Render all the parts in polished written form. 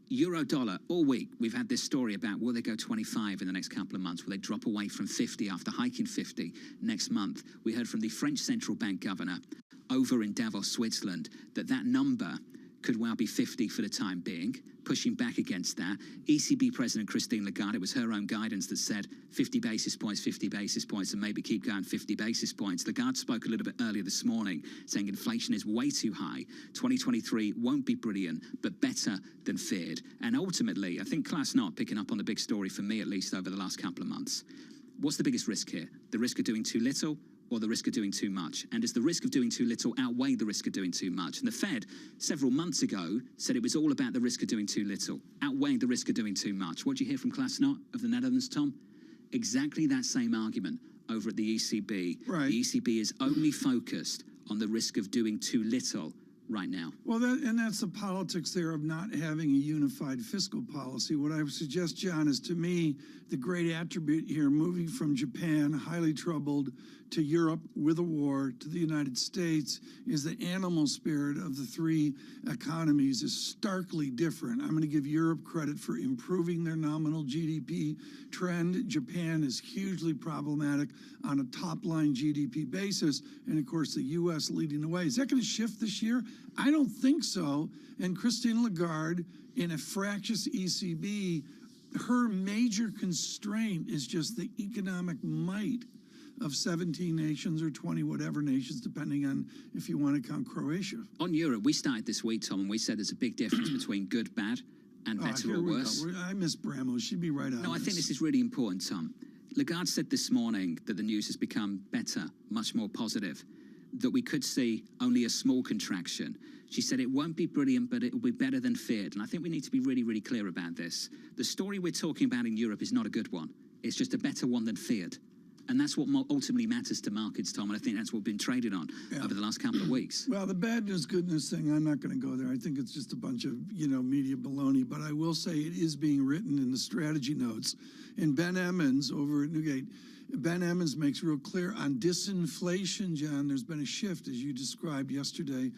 Euro dollar, all week, we've had this story about will they go 25 in the next couple of months? Will they drop away from 50 after hiking 50 next month? We heard from the French central bank governor over in Davos, Switzerland, that number could well be 50 for the time being, pushing back against that. ECB President Christine Lagarde, it was her own guidance that said 50 basis points, and maybe keep going 50 basis points. Lagarde spoke a little bit earlier this morning, saying inflation is way too high. 2023 won't be brilliant, but better than feared. And ultimately, I think Klaus Knott, picking up on the big story for me at least over the last couple of months, what's the biggest risk here? The risk of doing too little, or the risk of doing too much? And does the risk of doing too little outweigh the risk of doing too much? And the Fed, several months ago, said it was all about the risk of doing too little, outweighing the risk of doing too much. What did you hear from Klaus Knott of the Netherlands, Tom? Exactly that same argument over at the ECB. Right. The ECB is only focused on the risk of doing too little right now. Well, that's the politics there of not having a unified fiscal policy. What I would suggest, John, is to me, the great attribute here, moving from Japan, highly troubled, to Europe with a war, to the United States, is the animal spirit of the three economies is starkly different. I'm going to give Europe credit for improving their nominal GDP trend. Japan is hugely problematic on a top-line GDP basis. And, of course, the U.S. leading the way. Is that going to shift this year? I don't think so. And Christine Lagarde, in a fractious ECB, her major constraint is just the economic might of 17 nations or 20 whatever nations, depending on if you want to count Croatia. On Europe, we started this week, Tom, and we said there's a big difference between good, bad, and better or worse. I miss Bramo. She'd be right on. No, I think this is really important, Tom. Lagarde said this morning that the news has become better, much more positive, that we could see only a small contraction. She said it won't be brilliant, but it will be better than feared. And I think we need to be really, really clear about this. The story we're talking about in Europe is not a good one. It's just a better one than feared. And that's what ultimately matters to markets, Tom, and I think that's what we've been traded on over the last couple of weeks. Well, the bad news, good news thing, I'm not going to go there. I think it's just a bunch of, media baloney. But I will say it is being written in the strategy notes. And Ben Emmons over at Newgate, Ben Emmons makes real clear on disinflation, John, there's been a shift, as you described yesterday,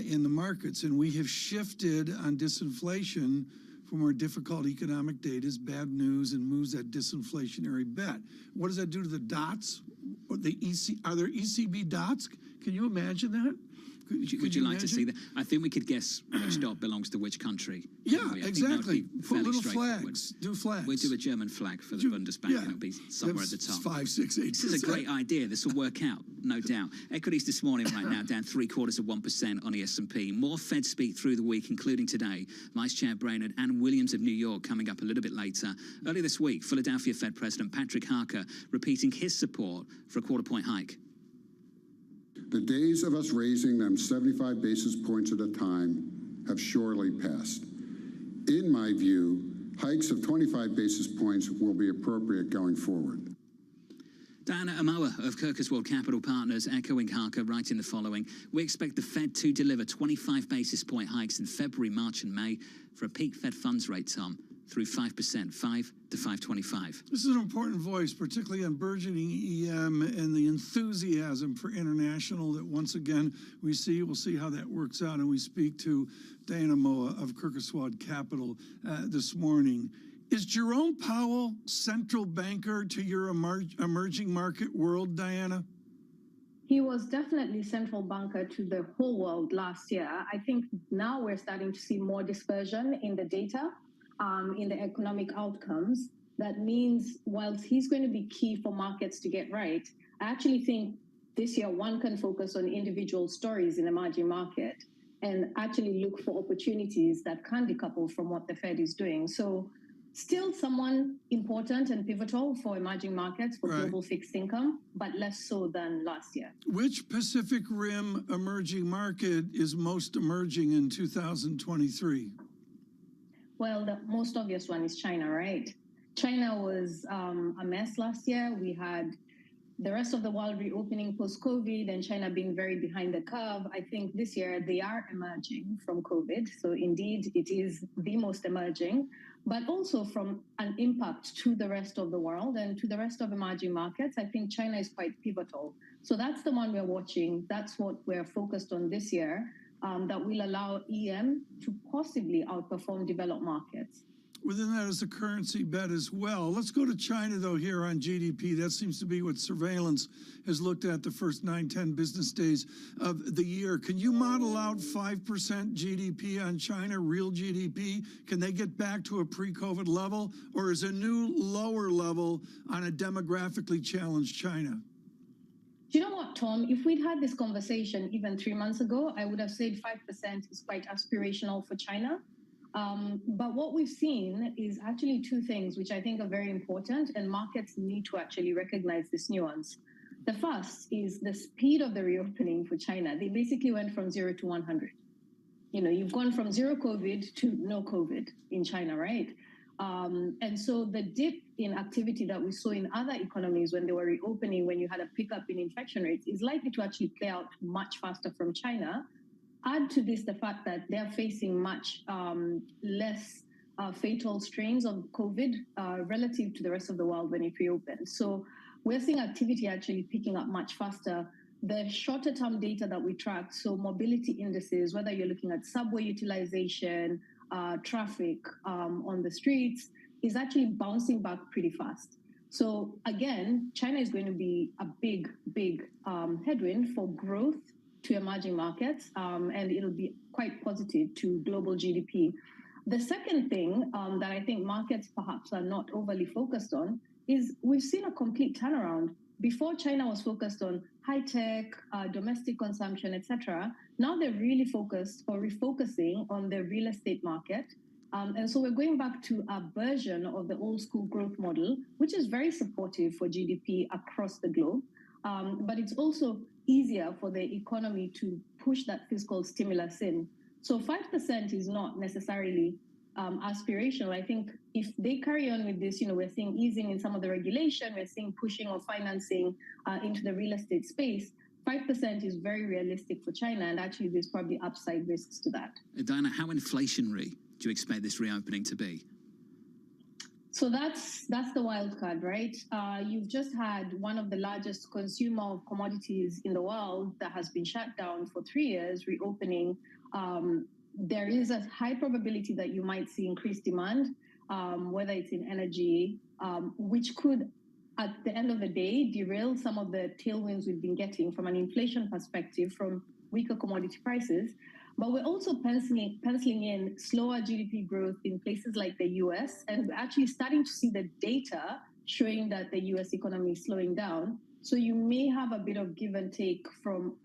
in the markets. And we have shifted on disinflation for more difficult economic data is bad news and moves that disinflationary bet. What does that do to the dots? Or are there ECB dots? Can you imagine that? Would you like to see that? I think we could guess which dot belongs to which country. Yeah, exactly. Put little flags. Do flags. We'll do a German flag for the Bundesbank. Yeah. It'll be somewhere at the top. 5, 6, 8%. This is a great idea. This will work out, no doubt. Equities this morning right now down 0.75% on the S&P. More Fed speak through the week, including today. Vice Chair Brainerd and Williams of New York coming up a little bit later. Earlier this week, Philadelphia Fed President Patrick Harker repeating his support for a quarter-point hike. The days of us raising them 75 basis points at a time have surely passed. In my view, hikes of 25 basis points will be appropriate going forward. Diana Amoa of Kirkoswald Capital Partners echoing Harker, writing the following. We expect the Fed to deliver 25 basis point hikes in February, March and May for a peak Fed funds rate, Tom, through 5%, 5 to 5.25. This is an important voice, particularly on burgeoning EM and the enthusiasm for international that once again we see. We'll see how that works out. And we speak to Diana Moa of Kirkoswald Capital this morning. Is Jerome Powell central banker to your emerging market world, Diana? He was definitely central banker to the whole world last year. I think now we're starting to see more dispersion in the data. In the economic outcomes. That means whilst he's going to be key for markets to get right, I actually think this year one can focus on individual stories in emerging market and actually look for opportunities that can decouple from what the Fed is doing. So still someone important and pivotal for emerging markets, for global fixed income, but less so than last year. Which Pacific Rim emerging market is most emerging in 2023? Well, the most obvious one is China, right? China was a mess last year. We had the rest of the world reopening post-COVID and China being very behind the curve. I think this year they are emerging from COVID. So indeed, it is the most emerging, but also from an impact to the rest of the world and to the rest of emerging markets. I think China is quite pivotal. So that's the one we're watching. That's what we're focused on this year. that will allow EM to possibly outperform developed markets. Within that is a currency bet as well. Let's go to China, though, here on GDP. That seems to be what surveillance has looked at the first 9-10 business days of the year. Can you model out 5% GDP on China, real GDP? Can they get back to a pre-COVID level, or is a new lower level on a demographically challenged China? Do you know what, Tom? If we'd had this conversation even 3 months ago, I would have said 5% is quite aspirational for China. But what we've seen is actually two things which I think are very important, and markets need to actually recognize this nuance. The first is the speed of the reopening for China. They basically went from 0 to 100. You've gone from zero COVID to no COVID in China, right? And so the dip in activity that we saw in other economies when they were reopening, when you had a pickup in infection rates, is likely to actually play out much faster from China. Add to this the fact that they're facing much less fatal strains of COVID relative to the rest of the world when it reopens. So we're seeing activity actually picking up much faster. The shorter term data that we track, so mobility indices, whether you're looking at subway utilization, traffic on the streets, is actually bouncing back pretty fast. So again, China is going to be a big headwind for growth to emerging markets, and it'll be quite positive to global GDP. The second thing that I think markets perhaps are not overly focused on is we've seen a complete turnaround. Before, China was focused on high tech, domestic consumption, etc. Now they're really focused or refocusing on the real estate market. And so we're going back to a version of the old school growth model, which is very supportive for GDP across the globe. But it's also easier for the economy to push that fiscal stimulus in. So 5% is not necessarily aspirational. I think if they carry on with this, we're seeing easing in some of the regulation, we're seeing pushing of financing into the real estate space. 5% is very realistic for China, and actually there's probably upside risks to that. Diana, how inflationary do you expect this reopening to be? So that's the wild card, right? You've just had one of the largest consumer of commodities in the world that has been shut down for 3 years, reopening. There is a high probability that you might see increased demand, whether it's in energy, which could, at the end of the day, derail some of the tailwinds we've been getting from an inflation perspective from weaker commodity prices. But we're also penciling in slower GDP growth in places like the US, and we're actually starting to see the data showing that the US economy is slowing down. So you may have a bit of give and take from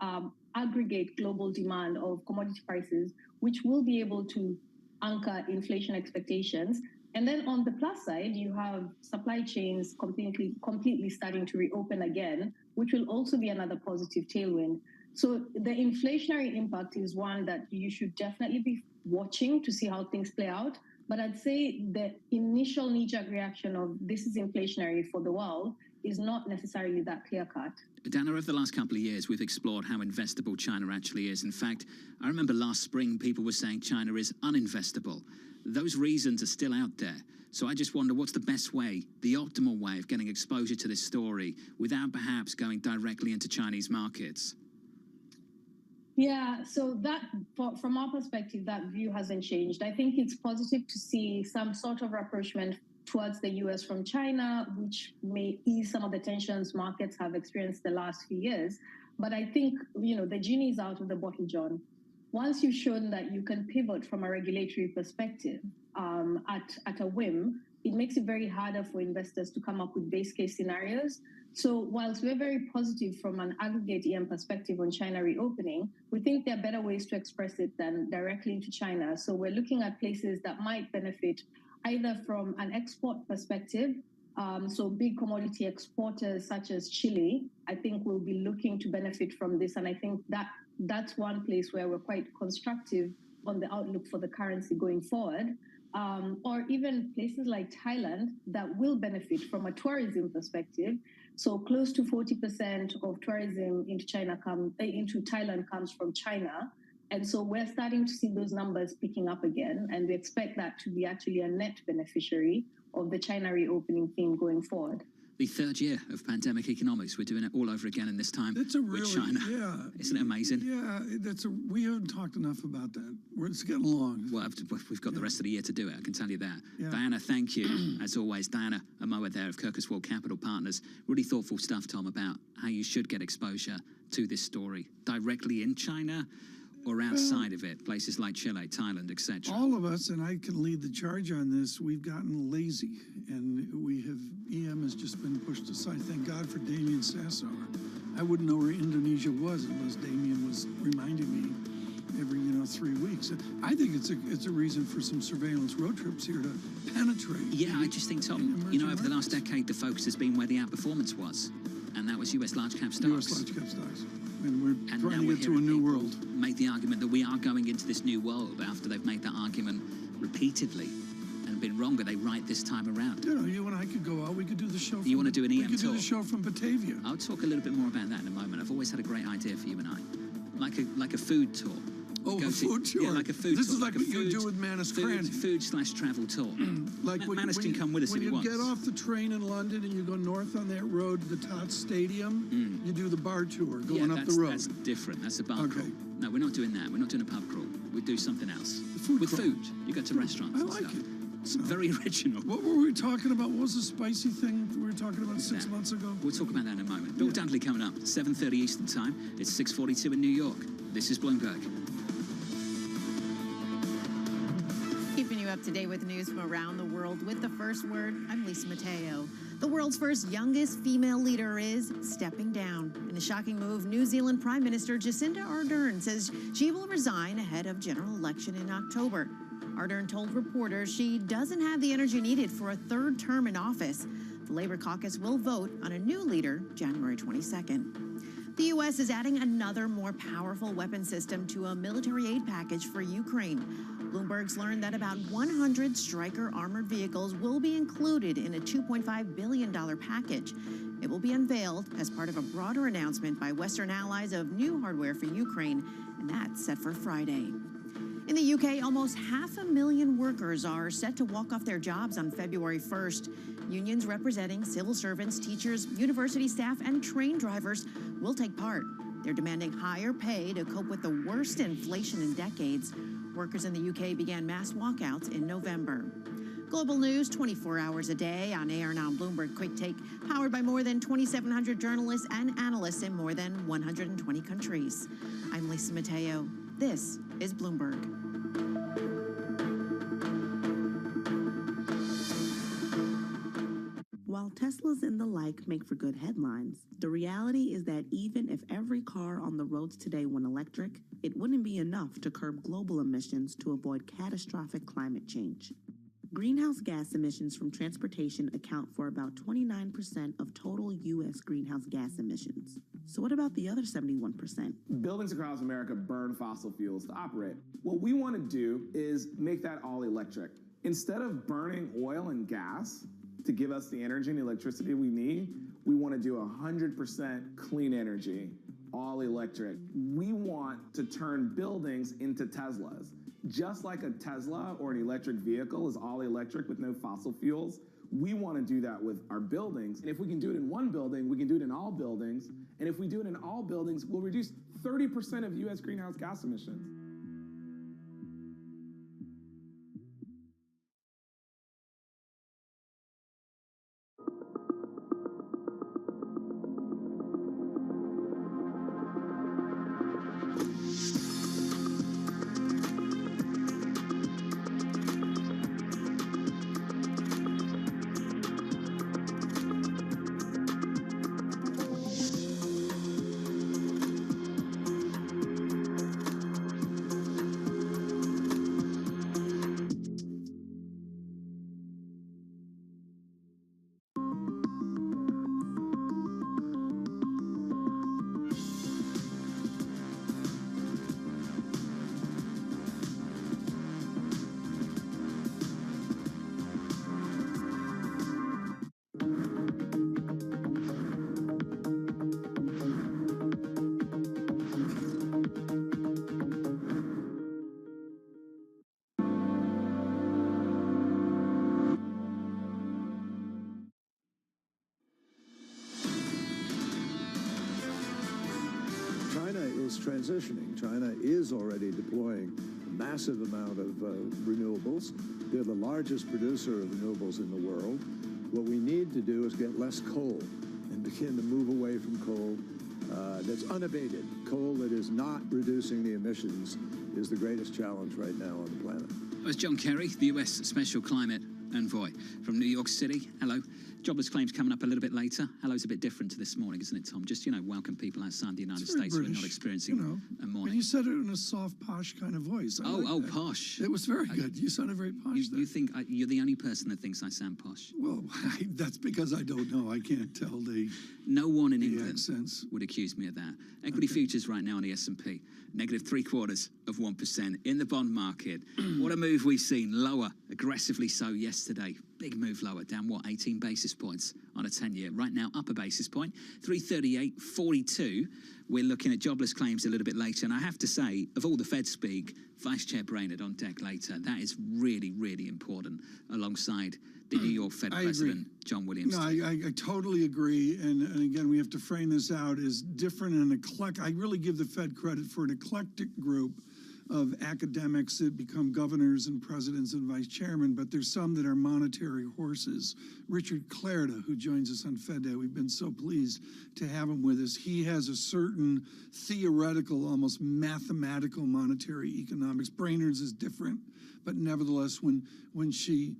aggregate global demand of commodity prices, which will be able to anchor inflation expectations. And then on the plus side, you have supply chains completely starting to reopen again, which will also be another positive tailwind. So the inflationary impact is one that you should definitely be watching to see how things play out. But I'd say the initial knee-jerk reaction of this is inflationary for the world is not necessarily that clear-cut. Dana, over the last couple of years, we've explored how investable China actually is. In fact, I remember last spring, people were saying China is uninvestable. Those reasons are still out there. So I just wonder, what's the best way, the optimal way of getting exposure to this story without perhaps going directly into Chinese markets? Yeah, so that, from our perspective, that view hasn't changed. I think it's positive to see some sort of rapprochement towards the US from China, which may ease some of the tensions markets have experienced the last few years. But I think, the genie is out of the bottle, John. Once you've shown that you can pivot from a regulatory perspective at a whim, it makes it very harder for investors to come up with base case scenarios. So whilst we're very positive from an aggregate EM perspective on China reopening, we think there are better ways to express it than directly into China. So we're looking at places that might benefit either from an export perspective. So big commodity exporters such as Chile, I think will be looking to benefit from this. And I think that's one place where we're quite constructive on the outlook for the currency going forward. Or even places like Thailand that will benefit from a tourism perspective. So close to 40% of tourism into Thailand comes from China. And so we're starting to see those numbers picking up again. And we expect that to be actually a net beneficiary of the China reopening theme going forward. The third year of pandemic economics. We're doing it all over again, and this time That's a really, with China. yeah. Isn't it amazing? Yeah, we haven't talked enough about that. It's getting along. Well, we've got the rest of the year to do it, I can tell you that. Yeah. Diana, thank you. As always, Diana Amoa there of Kirkus Capital Partners. Really thoughtful stuff, Tom, about how you should get exposure to this story directly in China or outside of it, places like Chile, Thailand, etc. All of us, and I can lead the charge on this, we've gotten lazy, and EM has just been pushed aside. Thank God for Damien Sassower. I wouldn't know where Indonesia was unless Damien was reminding me every 3 weeks. I think it's a reason for some surveillance road trips here to penetrate. Yeah, I just think, Tom, over the last decade, the focus has been where the outperformance was, and that was US large cap stocks. US large cap stocks. And we're trying to get to a new world. Make the argument that we are going into this new world after they've made that argument repeatedly and been wrong, but they right this time around. You and I could go out. We could do the show. You want to do an EM We could tour? do the show from Batavia. I'll talk a little bit more about that in a moment. I've always had a great idea for you and I, like a food tour. Oh, a food tour. Yeah, like a food tour. This is like what you do with Manus Cranny. Food/travel tour. Like Manus can come with us if he wants. When you get off the train in London and you go north on that road to the Tots Stadium, you do the bar tour going up the road. That's different. That's a bar crawl. No, we're not doing that. We're not doing a pub crawl. We do something else. With food. You go to restaurants. I and like stuff. it. It's very original. What were we talking about? What was the spicy thing we were talking about 6 months ago? We'll talk about that in a moment. Bill Dudley coming up, 7:30 Eastern Time. It's 6:42 in New York. This is Bloomberg. Keeping you up to date with news from around the world with the first word, I'm Lisa Mateo. The world's first youngest female leader is stepping down. In a shocking move, New Zealand Prime Minister Jacinda Ardern says she will resign ahead of general election in October. Ardern told reporters she doesn't have the energy needed for a third term in office. The Labour caucus will vote on a new leader January 22nd. The U.S. is adding another more powerful weapon system to a military aid package for Ukraine. Bloomberg's learned that about 100 Stryker armored vehicles will be included in a $2.5 billion package. It will be unveiled as part of a broader announcement by Western allies of new hardware for Ukraine, and that's set for Friday. In the UK, almost 500,000 workers are set to walk off their jobs on February 1st. Unions representing civil servants, teachers, university staff, and train drivers will take part. They're demanding higher pay to cope with the worst inflation in decades. Workers in the UK began mass walkouts in November. Global news 24 hours a day on air and on Bloomberg Quick Take, powered by more than 2,700 journalists and analysts in more than 120 countries. I'm Lisa Mateo. This is Bloomberg. While Teslas and the like make for good headlines, the reality is that even if every car on the roads today went electric, it wouldn't be enough to curb global emissions to avoid catastrophic climate change. Greenhouse gas emissions from transportation account for about 29% of total U.S. greenhouse gas emissions. So what about the other 71%? Buildings across America burn fossil fuels to operate. What we want to do is make that all electric. Instead of burning oil and gas to give us the energy and electricity we need, we want to do 100% clean energy, all electric. We want to turn buildings into Teslas. Just like a Tesla or an electric vehicle is all electric with no fossil fuels, we want to do that with our buildings. And if we can do it in one building, we can do it in all buildings. And if we do it in all buildings, we'll reduce 30% of U.S. greenhouse gas emissions. transitioning. China is already deploying a massive amount of renewables. They're the largest producer of renewables in the world. What we need to do is get less coal and begin to move away from coal that's unabated. Coal that is not reducing the emissions is the greatest challenge right now on the planet. That was John Kerry, the US Special Climate Envoy from New York City. Hello. Jobless claims coming up a little bit later. Hello's a bit different to this morning, isn't it, Tom? Just, welcome people outside the United States who are not experiencing a morning. And you said it in a soft, posh kind of voice. Posh. It was very good. You sounded very posh. You think you're the only person that thinks I sound posh? Well, that's because I don't know. I can't tell No one in England accents would accuse me of that. Equity futures right now on the S&P, negative 0.75% in the bond market. What a move we've seen. Lower, aggressively so yesterday. Big move lower, down 18 basis points on a 10-year. Right now, up a basis point, 338.42. We're looking at jobless claims a little bit later. And I have to say, of all the Fed speak, Vice Chair Brainerd on deck later. That is really, really important alongside the New York Fed President, John Williams. No, I totally agree. And again, we have to frame this out as different and eclectic. I really give the Fed credit for an eclectic group of academics that become governors and presidents and vice chairmen, but there's some that are monetary horses. Richard Clarida, who joins us on Fed Day, we've been so pleased to have him with us. He has a certain theoretical, almost mathematical monetary economics. Brainerd's is different, but nevertheless, when she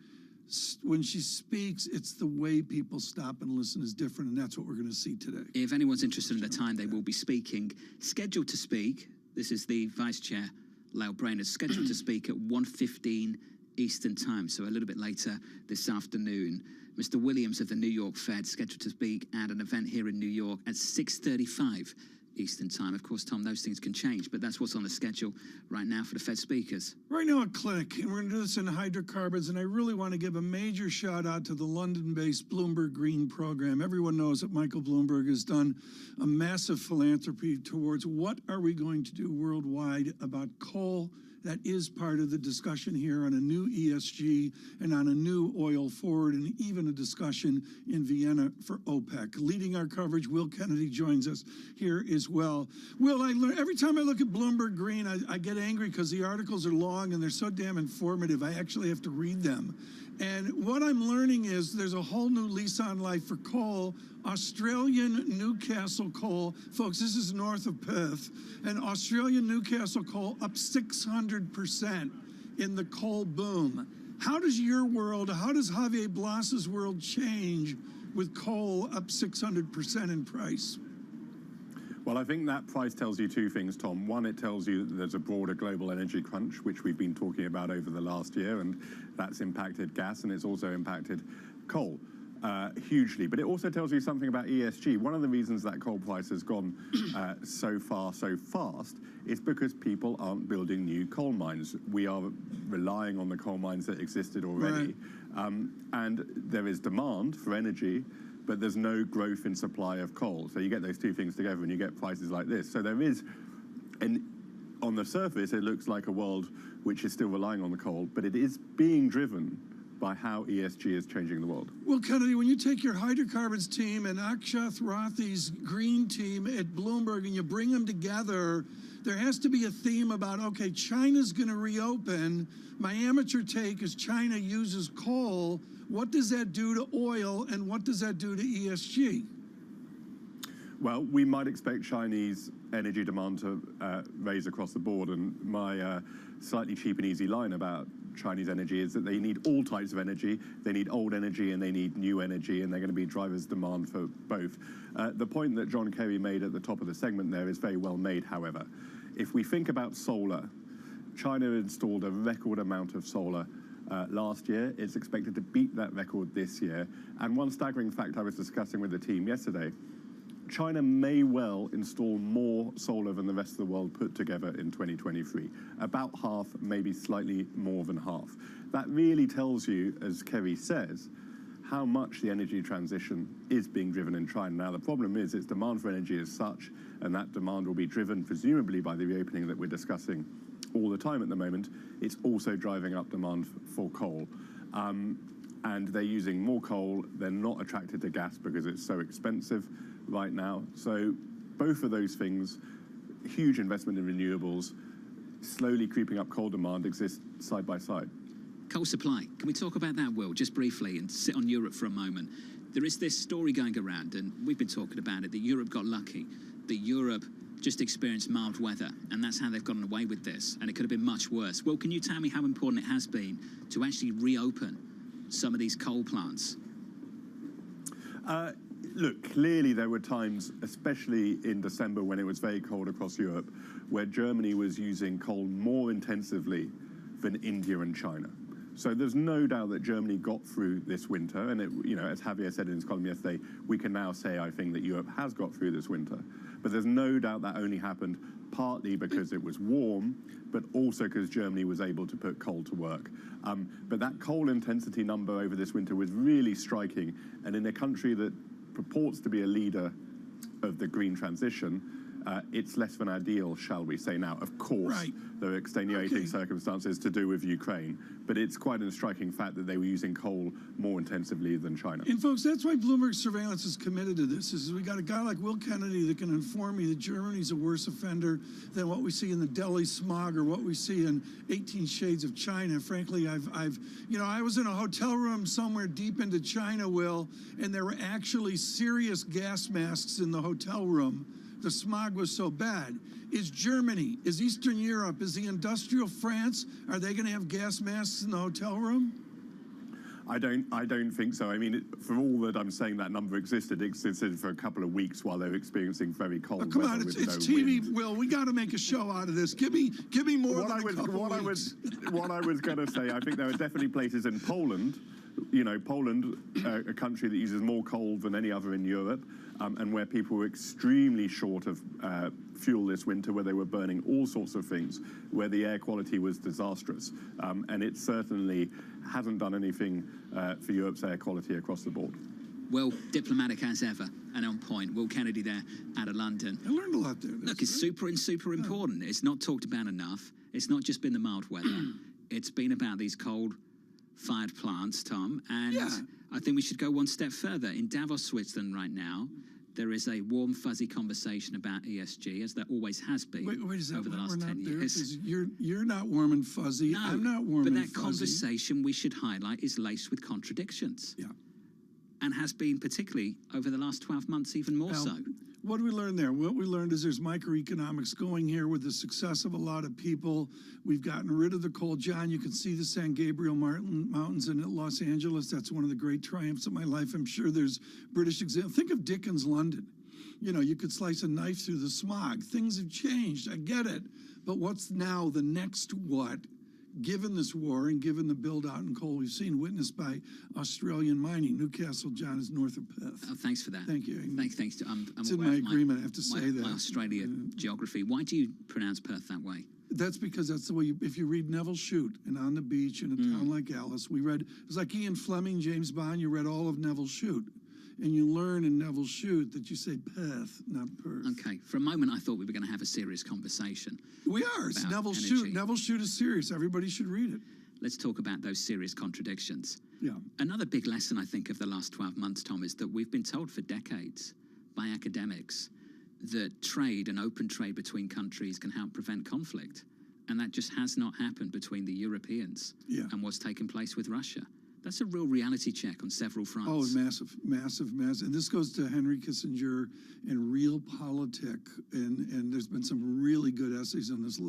speaks, it's the way people stop and listen is different, and that's what we're going to see today. If anyone's interested in the time they will be speaking, scheduled to speak, this is the Vice Chair, Lael Brainerd, scheduled to speak at 1:15 Eastern Time, so a little bit later this afternoon. Mr. Williams of the New York Fed, scheduled to speak at an event here in New York at 6:35 Eastern Time. Of course, Tom, those things can change, but that's what's on the schedule right now for the Fed speakers. Right now at Click, and we're going to do this in hydrocarbons, and I really want to give a major shout out to the London-based Bloomberg Green program. Everyone knows that Michael Bloomberg has done a massive philanthropy towards what are we going to do worldwide about coal. That is part of the discussion here on a new ESG and on a new oil forward, and even a discussion in Vienna for OPEC. Leading our coverage, Will Kennedy joins us here as well. Will, every time I look at Bloomberg Green, I get angry because the articles are long and they're so damn informative. I actually have to read them. And what I'm learning is there's a whole new lease on life for coal. Australian Newcastle coal, folks, this is north of Perth, and Australian Newcastle coal up 600% in the coal boom. How does your world, how does Javier Blas's world change with coal up 600% in price? Well, I think that price tells you two things, Tom. One, it tells you that there's a broader global energy crunch, which we've been talking about over the last year, and that's impacted gas, and it's also impacted coal hugely. But it also tells you something about ESG. One of the reasons that coal price has gone so far, so fast, is because people aren't building new coal mines. We are relying on the coal mines that existed already. Right. And there is demand for energy, but there's no growth in supply of coal. So you get those two things together and you get prices like this. So there is, and on the surface, it looks like a world which is still relying on the coal, but it is being driven by how ESG is changing the world. Well, Kennedy, when you take your hydrocarbons team and Akshat Rathi's green team at Bloomberg and you bring them together, there has to be a theme about, okay, China's going to reopen. My amateur take is China uses coal. What does that do to oil, and what does that do to ESG? Well, we might expect Chinese energy demand to raise across the board, and my slightly cheap and easy line about Chinese energy is that they need all types of energy. They need old energy and they need new energy, and they're going to be drivers demand for both. The point that John Kerry made at the top of the segment there is very well made, however. If we think about solar, China installed a record amount of solar last year. It's expected to beat that record this year. And one staggering fact I was discussing with the team yesterday, China may well install more solar than the rest of the world put together in 2023. About half, maybe slightly more than half. That really tells you, as Kerry says, how much the energy transition is being driven in China. Now, the problem is its demand for energy is such, and that demand will be driven presumably by the reopening that we're discussing all the time at the moment. It's also driving up demand for coal. And they're using more coal. They're not attracted to gas because it's so expensive right now. So both of those things huge investment in renewables, slowly creeping up coal demand exist side by side. Coal supply. Can we talk about that, Will, just briefly, and sit on Europe for a moment? There is this story going around, and we've been talking about it, that Europe got lucky, that Europe just experienced mild weather, and that's how they've gotten away with this, and it could have been much worse. Will, can you tell me how important it has been to actually reopen some of these coal plants? Look, clearly there were times, especially in December when it was very cold across Europe, where Germany was using coal more intensively than India and China. So there's no doubt that Germany got through this winter, and as Javier said in his column yesterday, we can now say, I think, that Europe has got through this winter. But there's no doubt that only happened partly because it was warm, but also because Germany was able to put coal to work. But that coal intensity number over this winter was really striking, and in a country that purports to be a leader of the green transition, it's less than ideal, shall we say. Now, of course, there are extenuating circumstances to do with Ukraine, but it's quite a striking fact that they were using coal more intensively than China. And folks, that's why Bloomberg Surveillance is committed to this. Is we got a guy like Will Kennedy that can inform me that Germany's a worse offender than what we see in the Delhi smog or what we see in 18 Shades of China. Frankly, I was in a hotel room somewhere deep into China, Will, and there were actually serious gas masks in the hotel room. The smog was so bad. Is Germany, is Eastern Europe, is the industrial France, are they going to have gas masks in the hotel room? I don't think so. I mean, for all that I'm saying that number existed, it existed for a couple of weeks while they were experiencing very cold weather. Come on, it's TV, wind. Will. We got to make a show out of this. Give me more than a couple of weeks. What I was going to say, I think there are definitely places in Poland, Poland, a country that uses more coal than any other in Europe, and where people were extremely short of fuel this winter, where they were burning all sorts of things, where the air quality was disastrous. And it certainly hasn't done anything for Europe's air quality across the board. Well, diplomatic as ever and on point. Will Kennedy there out of London. I learned a lot there. Look, it's super important. It's not talked about enough. It's not just been the mild weather. It's been about these coal-fired plants, Tom, and I think we should go one step further. In Davos, Switzerland right now, there is a warm, fuzzy conversation about ESG, as there always has been over the last 10 years. You're not warm and fuzzy. No, I'm not warm and fuzzy. But that conversation we should highlight is laced with contradictions. Yeah. And has been particularly over the last 12 months even more so. What did we learn there? What we learned is there's microeconomics going here with the success of a lot of people. We've gotten rid of the coal. John, you can see the San Gabriel Mountains in Los Angeles. That's one of the great triumphs of my life. I'm sure there's British examples. Think of Dickens' London. You could slice a knife through the smog. Things have changed. I get it. But what's now the next what? Given this war and given the build-out in coal we've seen, witnessed by Australian mining. Newcastle, John, is north of Perth. Oh, thanks for that. Thank you. Thanks. It's in my agreement, I have to say that. My Australia geography. Why do you pronounce Perth that way? That's because that's the way, if you read Neville Shute and On the Beach in a town like Alice, it was like Ian Fleming, James Bond, you read all of Neville Shute. And you learn in Neville Shute that you say Perth, not Perth. Okay. For a moment, I thought we were going to have a serious conversation. We are. It's Neville Shute. Neville Shute is serious. Everybody should read it. Let's talk about those serious contradictions. Yeah. Another big lesson, I think, of the last 12 months, Tom, is that we've been told for decades by academics that trade and open trade between countries can help prevent conflict. And that just has not happened between the Europeans and what's taken place with Russia. That's a real reality check on several fronts. Oh, massive. And this goes to Henry Kissinger and Realpolitik. And there's been some really good essays on this.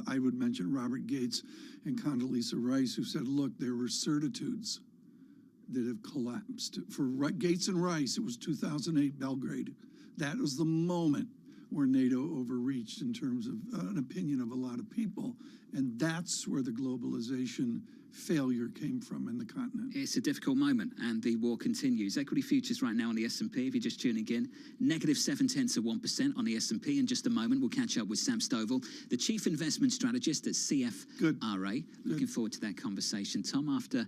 I would mention Robert Gates and Condoleezza Rice, who said, look, there were certitudes that have collapsed. For Gates and Rice, it was 2008 Belgrade. That was the moment where NATO overreached in terms of an opinion of a lot of people. And that's where the globalization failure came from in the continent. It's a difficult moment, and the war continues. Equity futures right now on the S&P, if you're just tuning in, negative 0.7% on the S&P. In just a moment, we'll catch up with Sam Stovall, the Chief Investment Strategist at CFRA. Looking forward to that conversation. Tom, after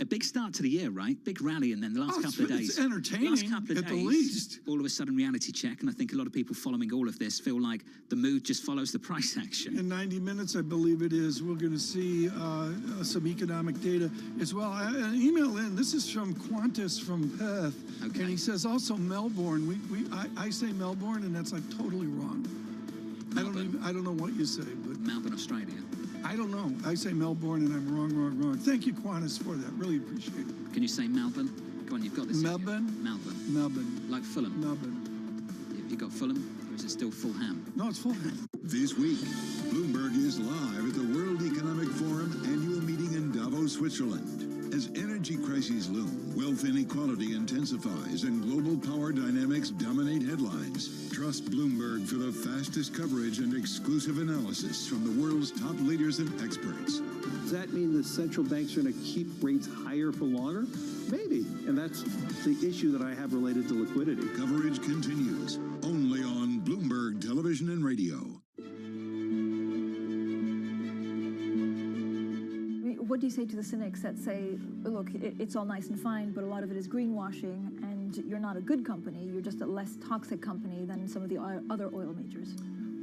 a big start to the year, right? Big rally, and then the last couple of days. It's entertaining, last couple of at days, the least. All of a sudden, reality check, and I think a lot of people following all of this feel like the mood just follows the price action. In 90 minutes, I believe it is, we're going to see some economic data as well. An email in. This is from Qantas from Perth, and he says also Melbourne. I say Melbourne, and that's like totally wrong. Melbourne. I don't know what you say, but Melbourne, Australia. I don't know. I say Melbourne, and I'm wrong. Thank you, Qantas, for that. Really appreciate it. Can you say Melbourne? Come on, you've got this. Melbourne? Melbourne. Melbourne. Like Fulham. Melbourne. Have you got Fulham, or is it still Fulham? No, it's Fulham. This week, Bloomberg is live at the World Economic Forum annual meeting in Davos, Switzerland. As energy crises loom, wealth inequality intensifies, and global power dynamics dominate headlines. Trust Bloomberg for the fastest coverage and exclusive analysis from the world's top leaders and experts. Does that mean the central banks are going to keep rates higher for longer? Maybe. And that's the issue that I have related to liquidity. Coverage continues only on Bloomberg Television and Radio. What do you say to the cynics that say, look, it's all nice and fine, but a lot of it is greenwashing, and you're not a good company, you're just a less toxic company than some of the other oil majors?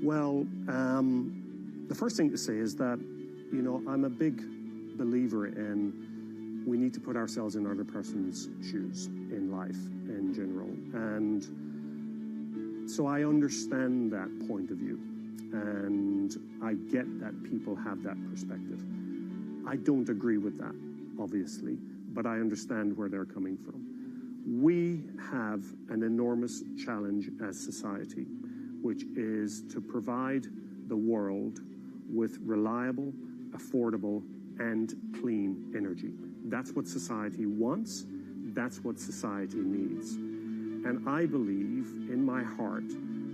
Well, the first thing to say is that, I'm a big believer in we need to put ourselves in other person's shoes in life in general. And so I understand that point of view, and I get that people have that perspective. I don't agree with that, obviously, but I understand where they're coming from. We have an enormous challenge as society, which is to provide the world with reliable, affordable, and clean energy. That's what society wants. That's what society needs. And I believe in my heart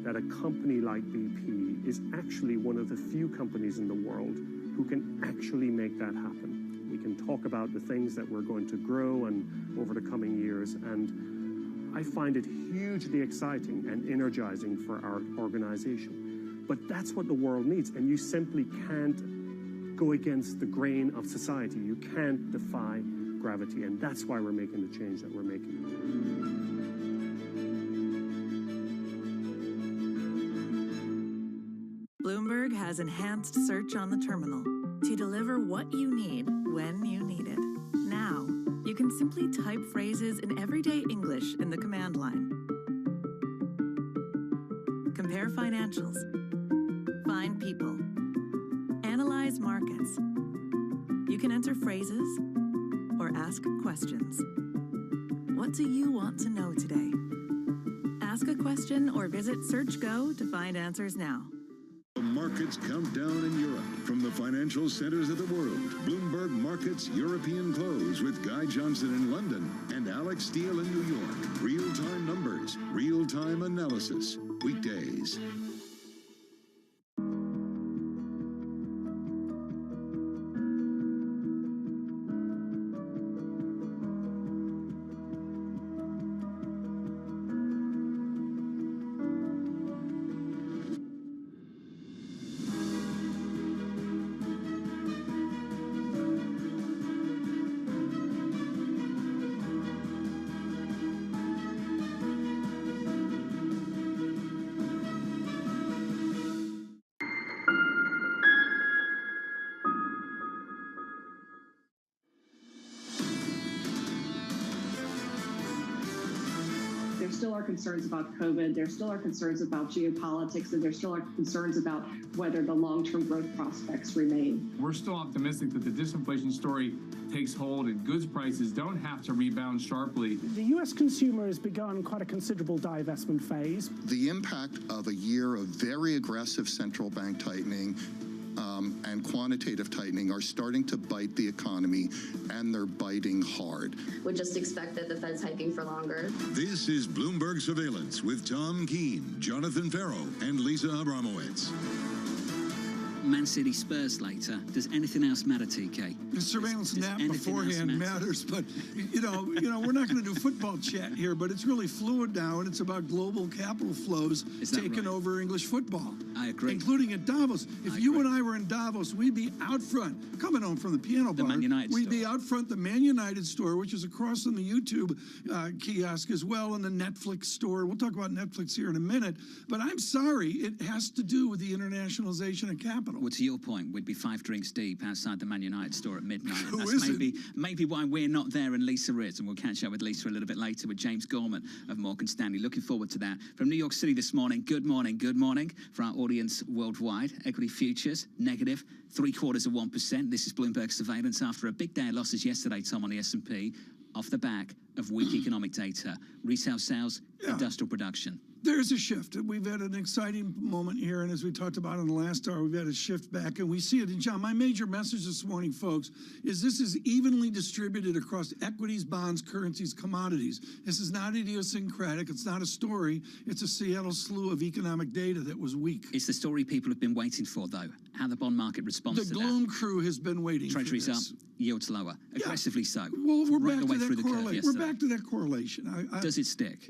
that a company like BP is actually one of the few companies in the world who can actually make that happen. We can talk about the things that we're going to grow and over the coming years, and I find it hugely exciting and energizing for our organization. But that's what the world needs, and you simply can't go against the grain of society. You can't defy gravity, and that's why we're making the change that we're making. Bloomberg has enhanced search on the terminal to deliver what you need when you need it. Now, you can simply type phrases in everyday English in the command line. Compare financials. Find people. Analyze markets. You can enter phrases or ask questions. What do you want to know today? Ask a question or visit SearchGo to find answers now. The markets countdown in Europe. From the financial centers of the world, Bloomberg Markets European Close with Guy Johnson in London and Alex Steele in New York. Real-time numbers, real-time analysis. Weekdays. There still are concerns about COVID. There still are concerns about geopolitics, and there still are concerns about whether the long-term growth prospects remain. We're still optimistic that the disinflation story takes hold and goods prices don't have to rebound sharply. The U.S. consumer has begun quite a considerable divestment phase. The impact of a year of very aggressive central bank tightening and quantitative tightening are starting to bite the economy, and they're biting hard. Would just expect that the Fed's hiking for longer. This is Bloomberg Surveillance with Tom Keene, Jonathan Farrow, and Lisa Abramowitz. Man City Spurs later. Does anything else matter, TK? The surveillance nap beforehand matters, but you know, we're not going to do football chat here, but it's really fluid now, and it's about global capital flows taking over English football. I agree. Including at Davos. If you and I were in Davos, we'd be out front, coming home from the piano bar. Man United we'd store. be out front the Man United store, which is across from the YouTube kiosk as well, and the Netflix store. We'll talk about Netflix here in a minute, but I'm sorry, it has to do with the internationalization of capital. capital. Well, to your point, we'd be 5 drinks deep outside the Man United store at midnight. And Who that's isn't? maybe why we're not there and Lisa is. And we'll catch up with Lisa a little bit later with James Gorman of Morgan Stanley. Looking forward to that. From New York City this morning, good morning for our audience worldwide. Equity futures, negative, 0.75%. This is Bloomberg surveillance after a big day of losses yesterday, Tom, on the S&P, off the back of weak economic data, retail sales, industrial production. There's a shift. We've had an exciting moment here, and as we talked about in the last hour, we've had a shift back, and we see it. And John, my major message this morning, folks, is this is evenly distributed across equities, bonds, currencies, commodities. This is not idiosyncratic. It's not a story. It's a Seattle slew of economic data that was weak. It's the story people have been waiting for, though, how the bond market responds to that. The gloom crew has been waiting Treasuries for this. up, yields lower, aggressively so. Well, we're right back the way to through that the curve correlation. We're yesterday. back to that correlation. Does it stick?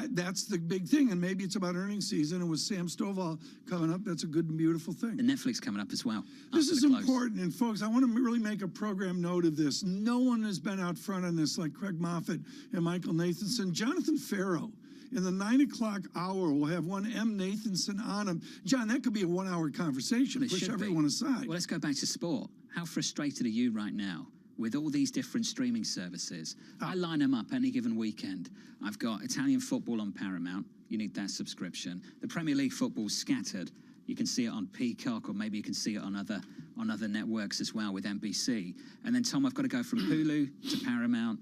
That's the big thing, and maybe it's about earnings season, and with Sam Stovall coming up, that's a good and beautiful thing. And Netflix coming up as well. This is important, and folks, I want to really make a program note of this. No one has been out front on this like Craig Moffett and Michael Nathanson. Jonathan Farrow, in the 9 o'clock hour, we'll have one M. Nathanson on him. John, that could be a 1-hour conversation. Well, it Push should everyone be. aside. Well, let's go back to sport. How frustrated are you right now with all these different streaming services? I line them up any given weekend. I've got Italian football on Paramount. You need that subscription. The Premier League football's scattered. You can see it on Peacock, or maybe you can see it on other networks as well with NBC. And then, Tom, I've got to go from Hulu to Paramount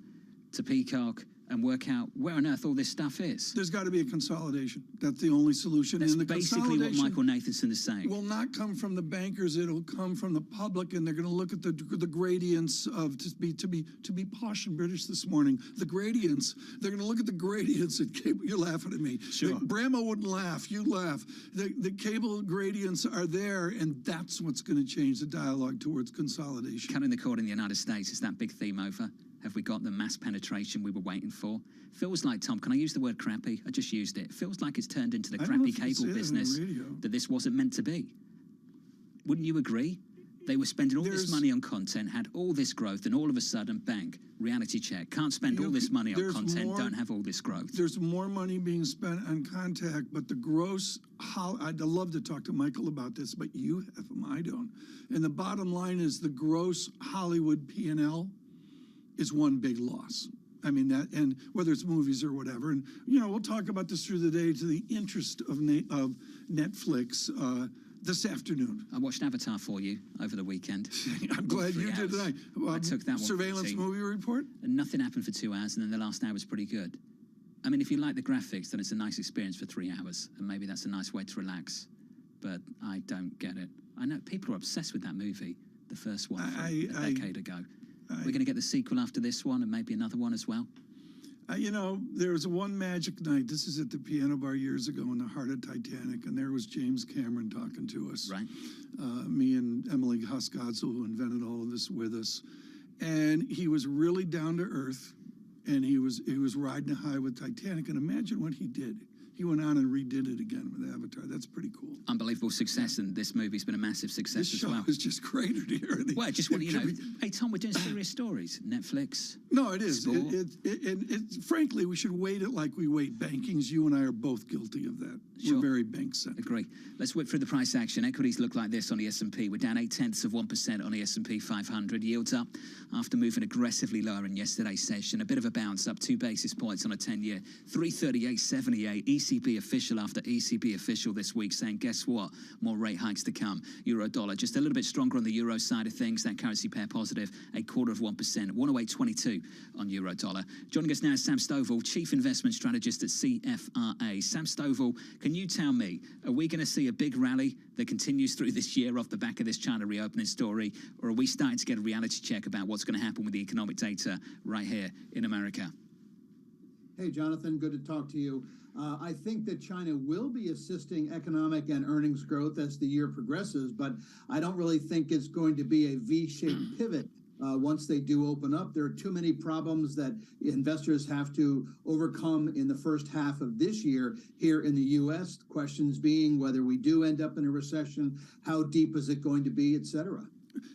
to Peacock and work out where on earth all this stuff is. There's got to be a consolidation. That's the only solution. That's and the basically what consolidation Michael Nathanson is saying. will not come from the bankers. It'll come from the public, and they're going to look at the gradients of to be posh and British this morning. The gradients. They're going to look at the gradients at cable. You're laughing at me. Sure. Brahma wouldn't laugh. You laugh. The cable gradients are there, and that's what's going to change the dialogue towards consolidation. Cutting the cord in the United States, is that big theme over? Have we got the mass penetration we were waiting for? Feels like, Tom, can I use the word crappy? I just used it. Feels like it's turned into the I don't know crappy if you can say cable that on business radio. that this wasn't meant to be. Wouldn't you agree? They were spending all this money on content, had all this growth, and all of a sudden, bang, reality check. Can't spend all this money on there's content, more- don't have all this growth. There's more money being spent on contact, but the gross, I'd love to talk to Michael about this, but you have him, I don't. And the bottom line is the gross Hollywood P&L is one big loss. I mean, that, and whether it's movies or whatever. And, we'll talk about this through the day to the interest of Netflix this afternoon. I watched Avatar for you over the weekend. I'm glad you did tonight. I took that one. Surveillance movie report? And nothing happened for 2 hours, and then the last hour was pretty good. I mean, if you like the graphics, then it's a nice experience for 3 hours, and maybe that's a nice way to relax. But I don't get it. I know people are obsessed with that movie, the first one from a decade ago. We're going to get the sequel after this one, and maybe another one as well. There was one magic night. This is at the piano bar years ago in the heart of Titanic, and there was James Cameron talking to us. Right. Me and Emily Hoscodzel, who invented all of this with us. And he was really down to earth, and he was riding high with Titanic. And imagine what he did. He went on and redid it again with Avatar. That's pretty cool. Unbelievable success, and this movie's been a massive success This as show well. is just cratered here. Well, just want hey Tom, we're doing serious stories. Netflix. No, it is. Sport. Frankly, we should weight it like we weight bankings. You and I are both guilty of that. Sure. We're very bank-centric. Agree. Let's whip through the price action. Equities look like this on the S&P. We're down 0.8% on the S&P 500. Yields up after moving aggressively lower in yesterday's session. A bit of a bounce up, 2 basis points on a 10-year. 338.78. ECB official after ECB official this week saying, guess what? More rate hikes to come. Euro dollar just a little bit stronger on the euro side of things. That currency pair positive, 0.25%. 108.22 on euro dollar. Joining us now is Sam Stovall, Chief Investment Strategist at CFRA. Sam Stovall, can you tell me, are we going to see a big rally that continues through this year off the back of this China reopening story, or are we starting to get a reality check about what's going to happen with the economic data right here in America? Hey, Jonathan, good to talk to you. I think that China will be assisting economic and earnings growth as the year progresses, but I don't really think it's going to be a V-shaped pivot. Once they do open up, there are too many problems that investors have to overcome in the first half of this year here in the U.S. Questions being whether we do end up in a recession, how deep is it going to be, et cetera.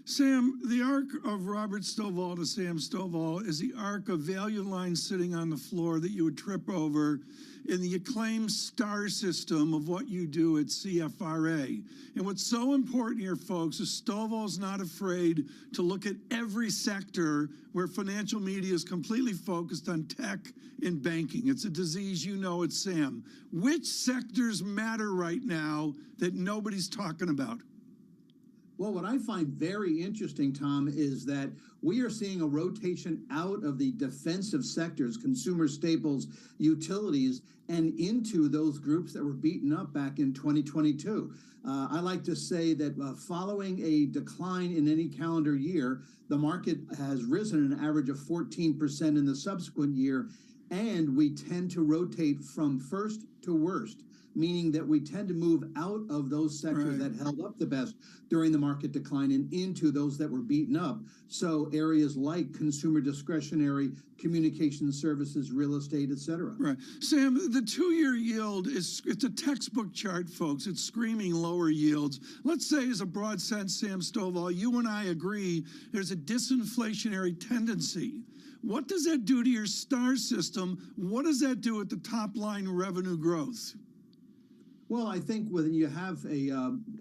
Sam, the arc of Robert Stovall to Sam Stovall is the arc of value lines sitting on the floor that you would trip over in the acclaimed STAR system of what you do at CFRA. And what's so important here, folks, is Stovall's not afraid to look at every sector where financial media is completely focused on tech and banking. It's a disease you know it, Sam. Which sectors matter right now that nobody's talking about? Well, what I find very interesting, Tom, is that we are seeing a rotation out of the defensive sectors, consumer staples, utilities, and into those groups that were beaten up back in 2022. I like to say that following a decline in any calendar year, the market has risen an average of 14% in the subsequent year, and we tend to rotate from first to worst, meaning that we tend to move out of those sectors that held up the best during the market decline and into those that were beaten up. So areas like consumer discretionary, communication services, real estate, et cetera. Right. Sam, the 2-year yield it's a textbook chart, folks. It's screaming lower yields. Let's say, as a broad sense, Sam Stovall, you and I agree there's a disinflationary tendency. What does that do to your STAR system? What does that do at the top line revenue growth? Well, I think when you have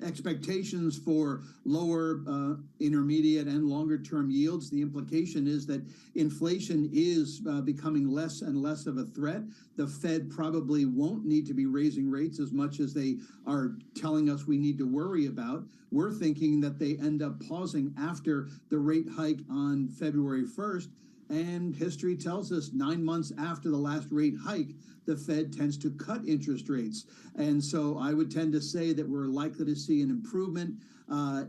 expectations for lower intermediate and longer term yields, the implication is that inflation is becoming less and less of a threat. The Fed probably won't need to be raising rates as much as they are telling us we need to worry about. We're thinking that they end up pausing after the rate hike on February 1st. And history tells us 9 months after the last rate hike, the Fed tends to cut interest rates. And so I would tend to say that we're likely to see an improvement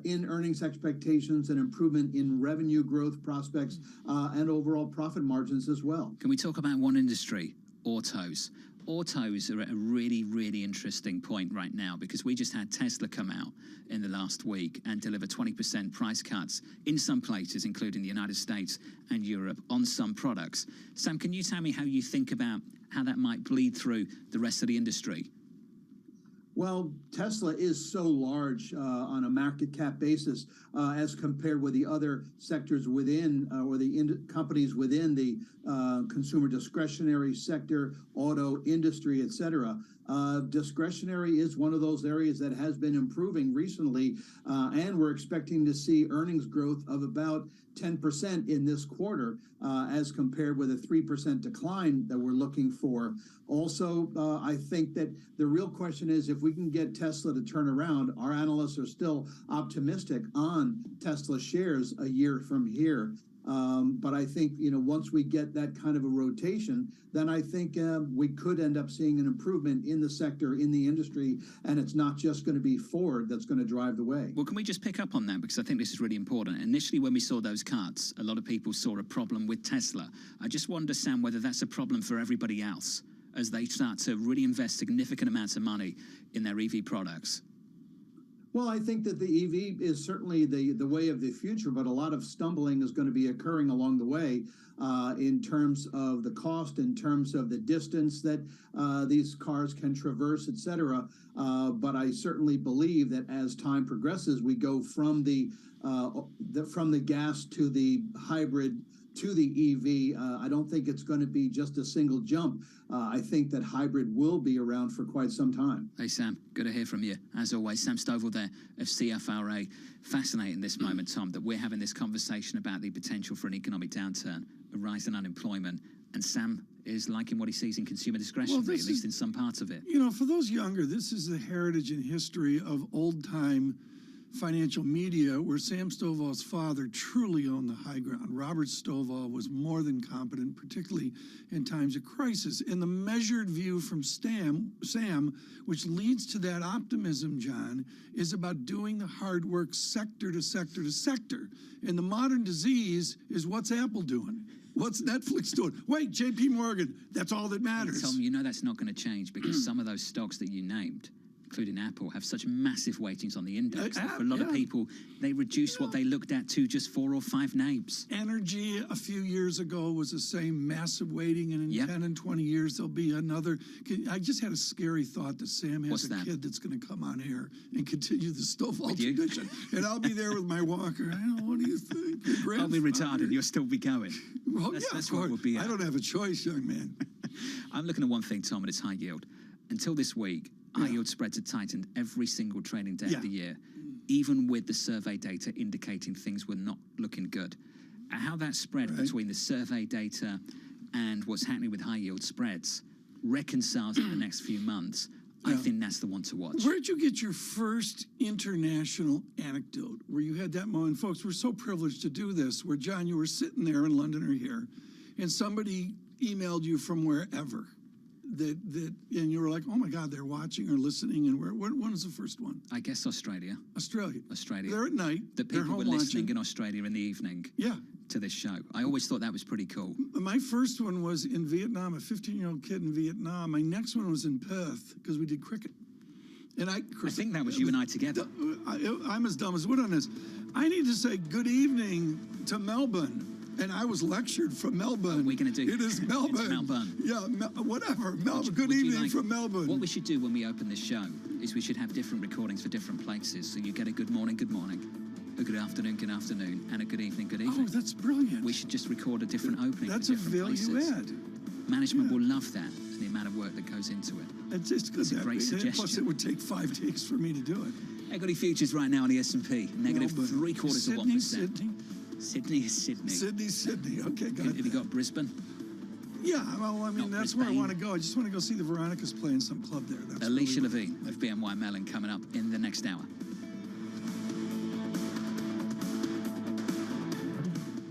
in earnings expectations, an improvement in revenue growth prospects, and overall profit margins as well. Can we talk about one industry, autos? Autos are at a really, really interesting point right now because we just had Tesla come out in the last week and deliver 20% price cuts in some places, including the United States and Europe, on some products. Sam, can you tell me how you think about how that might bleed through the rest of the industry? Well, Tesla is so large on a market cap basis as compared with the other sectors within or the companies within the consumer discretionary sector, auto industry, et cetera. Discretionary is one of those areas that has been improving recently, and we're expecting to see earnings growth of about 10% in this quarter as compared with a 3% decline that we're looking for. Also, I think that the real question is if we can get Tesla to turn around. Our analysts are still optimistic on Tesla shares a year from here. But I think, once we get that kind of a rotation, then I think we could end up seeing an improvement in the sector, in the industry, and it's not just going to be Ford that's going to drive the way. Well, can we just pick up on that? Because I think this is really important. Initially, when we saw those cuts, a lot of people saw a problem with Tesla. I just wonder, Sam, whether that's a problem for everybody else as they start to really invest significant amounts of money in their EV products. Well, I think that the EV is certainly the way of the future, but a lot of stumbling is going to be occurring along the way in terms of the cost, in terms of the distance that these cars can traverse, et cetera. But I certainly believe that as time progresses, we go from the gas to the hybrid to the EV. I don't think it's going to be just a single jump. I think that hybrid will be around for quite some time. Hey, Sam, good to hear from you. As always, Sam Stovall there of CFRA. Fascinating this moment, Tom, that we're having this conversation about the potential for an economic downturn, a rise in unemployment, and Sam is liking what he sees in consumer discretionary, at least in some parts of it. For those younger, this is the heritage and history of old-time financial media where Sam Stovall's father truly owned the high ground. Robert Stovall was more than competent, particularly in times of crisis. And the measured view from Sam, which leads to that optimism, John, is about doing the hard work sector to sector to sector. And the modern disease is what's Apple doing? What's Netflix doing? Wait, JP Morgan, that's all that matters. Tom, that's not going to change because some of those stocks that you named including Apple, have such massive weightings on the index that for a lot of people, they reduce what they looked at to just 4 or 5 names. Energy a few years ago was the same massive weighting, and in 10 and 20 years, there'll be another. I just had a scary thought that Sam has a kid that's going to come on air and continue the Stovall tradition. And I'll be there with my walker. What do you think? I'll be retired and you'll still be going. Well, that's what we'll be at. I don't have a choice, young man. I'm looking at one thing, Tom, and it's high yield. Until this week, high yield spreads had tightened every single trading day of the year, even with the survey data indicating things were not looking good. How that spread between the survey data and what's happening with high yield spreads reconciles in the next few months, I think that's the one to watch. Where did you get your first international anecdote where you had that moment? Folks, we're so privileged to do this, where, John, you were sitting there in London or here, and somebody emailed you from wherever. And you were like, oh my God, they're watching or listening. And when was the first one? I guess Australia. Australia. Australia. They're at night. That people were listening in Australia in the evening. To this show. I always thought that was pretty cool. My first one was in Vietnam, a 15-year-old kid in Vietnam. My next one was in Perth because we did cricket. And I think that was you and I together. I'm as dumb as wood on this. I need to say good evening to Melbourne. And I was lectured from Melbourne. What are we going to do? It is Melbourne. It's Melbourne. Yeah, whatever. Melbourne. Good evening from Melbourne. What we should do when we open this show is we should have different recordings for different places. So you get a good morning, a good afternoon, and a good evening, good evening. Oh, that's brilliant. We should just record a different opening. That's a value add. Management will love that. The amount of work that goes into it. It's just It's a great suggestion. Plus, it would take 5 takes for me to do it. Equity futures right now on the S&P, negative 0.75%. Sydney is Sydney. Sydney. Okay, got it. Have you got Brisbane? Yeah, well, I mean, that's where I want to go. I just want to go see the Veronicas play in some club there. That's Alicia Levine of BNY Mellon coming up in the next hour.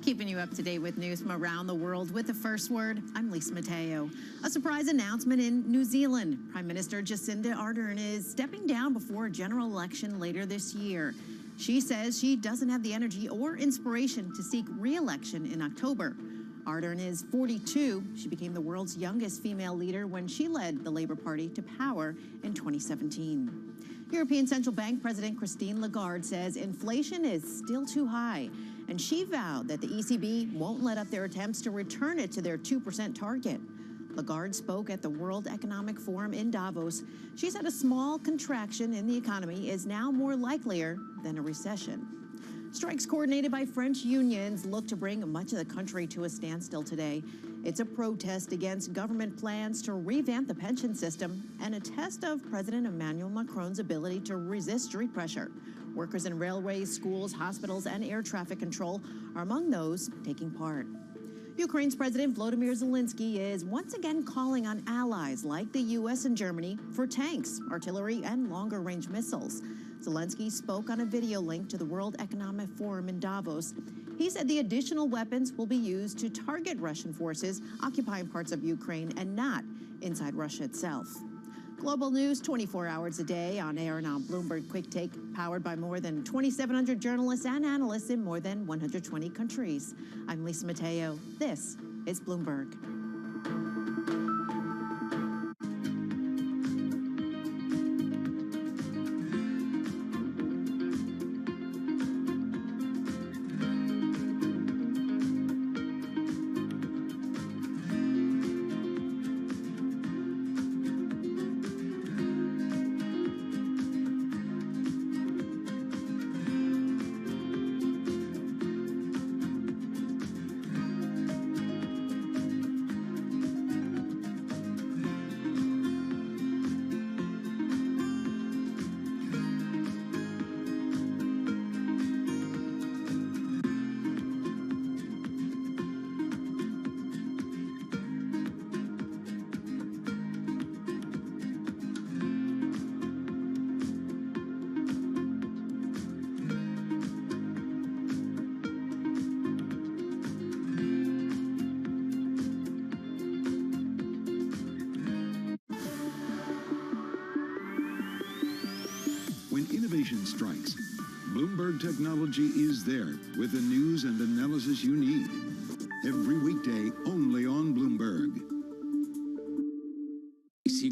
Keeping you up to date with news from around the world with the first word, I'm Lisa Mateo. A surprise announcement in New Zealand. Prime Minister Jacinda Ardern is stepping down before a general election later this year. She says she doesn't have the energy or inspiration to seek re-election in October. Ardern is 42. She became the world's youngest female leader when she led the Labour Party to power in 2017. European Central Bank President Christine Lagarde says inflation is still too high, and she vowed that the ECB won't let up their attempts to return it to their 2% target. Lagarde spoke at the World Economic Forum in Davos. She said a small contraction in the economy is now more likelier than a recession. Strikes coordinated by French unions look to bring much of the country to a standstill today. It's a protest against government plans to revamp the pension system and a test of President Emmanuel Macron's ability to resist street pressure. Workers in railways, schools, hospitals, and air traffic control are among those taking part. Ukraine's President Volodymyr Zelensky is once again calling on allies like the U.S. and Germany for tanks, artillery, and longer-range missiles. Zelensky spoke on a video link to the World Economic Forum in Davos. He said the additional weapons will be used to target Russian forces occupying parts of Ukraine and not inside Russia itself. Global news 24 hours a day on air and on Bloomberg Quick Take, powered by more than 2,700 journalists and analysts in more than 120 countries. I'm Lisa Mateo. This is Bloomberg. Innovation strikes. Bloomberg Technology is there with the news and analysis you need. Every weekday, only on Bloomberg.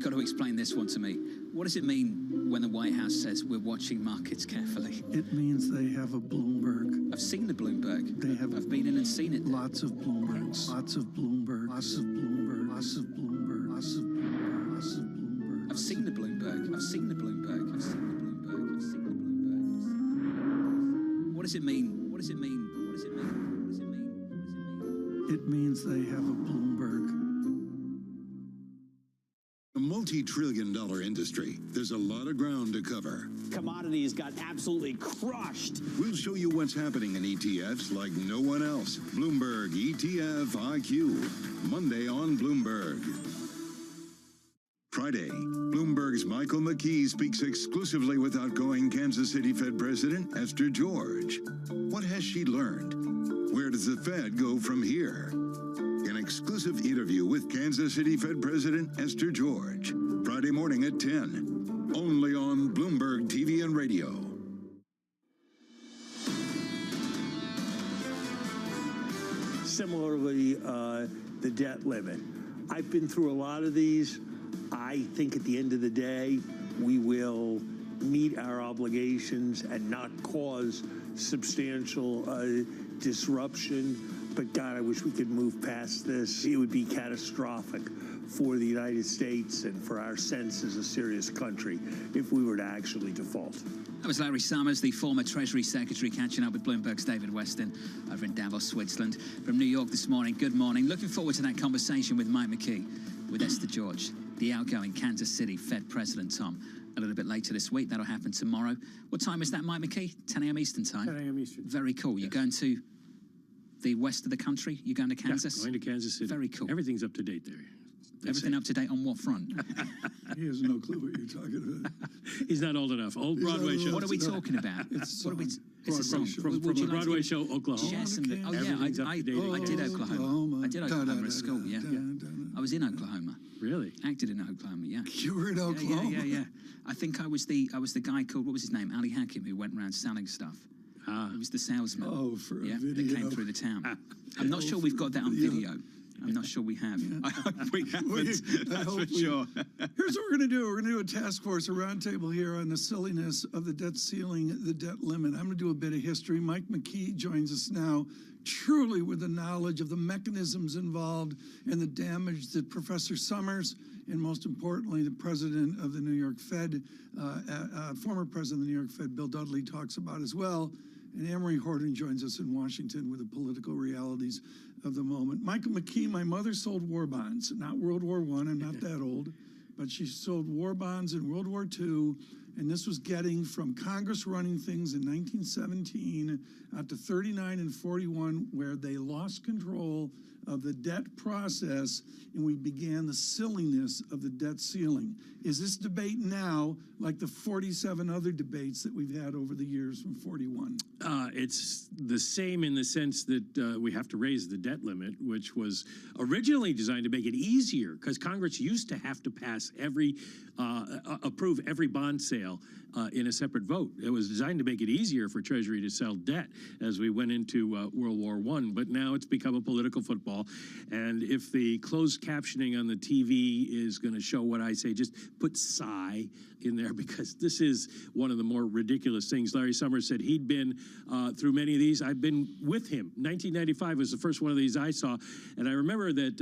got to explain this one to me. What does it mean when the White House says we're watching markets carefully? It means they have a Bloomberg. I've seen the Bloomberg. They have. I've been in and seen it. Lots of Bloombergs. Lots of Bloomberg. Lots of Bloomberg. Lots of Bloomberg. Lots of Bloomberg. Lots of Bloomberg. I've seen the Bloomberg. I've seen the Bloomberg. I've seen the Bloomberg. I've seen the Bloomberg. What does it mean? What does it mean? What does it mean? What does it mean? What does it mean? It means they have a Bloomberg. A multi-trillion-dollar industry. There's a lot of ground to cover. Commodities got absolutely crushed. We'll show you what's happening in ETFs like no one else. Bloomberg ETF IQ. Monday on Bloomberg. Friday, Bloomberg's Michael McKee speaks exclusively with outgoing Kansas City Fed President Esther George. What has she learned? Where does the Fed go from here? An exclusive interview with Kansas City Fed President Esther George. Friday morning at 10. Only on Bloomberg TV and radio. Similarly, the debt limit. I've been through a lot of these. I think at the end of the day, we will meet our obligations and not cause substantial disruption. But God, I wish we could move past this. It would be catastrophic for the United States and for our sense as a serious country if we were to actually default. That was Larry Summers, the former Treasury Secretary, catching up with Bloomberg's David Weston over in Davos, Switzerland. From New York this morning, good morning. Looking forward to that conversation with Mike McKee, with Esther George, the outgoing Kansas City Fed President, Tom. A little bit later this week. That'll happen tomorrow. What time is that, Mike McKee? 10 a.m. Eastern time? 10 a.m. Eastern. Very cool. You're going to the west of the country? You're going to Kansas? Yeah, going to Kansas City. Very cool. Everything's up to date there. Everything up to date on what front? He has no clue what you're talking about. He's not old enough. Old Broadway show. What are we talking about? It's what are we? It's a song from the Broadway show, Oklahoma. Oh yeah, I did Oklahoma. I did Oklahoma at school. Yeah, I was in Oklahoma. Really? Acted in Oklahoma. Yeah. You were in Oklahoma. Yeah. I think I was the guy called, what was his name? Ali Hakim, who went around selling stuff. He was the salesman. Oh, for a video. video. That came through the town. I'm not sure we've got that on video. I'm not sure we have. I hope we haven't. That's for sure. Here's what we're going to do. We're going to do a task force, a roundtable here on the silliness of the debt ceiling, the debt limit. I'm going to do a bit of history. Mike McKee joins us now, truly with the knowledge of the mechanisms involved and the damage that Professor Summers and most importantly, the president of the New York Fed, former president of the New York Fed, Bill Dudley, talks about as well. And Amory Horton joins us in Washington with the political realities of the moment. Michael McKee, my mother sold war bonds, not World War I, I'm not that old, but she sold war bonds in World War II, and this was getting from Congress running things in 1917 out to 39 and 41, where they lost control of the debt process, and we began the silliness of the debt ceiling. Is this debate now like the 47 other debates that we've had over the years from 41? It's the same in the sense that we have to raise the debt limit, which was originally designed to make it easier, because Congress used to have to pass approve every bond sale in a separate vote. It was designed to make it easier for Treasury to sell debt as we went into World War I, but now it's become a political football. And if the closed captioning on the TV is going to show what I say, just put sigh in there, because this is one of the more ridiculous things. Larry Summers said he'd been through many of these. I've been with him. 1995 was the first one of these I saw, and I remember that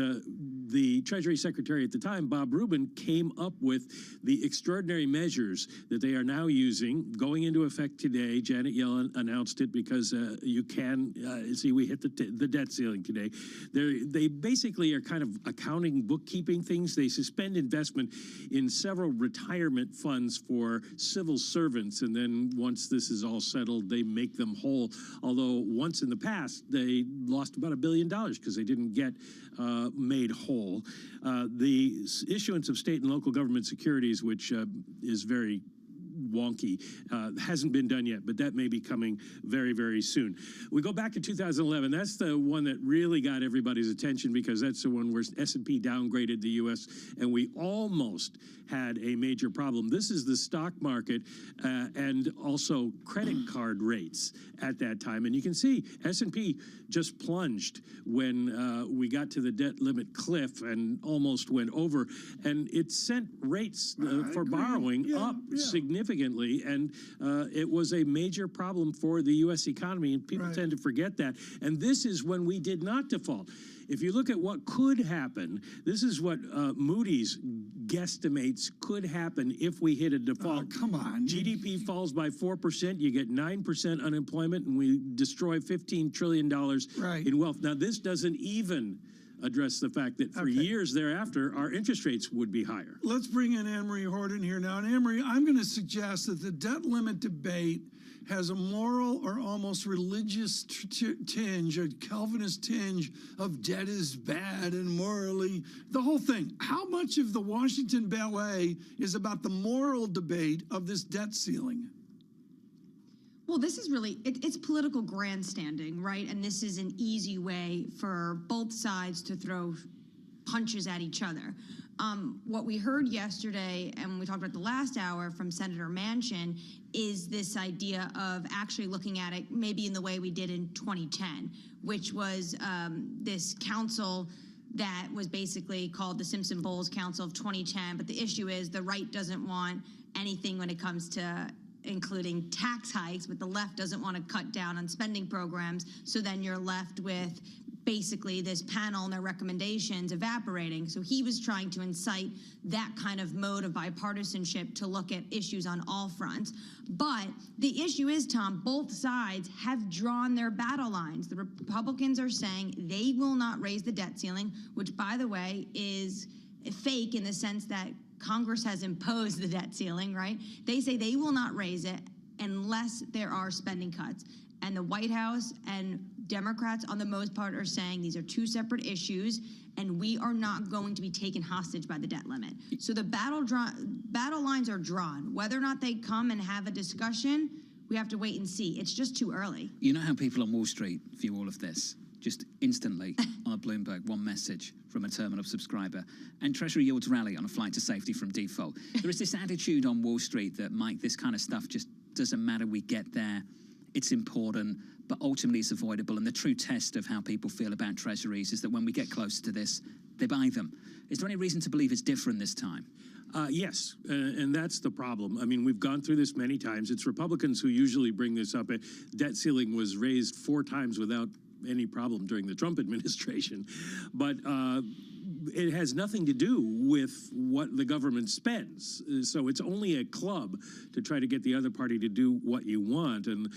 the Treasury Secretary at the time, Bob Rubin, came up with the extraordinary measures that they are now using, going into effect today. Janet Yellen announced it because you can see we hit the debt ceiling today. They basically are kind of accounting, bookkeeping things. They suspend investment in several retirement funds for civil servants, and then once this is all settled, they make them whole. Although once in the past, they lost about $1 billion because they didn't get made whole. The issuance of state and local government securities, which is very wonky. Hasn't been done yet, but that may be coming very, very soon. We go back to 2011. That's the one that really got everybody's attention because that's the one where S&P downgraded the U.S. and we almost had a major problem. This is the stock market and also credit card rates at that time. And you can see S&P just plunged when we got to the debt limit cliff and almost went over. And it sent rates for borrowing up significantly. And it was a major problem for the U.S. economy. And people tend to forget that. And this is when we did not default. If you look at what could happen, this is what Moody's guesstimates could happen if we hit a default. Come on. GDP falls by 4%, you get 9% unemployment, and we destroy $15 trillion in wealth. Now, this doesn't even address the fact that for years thereafter, our interest rates would be higher. Let's bring in Anne-Marie Horton here now. And Anne-Marie, I'm going to suggest that the debt limit debate has a moral or almost religious tinge, a Calvinist tinge of debt is bad and morally, the whole thing. How much of the Washington ballet is about the moral debate of this debt ceiling? Well, this is really, it's political grandstanding, right? And this is an easy way for both sides to throw punches at each other. What we heard yesterday, and we talked about the last hour from Senator Manchin, is this idea of actually looking at it maybe in the way we did in 2010, which was this council that was basically called the Simpson-Bowles Council of 2010. But the issue is the right doesn't want anything when it comes to including tax hikes, but the left doesn't want to cut down on spending programs. So then you're left with basically this panel and their recommendations evaporating. So he was trying to incite that kind of mode of bipartisanship to look at issues on all fronts. But the issue is, Tom, both sides have drawn their battle lines. The Republicans are saying they will not raise the debt ceiling, which, by the way, is fake in the sense that Congress has imposed the debt ceiling, right? They say they will not raise it unless there are spending cuts. And the White House and Democrats, on the most part, are saying these are two separate issues, and we are not going to be taken hostage by the debt limit. So the battle lines are drawn. Whether or not they come and have a discussion, we have to wait and see. It's just too early. You know how people on Wall Street view all of this? Just instantly on a Bloomberg, one message from a terminal subscriber, and Treasury yields rally on a flight to safety from default. There is this attitude on Wall Street that, Mike, this kind of stuff just doesn't matter. We get there. It's important, but ultimately it's avoidable. And the true test of how people feel about treasuries is that when we get closer to this, they buy them. Is there any reason to believe it's different this time? Yes, and that's the problem. I mean, we've gone through this many times. It's Republicans who usually bring this up. Debt ceiling was raised 4 times without any problem during the Trump administration. But it has nothing to do with what the government spends. So it's only a club to try to get the other party to do what you want. And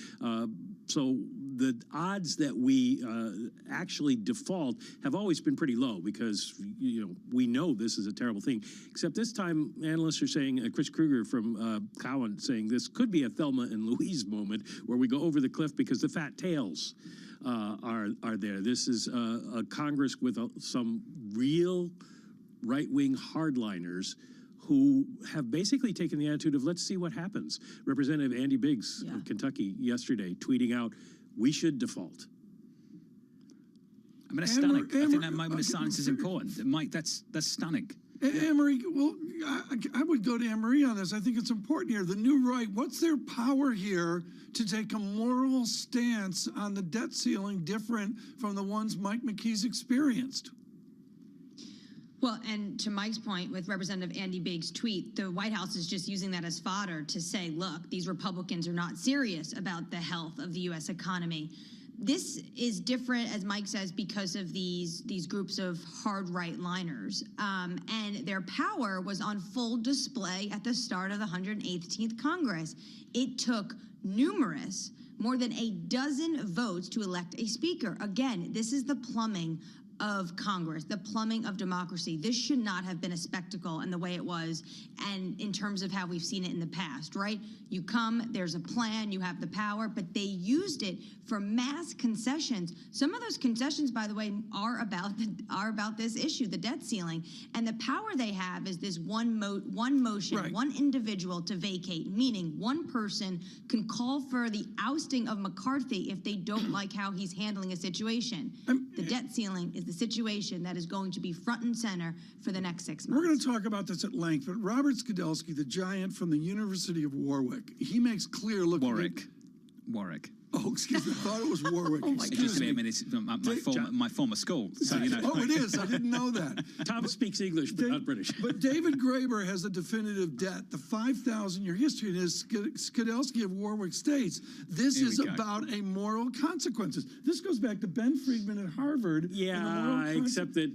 so the odds that we actually default have always been pretty low because, we know this is a terrible thing. Except this time, analysts are saying, Chris Kruger from Cowen saying this could be a Thelma and Louise moment where we go over the cliff because the fat tails are there. This is a Congress with some real right-wing hardliners who have basically taken the attitude of let's see what happens. Representative Andy Biggs of Kentucky yesterday tweeting out, we should default. I mean, that's stunning. I think that moment of silence is important. Mike, that's stunning. Anne-Marie, well, I would go to Anne-Marie on this. I think it's important here. The new right, what's their power here to take a moral stance on the debt ceiling different from the ones Mike McKee's experienced? Well, and to Mike's point with Representative Andy Biggs' tweet, the White House is just using that as fodder to say, look, these Republicans are not serious about the health of the U.S. economy. This is different, as Mike says, because of these groups of hard right-liners. And their power was on full display at the start of the 118th Congress. It took more than a dozen votes to elect a speaker. Again, this is the plumbing of Congress, the plumbing of democracy. This should not have been a spectacle in the way it was, and in terms of how we've seen it in the past, right? You come, there's a plan, you have the power, but they used it for mass concessions. Some of those concessions, by the way, are about this issue, the debt ceiling, and the power they have is this one motion, Right. one individual to vacate, meaning one person can call for the ousting of McCarthy if they don't like how he's handling a situation. The debt ceiling is the situation that is going to be front and center for the next 6 months. We're going to talk about this at length, but Robert Skidelsky, the giant from the University of Warwick, he makes clear looking Warwick. Oh, excuse me. I thought it was Warwick. It used to be, I mean, it's my former school. So, you know. Oh, it is. I didn't know that. Tom speaks English, but not British. But David Graeber has a definitive debt. The 5,000-year history, and as Skidelsky of Warwick states, this is about a moral consequences. This goes back to Ben Friedman at Harvard. Yeah, except that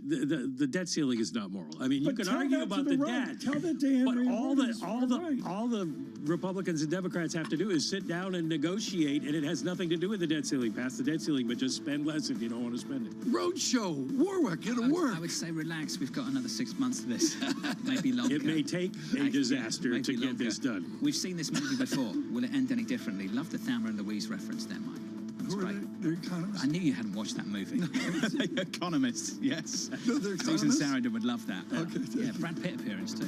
the debt ceiling is not moral. I mean, you can argue about the debt. Tell that to Henry. But all the Republicans and Democrats have to do is sit down and negotiate, and it has nothing to do with the debt ceiling. Pass the debt ceiling, but just spend less if you don't want to spend it. Roadshow, Warwick, it'll work. I would say relax. We've got another 6 months of this. Maybe longer. It may take a disaster to get this done. We've seen this movie before. Will it end any differently? Love the Thelma and Louise reference there, Mike. That's great. They're economists. I knew you hadn't watched that movie. Economists, yes. No, they're Susan economists? Sarandon would love that. Okay, Yeah, Brad Pitt appearance too.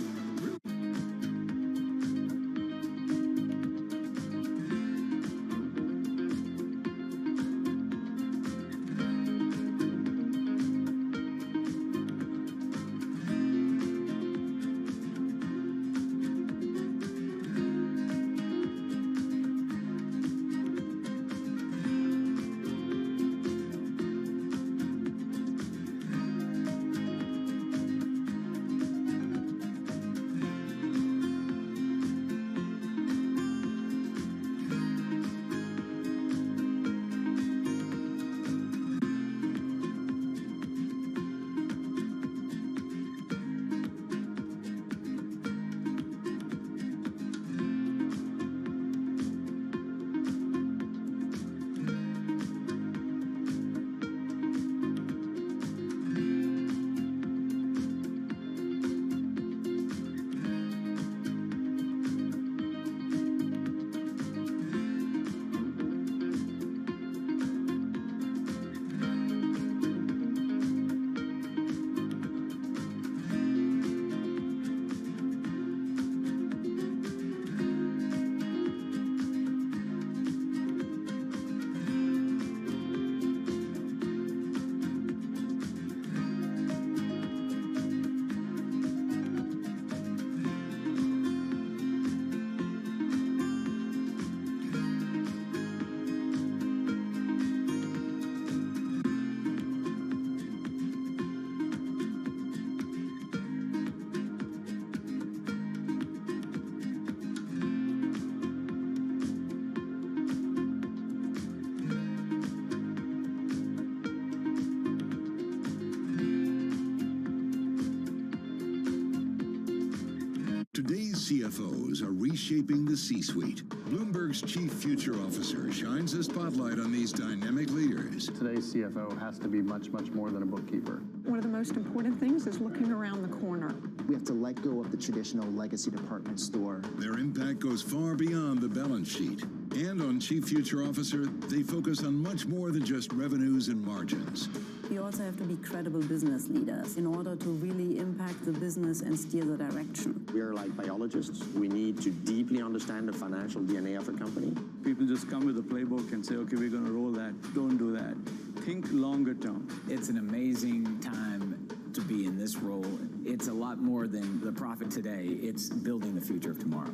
Today's CFOs are reshaping the C-suite. Bloomberg's chief future officer shines a spotlight on these dynamic leaders. Today's CFO has to be much, much more than a bookkeeper. One of the most important things is looking around the corner. We have to let go of the traditional legacy department store. Their impact goes far beyond the balance sheet. And on Chief Future Officer, they focus on much more than just revenues and margins. You also have to be credible business leaders in order to really impact the business and steer the direction. We are like biologists. We need to deeply understand the financial DNA of a company. People just come with a playbook and say, okay, we're going to roll that. Don't do that. Think longer term. It's an amazing time to be in this role. It's a lot more than the profit today. It's building the future of tomorrow.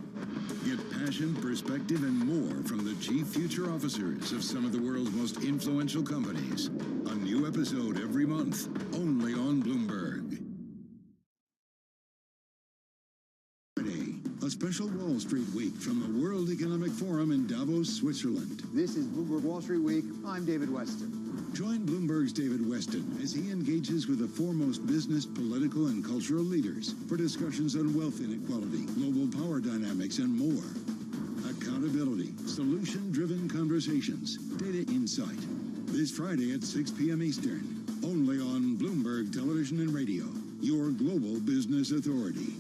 Get passion, perspective, and more from the Chief Future Officers of some of the world's most influential companies. A new episode every month, only on Bloomberg. Friday, a special Wall Street week from the World Economic Forum in Davos, Switzerland. This is Bloomberg Wall Street Week. I'm David Weston. Join Bloomberg's David Weston as he engages with the foremost business, political, and cultural leaders for discussions on wealth inequality, global power dynamics, and more. Accountability, solution-driven conversations, data insight. This Friday at 6 p.m. Eastern. only on Bloomberg Television and Radio, your global business authority.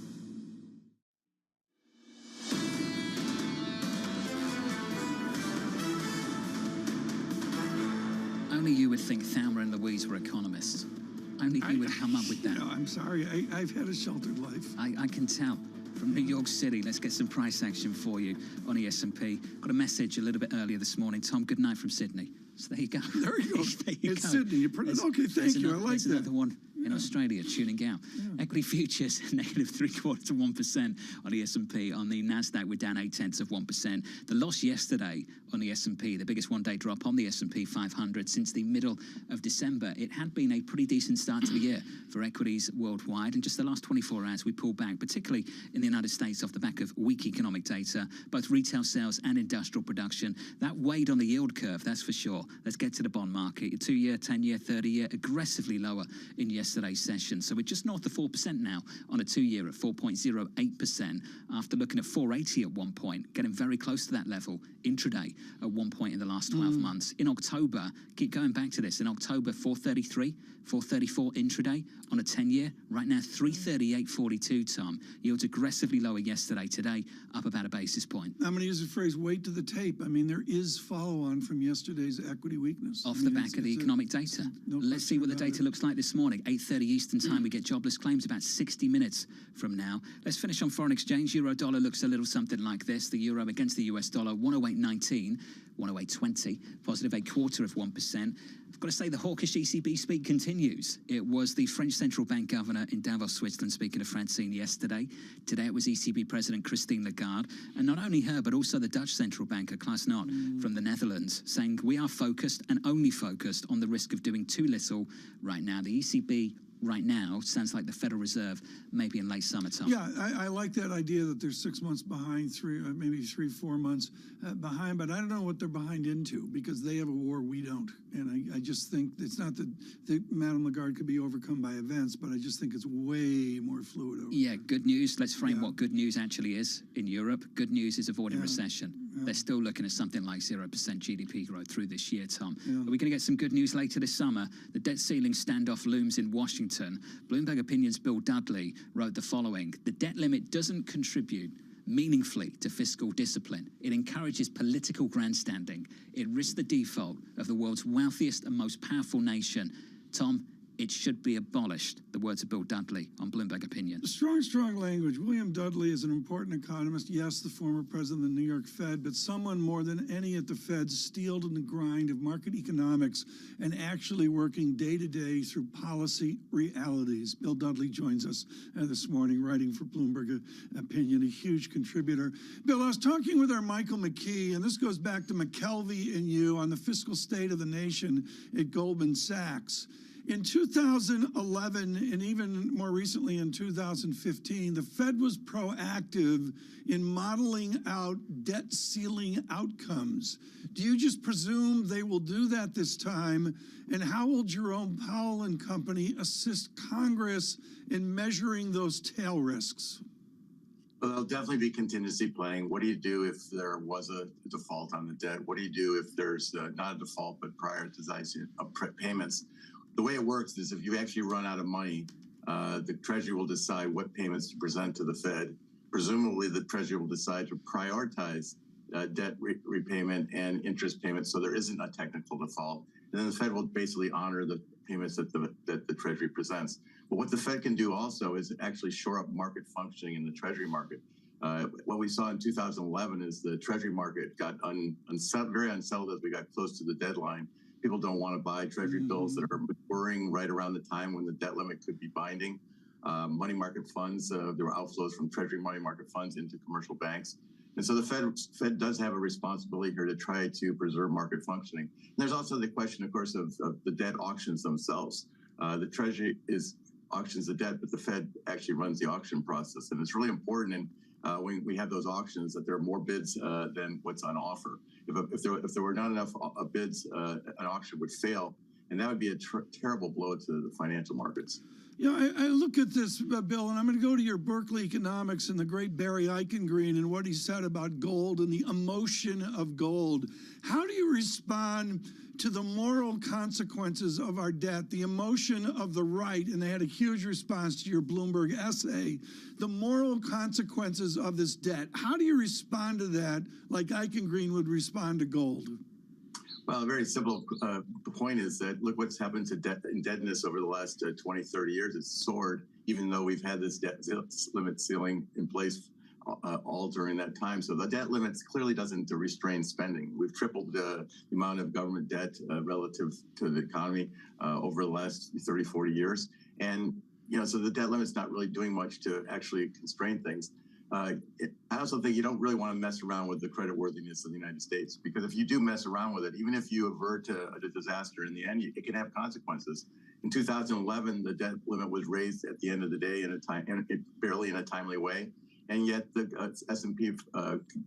Only you would think Thelma and Louise were economists. Only you would come up with that. I'm sorry. I've had a sheltered life. I can tell. From New York City, let's get some price action for you on the S&P. Got a message a little bit earlier this morning. Tom, good night from Sydney. So there you go. There you go. It's go. Sydney. You put it. Okay, thank you. I like there's that. Another one in Australia tuning out. Equity futures negative 0.75 to 1% on the S&P. On the Nasdaq, we're down 0.8%. The loss yesterday on the S&P, the biggest one-day drop on the S&P 500 since the middle of December. It had been a pretty decent start to the year for equities worldwide. And just the last 24 hours, we pulled back, particularly in the United States, off the back of weak economic data, both retail sales and industrial production. That weighed on the yield curve, that's for sure. Let's get to the bond market. 2-year, 10-year, 30-year, aggressively lower in yesterday's session. So we're just north of 4% now on a 2-year at 4.08% after looking at 480 at one point, getting very close to that level intraday at one point in the last 12 months. In October, keep going back to this, in October, 433, 434 intraday on a 10-year. Right now, 338.42, Tom. Yields aggressively lower yesterday. Today, up about a basis point. I'm going to use the phrase, wait to the tape. I mean, there is follow-on from yesterday's equity weakness. Off the back of the economic data. Let's see what the data looks like this morning. 8:30 Eastern time, we get jobless claims about 60 minutes from now. Let's finish on foreign exchange. Euro-dollar looks a little something like this. The euro against the US dollar, 108.19, 108.20, positive 0.25%. I've got to say the hawkish ECB speak continues. It was the French central bank governor in Davos, Switzerland, speaking to Francine yesterday. Today it was ECB President Christine Lagarde. And not only her, but also the Dutch central banker, Klaas Knot, from the Netherlands, saying we are focused and only focused on the risk of doing too little right now. The ECB right now sounds like the Federal Reserve maybe in late summertime. Yeah, I like that idea that they're 6 months behind, maybe 3-4 months behind, but I don't know what they're behind into because they have a war we don't. And I just think it's not that Madame Lagarde could be overcome by events, but I just think it's way more fluid. Yeah, good news. Let's frame what good news actually is in Europe. Good news is avoiding recession. They're still looking at something like 0% GDP growth through this year, Tom. Are we going to get some good news later this summer? The debt ceiling standoff looms in Washington. Bloomberg Opinion's Bill Dudley wrote the following: the debt limit doesn't contribute meaningfully to fiscal discipline. It encourages political grandstanding. It risks the default of the world's wealthiest and most powerful nation. Tom, it should be abolished. The words of Bill Dudley on Bloomberg Opinion. Strong language. William Dudley is an important economist. Yes, the former president of the New York Fed, but someone more than any at the Fed steeled in the grind of market economics and actually working day to day through policy realities. Bill Dudley joins us this morning, writing for Bloomberg Opinion, a huge contributor. Bill, I was talking with our Michael McKee, and this goes back to McKelvey and you on the fiscal state of the nation at Goldman Sachs. In 2011, and even more recently in 2015, the Fed was proactive in modeling out debt ceiling outcomes. Do you just presume they will do that this time? And how will Jerome Powell and company assist Congress in measuring those tail risks? Well, there'll definitely be contingency planning. What do you do if there was a default on the debt? What do you do if there's not a default but prioritization of payments? The way it works is if you actually run out of money, the Treasury will decide what payments to present to the Fed. Presumably, the Treasury will decide to prioritize debt repayment and interest payments so there isn't a technical default. And then the Fed will basically honor the payments that the Treasury presents. But what the Fed can do also is actually shore up market functioning in the Treasury market. What we saw in 2011 is the Treasury market got very unsettled as we got close to the deadline. People don't want to buy Treasury bills that are maturing right around the time when the debt limit could be binding. Money market funds, there were outflows from Treasury money market funds into commercial banks. And so the Fed does have a responsibility here to try to preserve market functioning. And there's also the question, of course, of the debt auctions themselves. The Treasury auctions the debt, but the Fed actually runs the auction process. And it's really important when we have those auctions that there are more bids than what's on offer. If there were not enough bids, an auction would fail, and that would be a terrible blow to the financial markets. You know, I look at this, Bill, and I'm going to go to your Berkeley economics and the great Barry Eichengreen and what he said about gold and the emotion of gold. How do you respond to the moral consequences of our debt, the emotion of the right, and they had a huge response to your Bloomberg essay, the moral consequences of this debt? How do you respond to that like Eichengreen would respond to gold? Well, a very simple point is that look what's happened to indebtedness over the last 20, 30 years. It's soared, even though we've had this debt limit ceiling in place all during that time. So the debt limit clearly doesn't restrain spending. We've tripled the amount of government debt relative to the economy over the last 30, 40 years. And, you know, so the debt limit's not really doing much to actually constrain things. I also think you don't really want to mess around with the creditworthiness of the United States, because if you do mess around with it, even if you avert a disaster in the end, it can have consequences. In 2011, the debt limit was raised at the end of the day barely in a timely way, and yet the S&P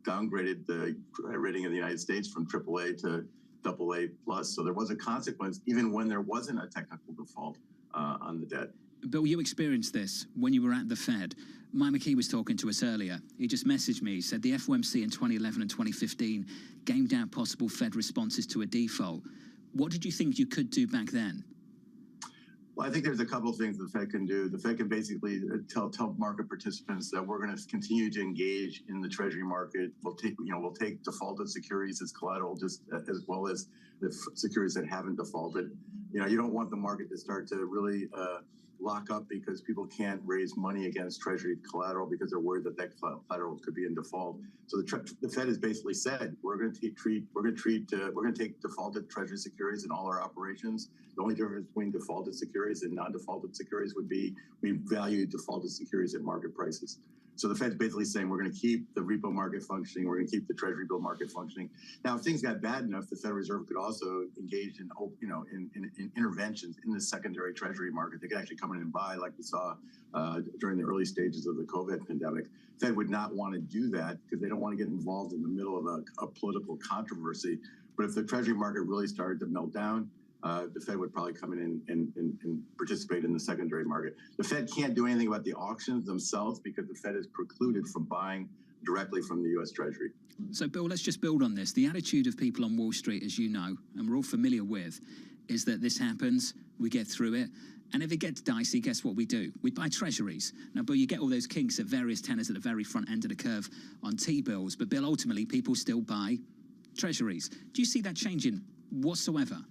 downgraded the rating of the United States from AAA to AA+. So there was a consequence, even when there wasn't a technical default on the debt. Bill, you experienced this when you were at the Fed. Mike McKee was talking to us earlier. He just messaged me. He said the FOMC in 2011 and 2015 gamed out possible Fed responses to a default. What did you think you could do back then? Well, I think there's a couple of things the Fed can do. The Fed can basically tell market participants that we're going to continue to engage in the Treasury market. We'll take defaulted securities as collateral, just as well as the securities that haven't defaulted. You know, you don't want the market to start to really lock up because people can't raise money against Treasury collateral because they're worried that collateral could be in default. So the Fed has basically said we're going to take defaulted Treasury securities in all our operations. The only difference between defaulted securities and non-defaulted securities would be we value defaulted securities at market prices. So the Fed's basically saying we're going to keep the repo market functioning, we're going to keep the Treasury bill market functioning. Now, if things got bad enough, the Federal Reserve could also engage in interventions in the secondary Treasury market. They could actually come in and buy, like we saw during the early stages of the COVID pandemic. The Fed would not want to do that because they don't want to get involved in the middle of a political controversy. But if the Treasury market really started to melt down, the Fed would probably come in and participate in the secondary market. The Fed can't do anything about the auctions themselves because the Fed is precluded from buying directly from the U.S. Treasury. So, Bill, let's just build on this. The attitude of people on Wall Street, as you know, and we're all familiar with, is that this happens, we get through it, and if it gets dicey, guess what we do? We buy treasuries. Now, Bill, you get all those kinks at various tenors at the very front end of the curve on T-bills, but, Bill, ultimately, people still buy treasuries. Do you see that changing whatsoever?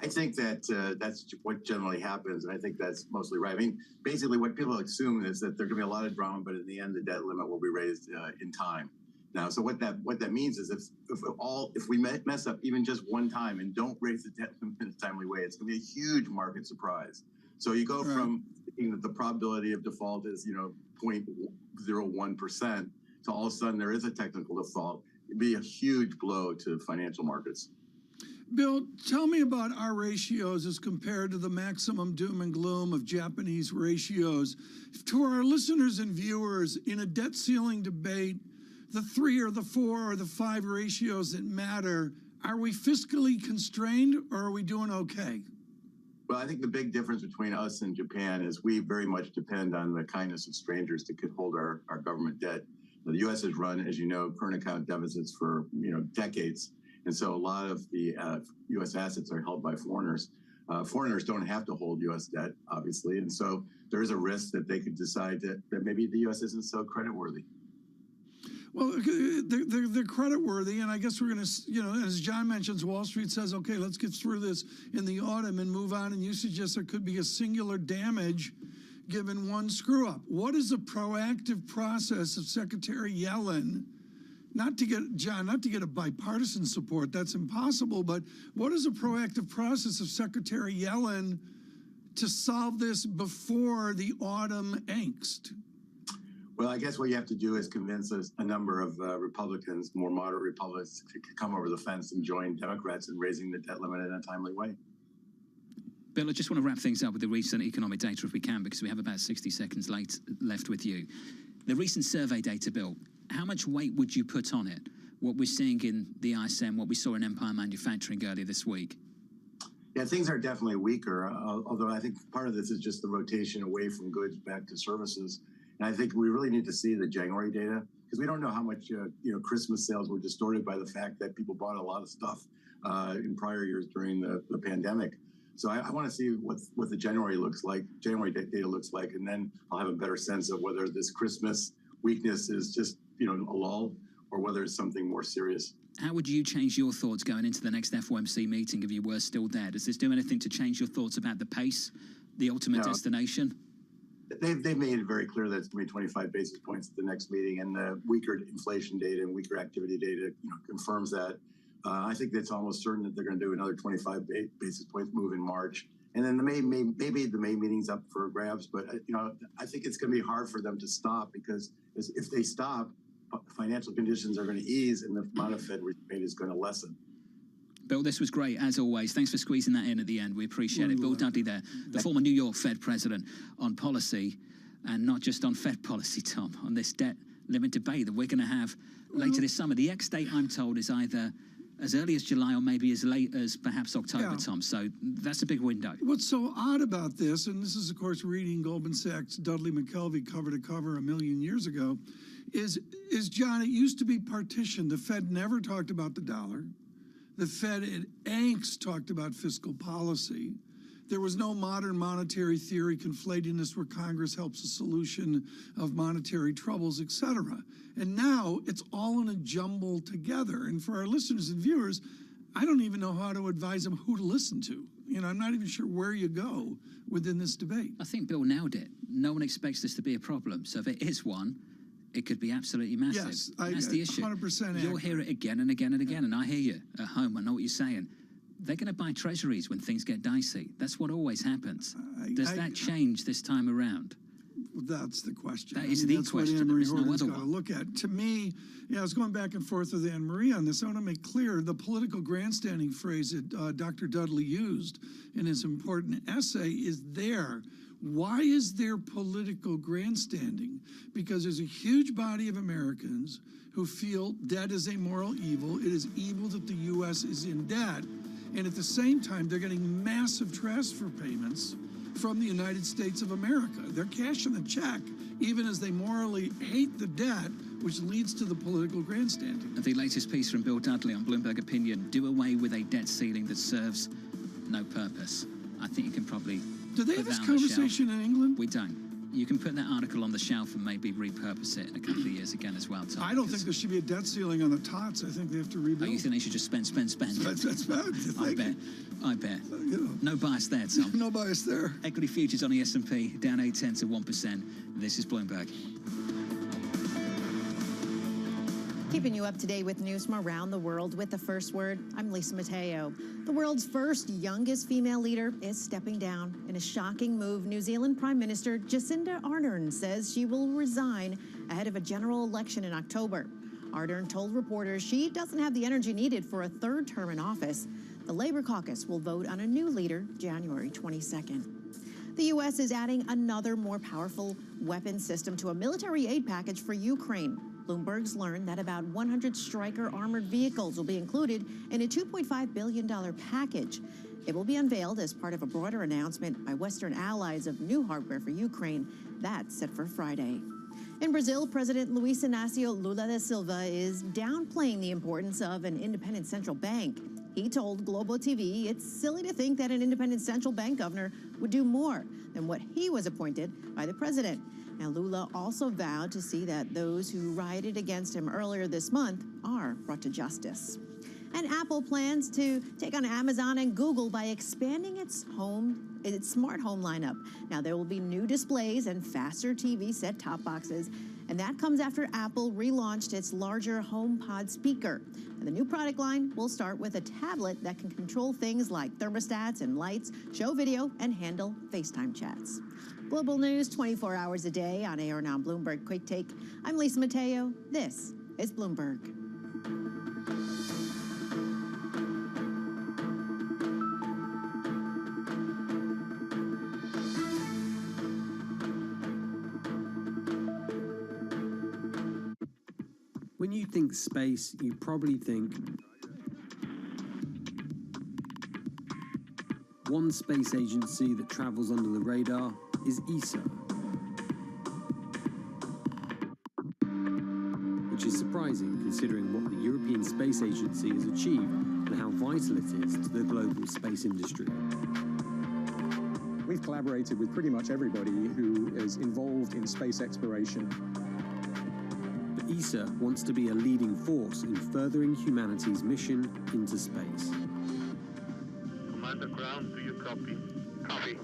I think that that's what generally happens, and I think that's mostly right. I mean, basically what people assume is that there's going to be a lot of drama, but in the end, the debt limit will be raised in time. Now, so what that means is if we mess up even just one time and don't raise the debt limit in a timely way, it's going to be a huge market surprise. So you go from thinking that the probability of default is 0.01% to all of a sudden there is a technical default. It'd be a huge blow to financial markets. Bill, tell me about our ratios as compared to the maximum doom and gloom of Japanese ratios. To our listeners and viewers, in a debt ceiling debate, the 3 or the 4 or the 5 ratios that matter, are we fiscally constrained or are we doing okay? Well, I think the big difference between us and Japan is we very much depend on the kindness of strangers to hold our government debt. The U.S. has run, as you know, current account deficits for decades. And so a lot of the U.S. assets are held by foreigners. Foreigners don't have to hold U.S. debt, obviously. And so there is a risk that they could decide that maybe the U.S. isn't so creditworthy. Well, they're creditworthy, and I guess we're going to, as John mentions, Wall Street says, okay, let's get through this in the autumn and move on, and you suggest there could be a singular damage given one screw-up. What is a proactive process of Secretary Yellen, not to get a bipartisan support, that's impossible, but what is a proactive process of Secretary Yellen to solve this before the autumn angst? Well, I guess what you have to do is convince a number of Republicans, more moderate Republicans, to come over the fence and join Democrats in raising the debt limit in a timely way. Bill, I just want to wrap things up with the recent economic data if we can, because we have about 60 seconds left with you. The recent survey data, Bill, how much weight would you put on it? What we're seeing in the ISM, what we saw in Empire Manufacturing earlier this week? Yeah, things are definitely weaker, although I think part of this is just the rotation away from goods back to services. And I think we really need to see the January data because we don't know how much Christmas sales were distorted by the fact that people bought a lot of stuff in prior years during the pandemic. So I want to see what the January data looks like, and then I'll have a better sense of whether this Christmas weakness is just a lull or whether it's something more serious. How would you change your thoughts going into the next FOMC meeting if you were still there? Does this do anything to change your thoughts about the pace, the ultimate destination? They've made it very clear that it's going to be 25 basis points at the next meeting, and the weaker inflation data and weaker activity data confirms that. I think it's almost certain that they're going to do another 25 basis points move in March. And then maybe the May meeting's up for grabs, but I think it's going to be hard for them to stop because if they stop, financial conditions are going to ease and the amount of Fed rate is going to lessen. Bill, this was great, as always. Thanks for squeezing that in at the end. We appreciate it. Bill Dudley there, the former New York Fed president, on policy, and not just on Fed policy, Tom, on this debt limit debate that we're going to have later this summer. The ex-date, I'm told, is either as early as July or maybe as late as perhaps October, Tom. So that's a big window. What's so odd about this, and this is, of course, reading Goldman Sachs' Dudley McKelvey cover to cover a million years ago, is John, it used to be partitioned. The Fed never talked about the dollar. The Fed at angst talked about fiscal policy. There was no modern monetary theory conflating this where Congress helps a solution of monetary troubles, et cetera. And now it's all in a jumble together. And for our listeners and viewers, I don't even know how to advise them who to listen to. I'm not even sure where you go within this debate. I think Bill nailed it. No one expects this to be a problem. So if it is one, it could be absolutely massive. Yes, that's the issue. 100% You'll hear it again and again and again, and I hear you at home. I know what you're saying. They're going to buy treasuries when things get dicey. That's what always happens. Does that change this time around? That's the question. That is the question. There is no other got to one. look at. To me, I was going back and forth with Anne Marie on this. I want to make clear the political grandstanding phrase that Dr. Dudley used in his important essay is there. Why is there political grandstanding? Because there's a huge body of Americans who feel debt is a moral evil. It is evil that the U.S. is in debt. And at the same time, they're getting massive transfer payments from the United States of America. They're cashing the check, even as they morally hate the debt, which leads to the political grandstanding. The latest piece from Bill Dudley on Bloomberg Opinion, do away with a debt ceiling that serves no purpose. I think you can probably Do they have this conversation in England? We don't. You can put that article on the shelf and maybe repurpose it in a couple of years again as well, Tom. I don't think there should be a debt ceiling on the tots. I think they have to rebuild. Oh, you think they should just spend? I bet. No bias there, Tom. No bias there. Equity futures on the S&P down 0.8 to 1%. This is Bloomberg. Keeping you up to date with news from around the world with the first word, I'm Lisa Mateo. The world's first youngest female leader is stepping down. In a shocking move, New Zealand Prime Minister Jacinda Ardern says she will resign ahead of a general election in October. Ardern told reporters she doesn't have the energy needed for a third term in office. The Labor caucus will vote on a new leader January 22nd. The U.S. is adding another more powerful weapon system to a military aid package for Ukraine. Bloomberg's learned that about 100 Stryker armored vehicles will be included in a $2.5 billion package. It will be unveiled as part of a broader announcement by Western allies of new hardware for Ukraine. That's set for Friday. In Brazil, President Luiz Inácio Lula da Silva is downplaying the importance of an independent central bank. He told Globo TV it's silly to think that an independent central bank governor would do more than what he was appointed by the president. Now, Lula also vowed to see that those who rioted against him earlier this month are brought to justice. And Apple plans to take on Amazon and Google by expanding its smart home lineup. Now, there will be new displays and faster TV set-top boxes, and that comes after Apple relaunched its larger HomePod speaker. And the new product line will start with a tablet that can control things like thermostats and lights, show video, and handle FaceTime chats. Global news 24 hours a day on air and on Bloomberg Quick Take. I'm Lisa Mateo. This is Bloomberg. When you think space, you probably think One space agency that travels under the radar is ESA, which is surprising considering what the European Space Agency has achieved and how vital it is to the global space industry. We've collaborated with pretty much everybody who is involved in space exploration. But ESA wants to be a leading force in furthering humanity's mission into space. Commander Ground, do you copy? Copy.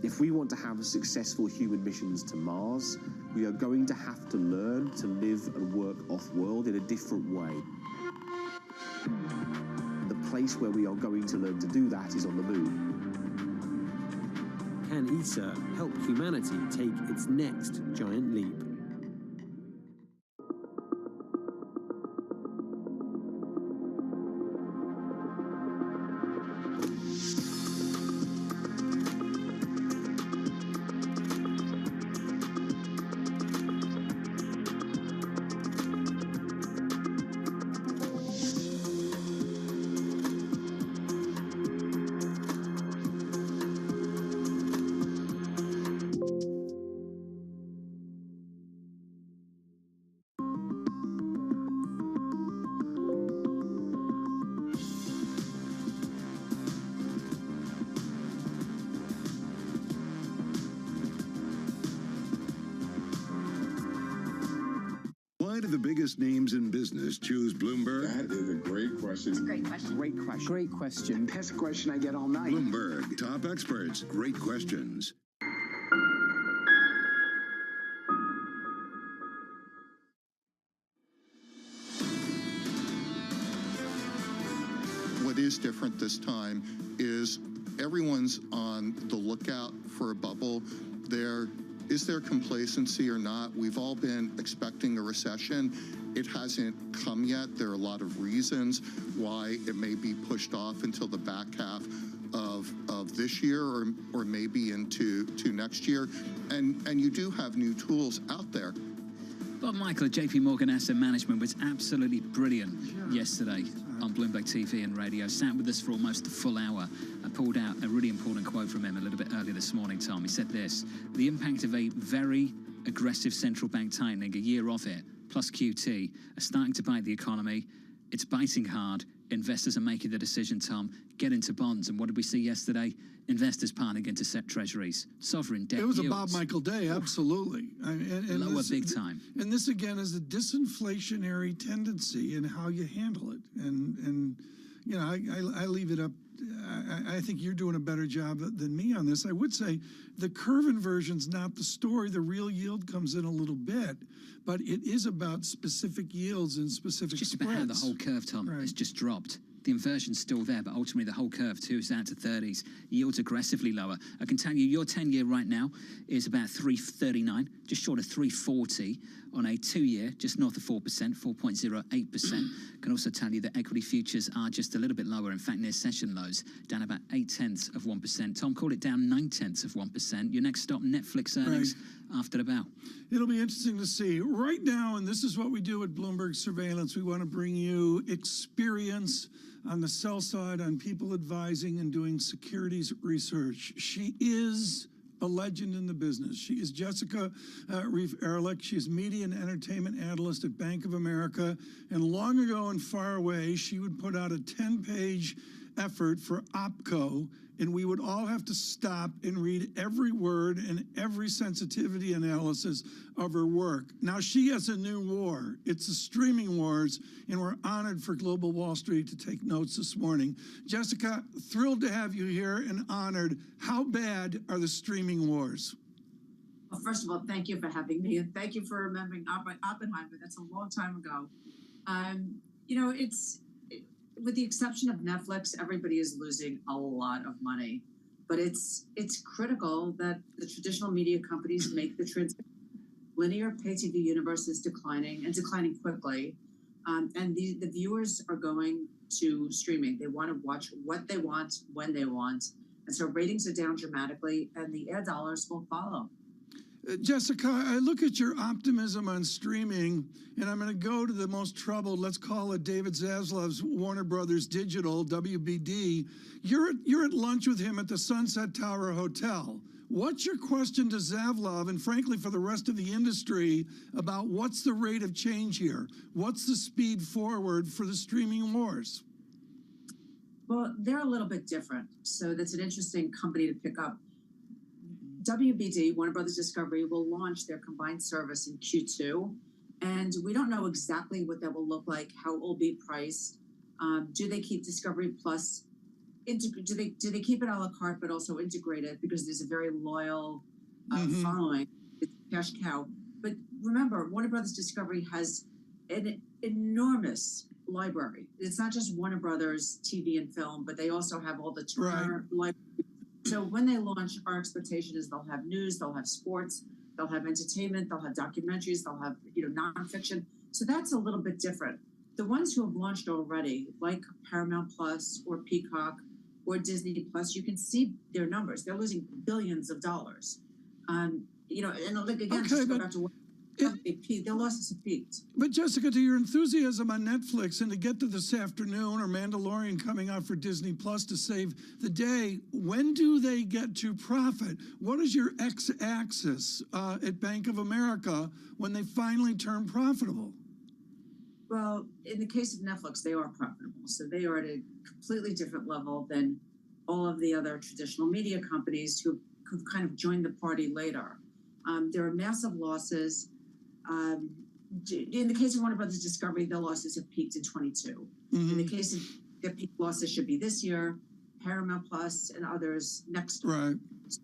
If we want to have successful human missions to Mars, we are going to have to learn to live and work off-world in a different way. The place where we are going to learn to do that is on the moon. Can ESA help humanity take its next giant leap? Why do the biggest names in business choose Bloomberg? That is a great question. It's a great question. Great question. Great question. That's a question I get all night. Bloomberg, top experts, great questions. What is different this time is everyone's on the lookout for a bubble. Is there complacency or not? We've all been expecting a recession. It hasn't come yet. There are a lot of reasons why it may be pushed off until the back half of this year or maybe into next year. And you do have new tools out there. Bob Michael at JP Morgan Asset Management was absolutely brilliant yesterday on Bloomberg TV and radio. Sat with us for almost a full hour. I pulled out a really important quote from him a little bit earlier this morning, Tom. He said this: the impact of a very aggressive central bank tightening, a year of it, plus QT, are starting to bite the economy. It's biting hard. Investors are making the decision, Tom, get into bonds. And what did we see yesterday? Investors piling into set treasuries, sovereign debt. It was yields. a Bob Michael day, absolutely. And Lower this, big time. And this again is a disinflationary tendency in how you handle it. And you know, I leave it up. I think you're doing a better job than me on this. I would say the curve inversion's not the story. The real yield comes in a little bit, but it is about specific yields and specific It's just spreads. about how the whole curve, Tom, has just dropped. The inversion's still there, but ultimately the whole curve too is out to 30s. Yields aggressively lower. I can tell you your 10-year right now is about 339, just short of 340 on a 2-year, just north of 4%, 4.08%. Can also tell you that equity futures are just a little bit lower. In fact, near session lows, down about 0.8%. Tom, called it down 0.9%. Your next stop, Netflix earnings after the bell. It'll be interesting to see. Right now, and this is what we do at Bloomberg Surveillance, we want to bring you experience on the sell side, on people advising and doing securities research. She is a legend in the business. She is Jessica Reif-Ehrlich. She is media and entertainment analyst at Bank of America. And long ago and far away, she would put out a 10-page effort for OPCO, and we would all have to stop and read every word and every sensitivity analysis of her work. Now she has a new war. It's the streaming wars, and we're honored for Global Wall Street to take notes this morning. Jessica, thrilled to have you here and honored. How bad are the streaming wars? Well, first of all, thank you for having me, and thank you for remembering Oppenheimer. That's a long time ago. You know, with the exception of Netflix, everybody is losing a lot of money. But it's critical that the traditional media companies make the transition. Linear pay TV universe is declining, and declining quickly. And the viewers are going to streaming. They want to watch what they want, when they want. And so ratings are down dramatically, and the ad dollars will follow. Jessica, I look at your optimism on streaming, and I'm going to go to the most troubled, let's call it David Zaslav's Warner Brothers Digital, WBD. You're at lunch with him at the Sunset Tower Hotel. What's your question to Zaslav, and frankly for the rest of the industry, about what's the rate of change here? What's the speed forward for the streaming wars? Well, they're a little bit different, so that's an interesting company to pick up. WBD, Warner Brothers Discovery, will launch their combined service in Q2, and we don't know exactly what that will look like, how it will be priced. Do they keep Discovery Plus? Do they keep it a la carte but also integrate it, because there's a very loyal following? It's a cash cow. But remember, Warner Brothers Discovery has an enormous library. It's not just Warner Brothers TV and film, but they also have all the Turner library. So when they launch, our expectation is they'll have news, they'll have sports, they'll have entertainment, they'll have documentaries, they'll have nonfiction. So that's a little bit different. The ones who have launched already, like Paramount Plus or Peacock or Disney Plus, you can see their numbers. They're losing billions of dollars. And like again, just to go back to what their losses have peaked. But Jessica, to your enthusiasm on Netflix and to get to this afternoon, or Mandalorian coming out for Disney Plus to save the day, when do they get to profit? What is your x-axis at Bank of America when they finally turn profitable? Well, in the case of Netflix, they are profitable. So they are at a completely different level than all of the other traditional media companies who've kind of joined the party later. There are massive losses. In the case of Warner Brothers Discovery, their losses have peaked in 22. In the case of their peak losses should be this year, Paramount Plus and others next year. Right.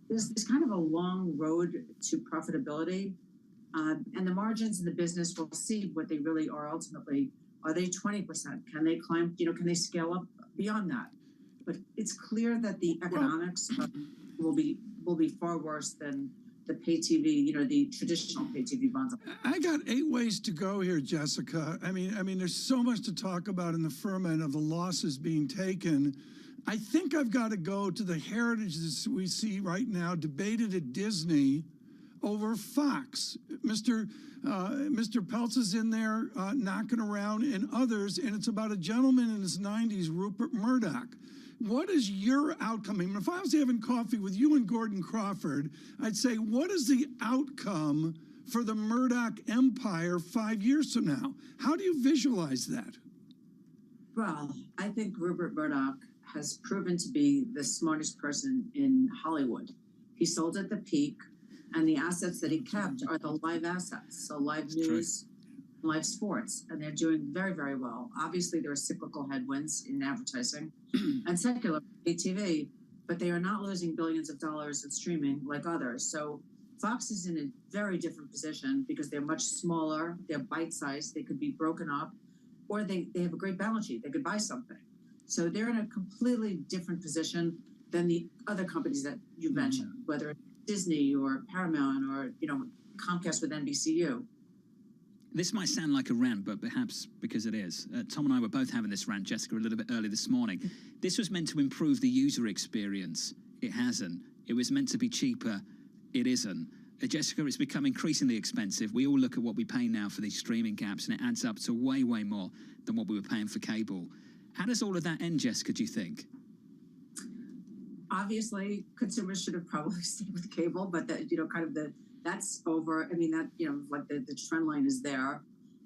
There's kind of a long road to profitability. And the margins in the business, we'll see what they really are ultimately. Are they 20%? Can they climb, can they scale up beyond that? But it's clear that the economics will be far worse than the pay TV, the traditional pay TV bundle. I got 8 ways to go here, Jessica. I mean, there's so much to talk about in the ferment of the losses being taken. I think I've got to go to the heritage that we see right now debated at Disney over Fox. Mr. Peltz is in there knocking around, and others, and it's about a gentleman in his 90s, Rupert Murdoch. What is your outcome? I mean, if I was having coffee with you and Gordon Crawford, I'd say, what is the outcome for the Murdoch empire 5 years from now? How do you visualize that? Well, I think Rupert Murdoch has proven to be the smartest person in Hollywood. He sold at the peak, and the assets that he kept are the live assets, so live news, live sports, and they're doing very, very well. Obviously, there are cyclical headwinds in advertising and secular pay TV, but they are not losing billions of dollars in streaming like others. So Fox is in a very different position because they're much smaller, they're bite-sized, they could be broken up, or they have a great balance sheet, they could buy something. So they're in a completely different position than the other companies that you mentioned, whether it's Disney or Paramount or, Comcast with NBCU. This might sound like a rant, but perhaps because it is. Tom and I were both having this rant, Jessica, a little bit early this morning. This was meant to improve the user experience. It hasn't. It was meant to be cheaper. It isn't. Jessica, it's become increasingly expensive. We all look at what we pay now for these streaming caps, and it adds up to way, way more than what we were paying for cable. How does all of that end, Jessica, do you think? Obviously, consumers should have probably stayed with cable, but that's over. I mean, the trend line is there.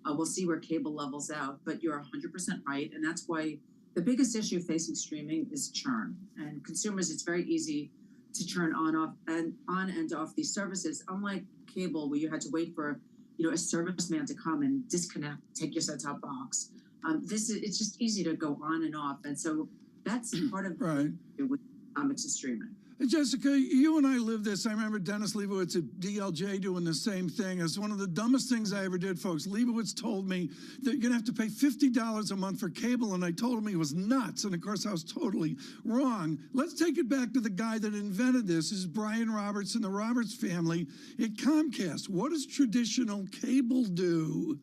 We'll see where cable levels out, but you're 100% right. And that's why the biggest issue facing streaming is churn. And consumers, it's very easy to churn on and off these services. Unlike cable, where you had to wait for, a serviceman to come and disconnect, take your set-top box. It's just easy to go on and off. And so that's part of the with economics of streaming. Jessica, you and I lived this. I remember Dennis Leibowitz at DLJ doing the same thing. It's one of the dumbest things I ever did, folks. Leibowitz told me that you're going to have to pay $50 a month for cable, and I told him he was nuts. And, of course, I was totally wrong. Let's take it back to the guy that invented this. This is Brian Roberts and the Roberts family at Comcast. What does traditional cable do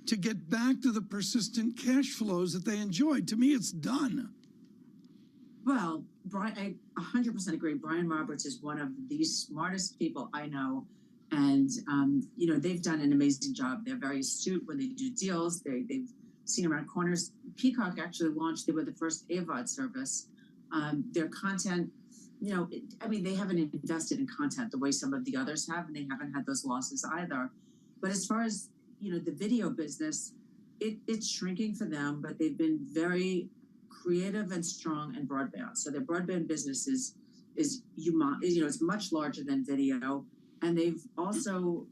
to get back to the persistent cash flows that they enjoyed? To me, it's done. Well, I 100% agree. Brian Roberts is one of the smartest people I know. And, they've done an amazing job. They're very astute when they do deals. They've seen around corners. Peacock actually launched, they were the first AVOD service. Their content, they haven't invested in content the way some of the others have, and they haven't had those losses either. But as far as, the video business, it's shrinking for them, but they've been very creative and strong in broadband. So their broadband business is it's much larger than video. And they've also,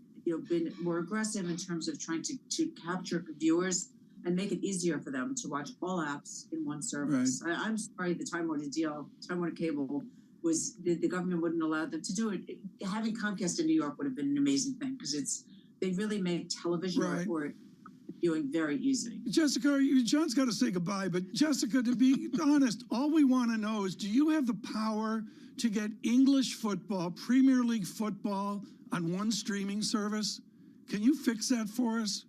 been more aggressive in terms of trying to capture viewers and make it easier for them to watch all apps in one service. Right. I'm sorry, the Time Warner Cable was the government wouldn't allow them to do it. Having Comcast in New York would have been an amazing thing because they really make television report viewing very easy. Jessica, John's got to say goodbye, but Jessica, to be honest, all we want to know is, do you have the power to get English football, Premier League football on one streaming service? Can you fix that for us?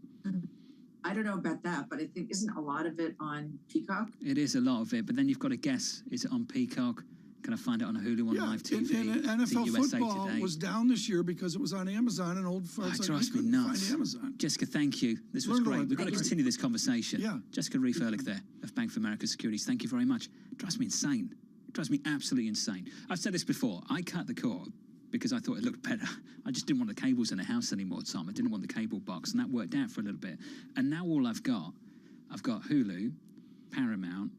I don't know about that, but I think isn't a lot of it on Peacock? It is a lot of it, but then you've got to guess, is it on Peacock? Can I find it on Hulu on Live TV? And NFL football was down this year because it was on Amazon, and old folks drives me nuts. Jessica, thank you. This was great. We've got to continue this conversation. Yeah. Jessica Reef-Ehrlich there of Bank of America Securities. Thank you very much. It drives me insane. It drives me absolutely insane. I've said this before. I cut the cord because I thought it looked better. I just didn't want the cables in the house anymore, Tom. I didn't want the cable box, and that worked out for a little bit. And now all I've got Hulu, Paramount,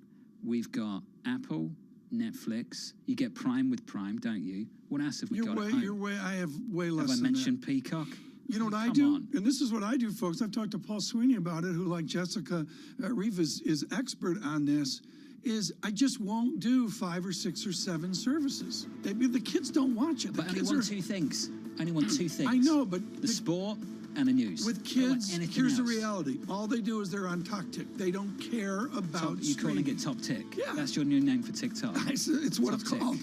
we've got Apple, Netflix. You get Prime with Prime, don't you? What else have we got at home? I have way less Have I than mentioned that. Peacock? You know what I do? And this is what I do, folks. I've talked to Paul Sweeney about it, who, like Jessica Reeve, is expert on this, is I just won't do 5 or 6 or 7 services. The kids don't watch it. But only want 2 things. Only want 2 things. I know, but the sport and the news. With kids, here's the reality. All they do is they're on TokTik. They don't care about You're calling it Top Tick? Yeah. That's your new name for TikTok? It's what it's called.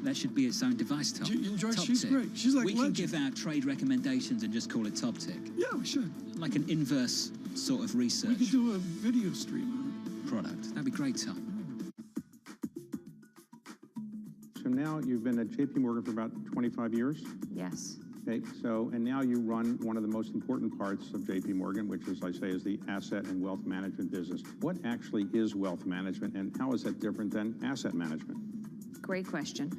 That should be its own device, Tom. You enjoy it? Top She's Tick. great. She's like we legend. can give out trade recommendations and just call it Top Tick. Yeah, we should. Like an inverse sort of research. We could do a video stream on it. Product. That'd be great, Tom. So now you've been at JP Morgan for about 25 years? Yes. Okay, and now you run one of the most important parts of JP Morgan, which, as I say, is the asset and wealth management business. What actually is wealth management, and how is that different than asset management? Great question.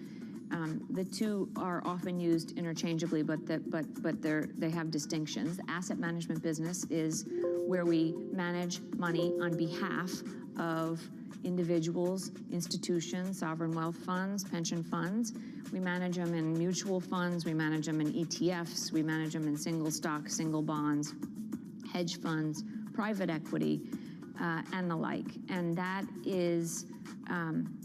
The two are often used interchangeably, but they have distinctions. The asset management business is where we manage money on behalf of individuals, institutions, sovereign wealth funds, pension funds. We manage them in mutual funds, we manage them in ETFs, we manage them in single stocks, single bonds, hedge funds, private equity, and the like. And that is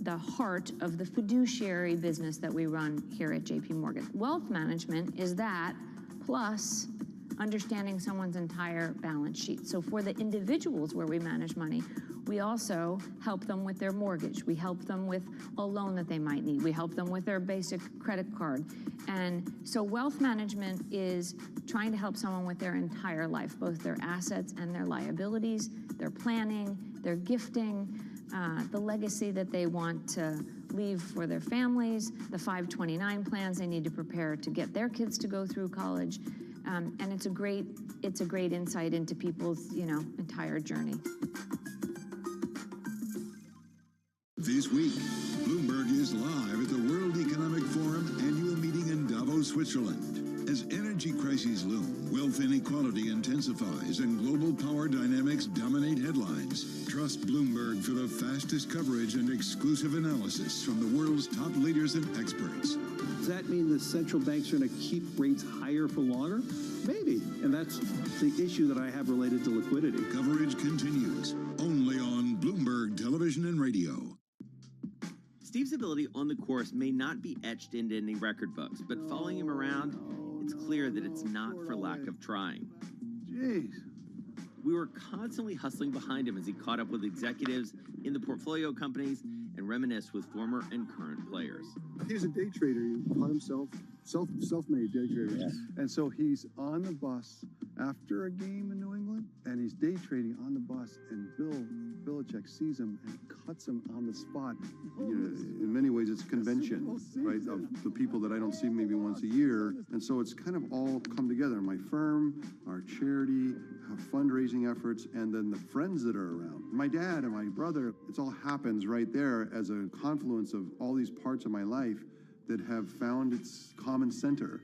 the heart of the fiduciary business that we run here at JP Morgan. Wealth management is that plus understanding someone's entire balance sheet. So for the individuals where we manage money, we also help them with their mortgage. We help them with a loan that they might need. We help them with their basic credit card. And so wealth management is trying to help someone with their entire life, both their assets and their liabilities, their planning, their gifting, the legacy that they want to leave for their families, the 529 plans they need to prepare to get their kids to go through college. And it's a great insight into people's, entire journey. This week, Bloomberg is live at the World Economic Forum annual meeting in Davos, Switzerland. As energy crises loom, wealth inequality intensifies, and global power dynamics dominate headlines. Trust Bloomberg for the fastest coverage and exclusive analysis from the world's top leaders and experts. Does that mean the central banks are going to keep rates higher for longer? Maybe. And that's the issue that I have related to liquidity. Coverage continues only on Bloomberg Television and Radio. Steve's ability on the course may not be etched into any record books, but following him around, it's clear that it's not for lack of trying. Jeez. We were constantly hustling behind him as he caught up with executives in the portfolio companies and reminisced with former and current players. He's a day trader. He called himself self-made day trader. Yeah. And so he's on the bus after a game in New England, and he's day trading on the bus, and Bill Belichick sees him and cuts him on the spot. In many ways, it's convention, right, of the people that I don't see maybe once a year. And so it's kind of all come together. My firm, our charity, our fundraising efforts, and then the friends that are around. My dad and my brother, it all happens right there as a confluence of all these parts of my life that have found its common center.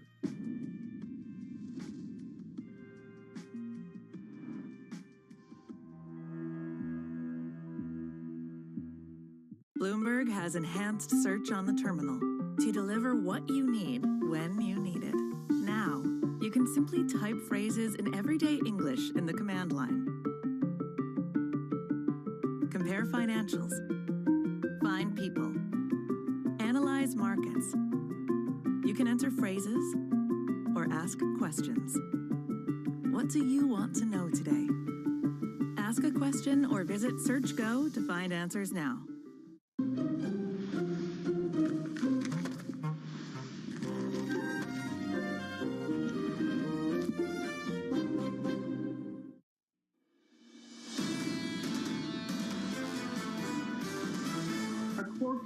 Bloomberg has enhanced search on the terminal to deliver what you need when you need it. Now, you can simply type phrases in everyday English in the command line. Compare financials. Find people. Analyze markets. You can enter phrases or ask questions. What do you want to know today? Ask a question or visit SearchGo to find answers now.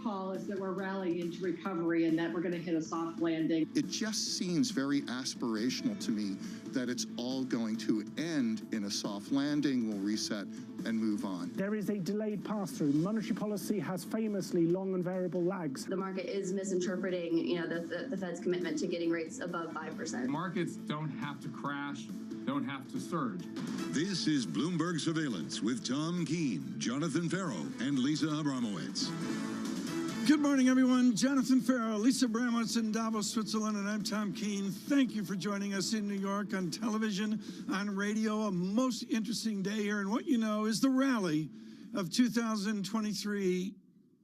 Call is that we're rallying into recovery and that we're going to hit a soft landing. It just seems very aspirational to me that it's all going to end in a soft landing, we'll reset and move on. There is a delayed pass-through. Monetary policy has famously long and variable lags. The market is misinterpreting, the Fed's commitment to getting rates above 5%. Markets don't have to crash, don't have to surge. This is Bloomberg Surveillance with Tom Keene, Jonathan Farrow, and Lisa Abramowitz. Good morning, everyone. Jonathan Farrow, Lisa Abramowitz in Davos, Switzerland, and I'm Tom Keene. Thank you for joining us in New York on television, on radio. A most interesting day here, and what you know is the rally of 2023.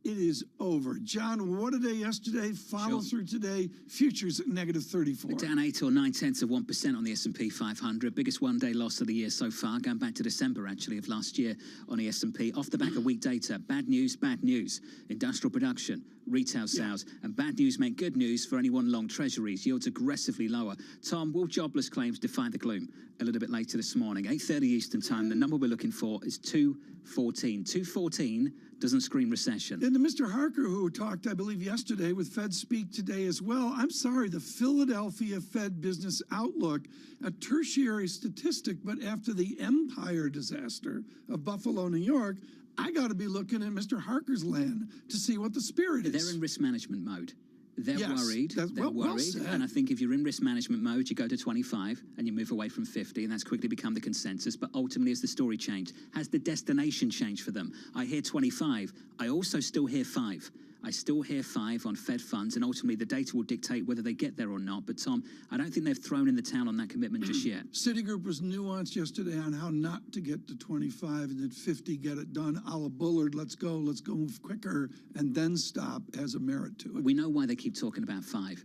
It is over. John, what a day yesterday. Follow through today. Futures at -34. We're down 8 or 0.9% on the S&P 500. Biggest one-day loss of the year so far, going back to December, actually, of last year on the S&P. Off the back of weak data. Bad news, bad news. Industrial production, retail sales, and bad news make good news for anyone long treasuries. Yields aggressively lower. Tom, will jobless claims defy the gloom? A little bit later this morning. 8:30 Eastern time. The number we're looking for is 214. 214 doesn't scream recession. And to Mr. Harker, who talked, I believe, yesterday with Fed Speak today as well, I'm sorry, the Philadelphia Fed Business Outlook, a tertiary statistic, but after the Empire disaster of Buffalo, New York, I got to be looking at Mr. Harker's land to see what the spirit is. They're in risk management mode. They're Yes, worried. that's They're well worried. said. And I think if you're in risk management mode, you go to 25 and you move away from 50, and that's quickly become the consensus. But ultimately, has the story changed? Has the destination changed for them? I hear 25. I also still hear 5. I still hear 5 on Fed funds, and ultimately the data will dictate whether they get there or not. But Tom, I don't think they've thrown in the towel on that commitment just yet. Citigroup was nuanced yesterday on how not to get to 25 and at 50 get it done. A la Bullard, let's go move quicker, and then stop has a merit to it. We know why they keep talking about 5.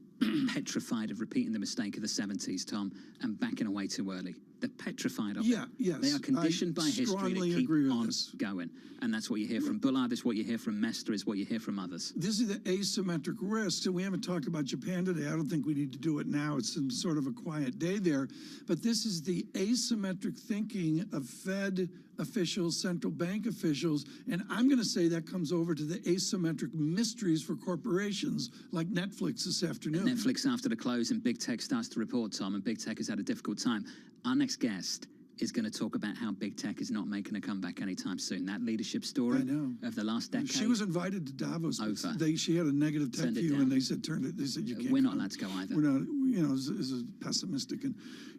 Petrified of repeating the mistake of the 70s, Tom, and backing away too early. They're petrified of it. Yes. They are conditioned by history to strongly keep agree with on this. going. And that's what you hear from Bullard, it's what you hear from Mester, is what you hear from others. This is the asymmetric risks, and we haven't talked about Japan today. I don't think we need to do it now. It's some sort of a quiet day there. But this is the asymmetric thinking of Fed officials, central bank officials, and I'm going to say that comes over to the asymmetric mysteries for corporations like Netflix this afternoon. Netflix after the close, and big tech starts to report, Tom, and big tech has had a difficult time. Our next guest is going to talk about how big tech is not making a comeback anytime soon. That leadership story of the last decade. She was invited to Davos. But Over. She had a negative tech Turned it view, down. and they said you can't. We're not come. allowed to go either. We're not. Is pessimistic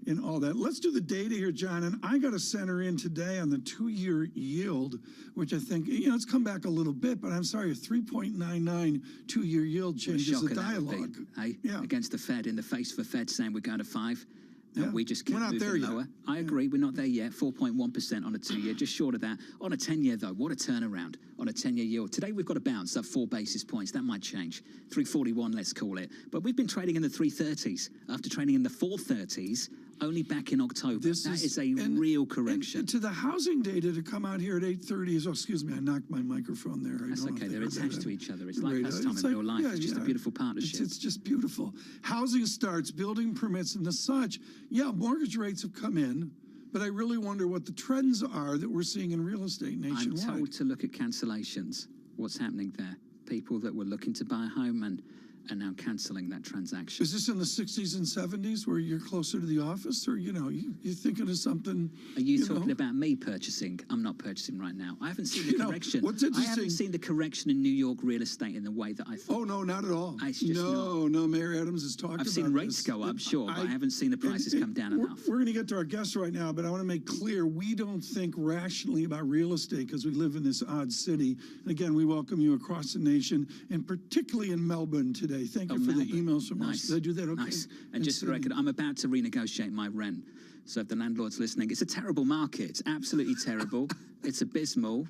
in all that. Let's do the data here, John. And I got to center in today on the 2-year yield, which I think it's come back a little bit, but I'm sorry, a 3.99 2-year yield changes the dialogue. Hey, against the Fed, in the face of the Fed saying we're going to 5. Yeah. We just keep We're not moving there yet. lower. I agree, we're not there yet. 4.1% on a 2-year, just short of that. On a 10-year, though, what a turnaround on a 10-year yield. Today, we've got a bounce up 4 basis points. That might change. 341, let's call it. But we've been trading in the 330s after trading in the 430s only back in October. That is a real correction. And to the housing data to come out here at 8:30 excuse me, I knocked my microphone there. That's okay. They're attached to each other. It's like us, Tom, in real life. It's just a beautiful partnership. It's just beautiful. Housing starts, building permits, and the such. Yeah, mortgage rates have come in, but I really wonder what the trends are that we're seeing in real estate nationwide. I'm told to look at cancellations. What's happening there? People that were looking to buy a home and are now cancelling that transaction. Is this in the 60s and 70s where you're closer to the office, or you're thinking of something? Are you talking about me purchasing? I'm not purchasing right now. I haven't seen the correction. What's interesting? I haven't seen the correction in New York real estate in the way that I thought. Oh no, not at all. It's just no. Mayor Adams has talked about this. I've seen rates go up, sure, but I haven't seen the prices come down enough. We're going to get to our guests right now, but I want to make clear we don't think rationally about real estate because we live in this odd city. And again, we welcome you across the nation, and particularly in Melbourne today. Thank you for the emails from us. Did I do that okay? Nice. And just for the record, I'm about to renegotiate my rent. So if the landlord's listening, it's a terrible market. It's absolutely terrible. It's abysmal.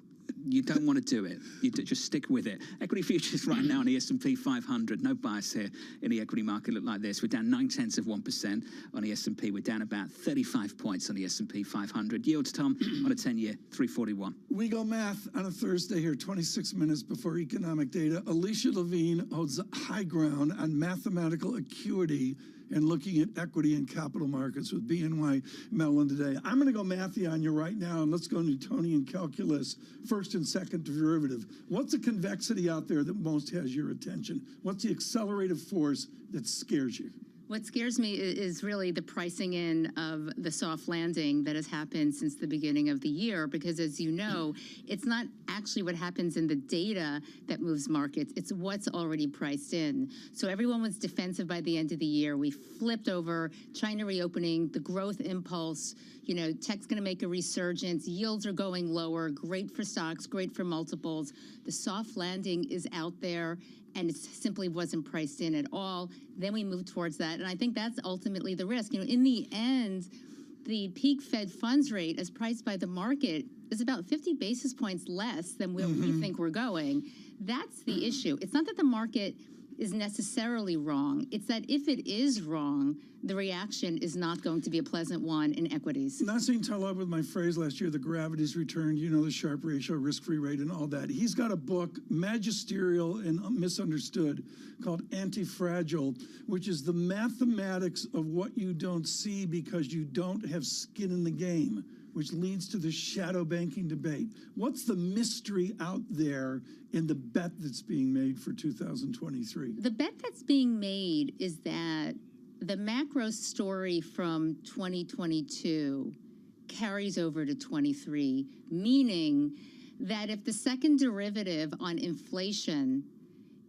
You don't want to do it. You just stick with it. Equity futures right now on the S&P 500. No bias here in the equity market look like this. We're down 0.9% on the S&P. We're down about 35 points on the S&P 500. Yields, Tom, on a 10-year, 341. We go math on a Thursday here, 26 minutes before economic data. Alicia Levine holds high ground on mathematical acuity and looking at equity and capital markets with BNY Mellon today. I'm going to go mathy on you right now, and let's go Newtonian calculus, first and second derivative. What's the convexity out there that most has your attention? What's the accelerative force that scares you? What scares me is really the pricing in of the soft landing that has happened since the beginning of the year, because as you know, it's not actually what happens in the data that moves markets, it's what's already priced in. So everyone was defensive by the end of the year. We flipped over, China reopening, the growth impulse, tech's going to make a resurgence, yields are going lower, great for stocks, great for multiples. The soft landing is out there, and it simply wasn't priced in at all. Then we moved towards that, and I think that's ultimately the risk. In the end, the peak Fed funds rate as priced by the market is about 50 basis points less than where we think we're going. That's the issue. It's not that the market is necessarily wrong. It's that if it is wrong, the reaction is not going to be a pleasant one in equities. Nassim Taleb with my phrase last year, the gravity's returned, the Sharpe ratio, risk-free rate, and all that. He's got a book, magisterial and misunderstood, called Anti-Fragile, which is the mathematics of what you don't see because you don't have skin in the game, which leads to the shadow banking debate. What's the mystery out there in the bet that's being made for 2023? The bet that's being made is that the macro story from 2022 carries over to 23, meaning that if the second derivative on inflation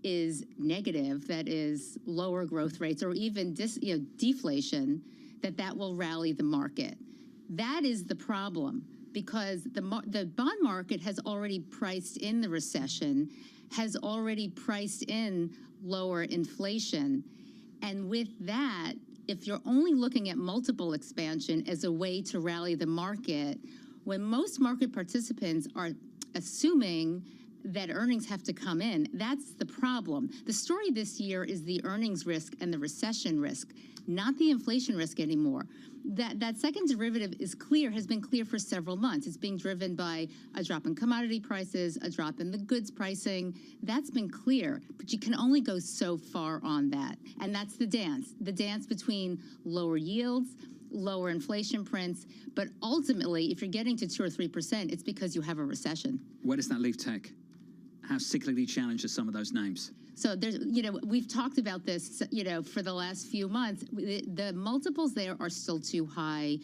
is negative, that is lower growth rates or even deflation, that will rally the market. That is the problem, because the bond market has already priced in the recession, has already priced in lower inflation. And with that, if you're only looking at multiple expansion as a way to rally the market, when most market participants are assuming that earnings have to come in, that's the problem. The story this year is the earnings risk and the recession risk, not the inflation risk anymore. That second derivative is clear, has been clear for several months. It's being driven by a drop in commodity prices, a drop in the goods pricing. That's been clear, but you can only go so far on that. And that's the dance between lower yields, lower inflation prints, but ultimately, if you're getting to 2 or 3%, it's because you have a recession. Where does that leave tech? How cyclically challenged are some of those names? So there's, we've talked about this, for the last few months. The multiples there are still too high.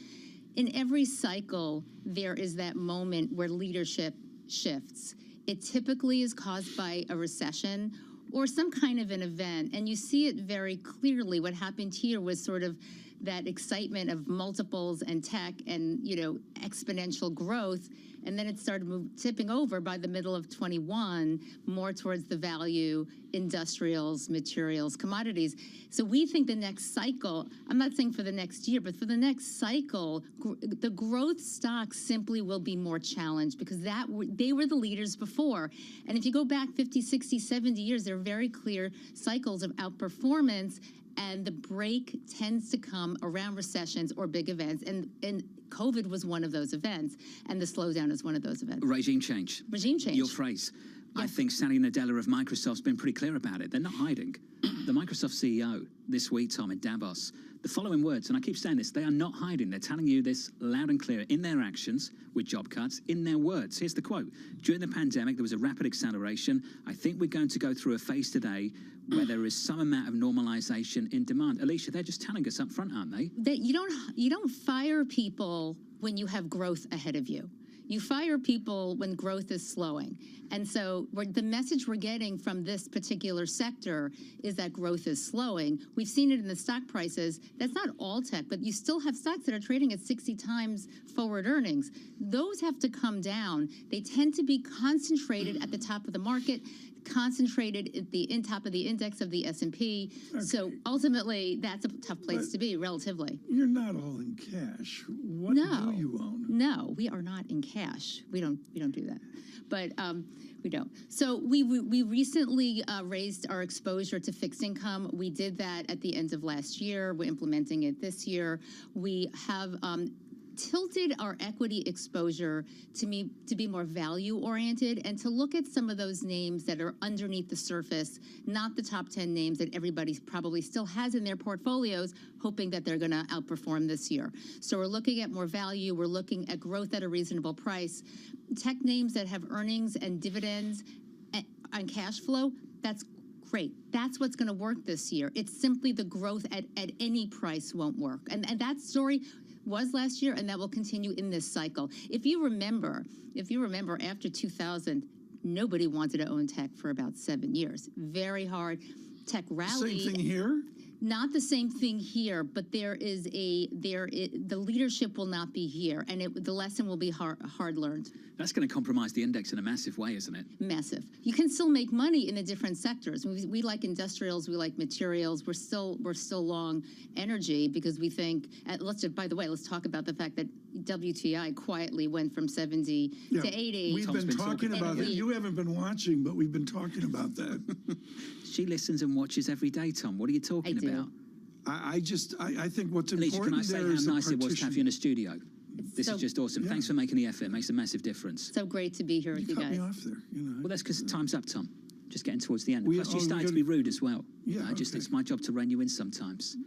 In every cycle, there is that moment where leadership shifts. It typically is caused by a recession or some kind of an event, and you see it very clearly. What happened here was sort of that excitement of multiples and tech and, exponential growth. And then it started tipping over by the middle of 21, more towards the value, industrials, materials, commodities. So we think the next cycle, I'm not saying for the next year, but for the next cycle, the growth stocks simply will be more challenged because they were the leaders before. And if you go back 50, 60, 70 years, there are very clear cycles of outperformance, and the break tends to come around recessions or big events. And COVID was one of those events, and the slowdown is one of those events. Regime change. Regime change. Your phrase. Yeah. I think Satya Nadella of Microsoft's been pretty clear about it. They're not hiding. The Microsoft CEO this week, Tom, in Davos, the following words, and I keep saying this, they are not hiding. They're telling you this loud and clear in their actions with job cuts, in their words. Here's the quote. During the pandemic, there was a rapid acceleration. I think we're going to go through a phase today where there is some amount of normalization in demand. Alicia, they're just telling us up front, aren't they? That you don't fire people when you have growth ahead of you. You fire people when growth is slowing. And so the message we're getting from this particular sector is that growth is slowing. We've seen it in the stock prices. That's not all tech, but you still have stocks that are trading at 60 times forward earnings. Those have to come down. They tend to be concentrated at the top of the market, concentrated at the top of the index of the S&P. Okay. So ultimately, that's a tough place to be, relatively. You're not all in cash. What do you own? No, we are not in cash. We don't do that. But we don't. So we recently raised our exposure to fixed income. We did that at the end of last year. We're implementing it this year. We have tilted our equity exposure to be more value oriented and to look at some of those names that are underneath the surface, not the top 10 names that everybody probably still has in their portfolios, hoping that they're going to outperform this year. So we're looking at more value. We're looking at growth at a reasonable price. Tech names that have earnings and dividends and cash flow, that's great. That's what's going to work this year. It's simply the growth at any price won't work. And that story was last year, and that will continue in this cycle. If you remember, after 2000, nobody wanted to own tech for about 7 years. Very hard. Tech rallied. Same thing here? Not the same thing here, but the leadership will not be here, and the lesson will be hard learned. That's going to compromise the index in a massive way, isn't it? Massive. You can still make money in the different sectors. We like industrials, we like materials. We're still long energy because we think. By the way, let's talk about the fact that WTI quietly went from 70 to 80. We've been talking about that. You haven't been watching, but we've been talking about that. She listens and watches every day, Tom. What are you talking about? I think what's Alicia, important can I say there is how nice it was to have you in the studio? This So- is just awesome. Yeah. Thanks for making the effort. It makes a massive difference. So great to be here with you cut guys. me off there. Well, that's because time's up, Tom. Just getting towards the end. We- Plus, you we started to gotta- be rude as well. Yeah, It's my job to rein you in sometimes.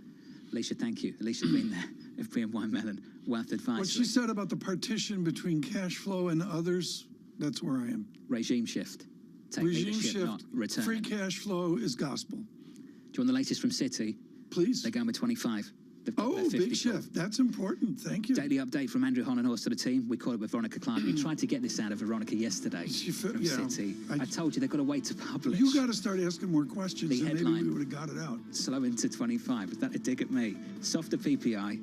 Alicia, thank you. Alicia's been there. FP and Wine Melon, Wealth Advisory. What she said about the partition between cash flow and others, that's where I am. Regime shift. Take Regime leadership, shift, not return. free cash flow is gospel. Do you want the latest from Citi? Please. They're going with 25. They've got their 50 big club. shift. That's important. Thank you. Daily update from Andrew Hollenhorst to the team. We caught up with Veronica Clark. We tried to get this out of Veronica yesterday from Citi. I told you they've got to wait to publish. You got to start asking more questions, The and maybe headline. we would have got it out. Slow into 25. Was that a dig at me? Softer PPI,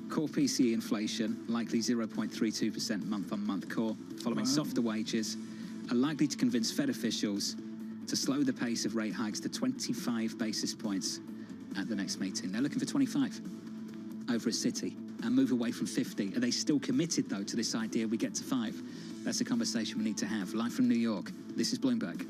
core PCE inflation, likely 0.32% month-on-month core, following softer wages, are likely to convince Fed officials to slow the pace of rate hikes to 25 basis points at the next meeting. They're looking for 25 over at Citi and move away from 50. Are they still committed, though, to this idea we get to 5? That's a conversation we need to have. Live from New York, this is Bloomberg.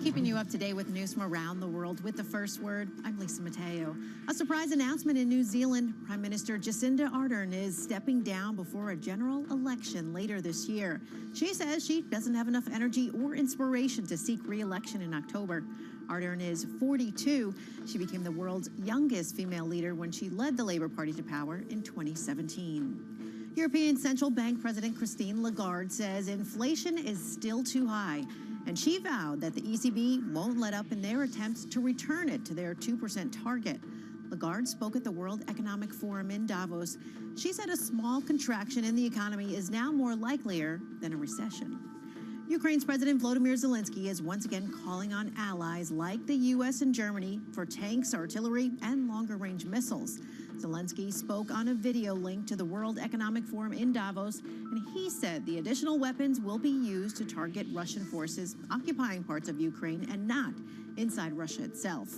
Keeping you up to date with news from around the world with the first word, I'm Lisa Mateo. A surprise announcement in New Zealand. Prime Minister Jacinda Ardern is stepping down before a general election later this year. She says she doesn't have enough energy or inspiration to seek re-election in October. Ardern is 42. She became the world's youngest female leader when she led the Labour Party to power in 2017. European Central Bank President Christine Lagarde says inflation is still too high, and she vowed that the ECB won't let up in their attempts to return it to their 2% target. Lagarde spoke at the World Economic Forum in Davos. She said a small contraction in the economy is now more likelier than a recession. Ukraine's President Volodymyr Zelensky is once again calling on allies like the U.S. and Germany for tanks, artillery, and longer-range missiles. Zelensky spoke on a video link to the World Economic Forum in Davos, and he said the additional weapons will be used to target Russian forces occupying parts of Ukraine and not inside Russia itself.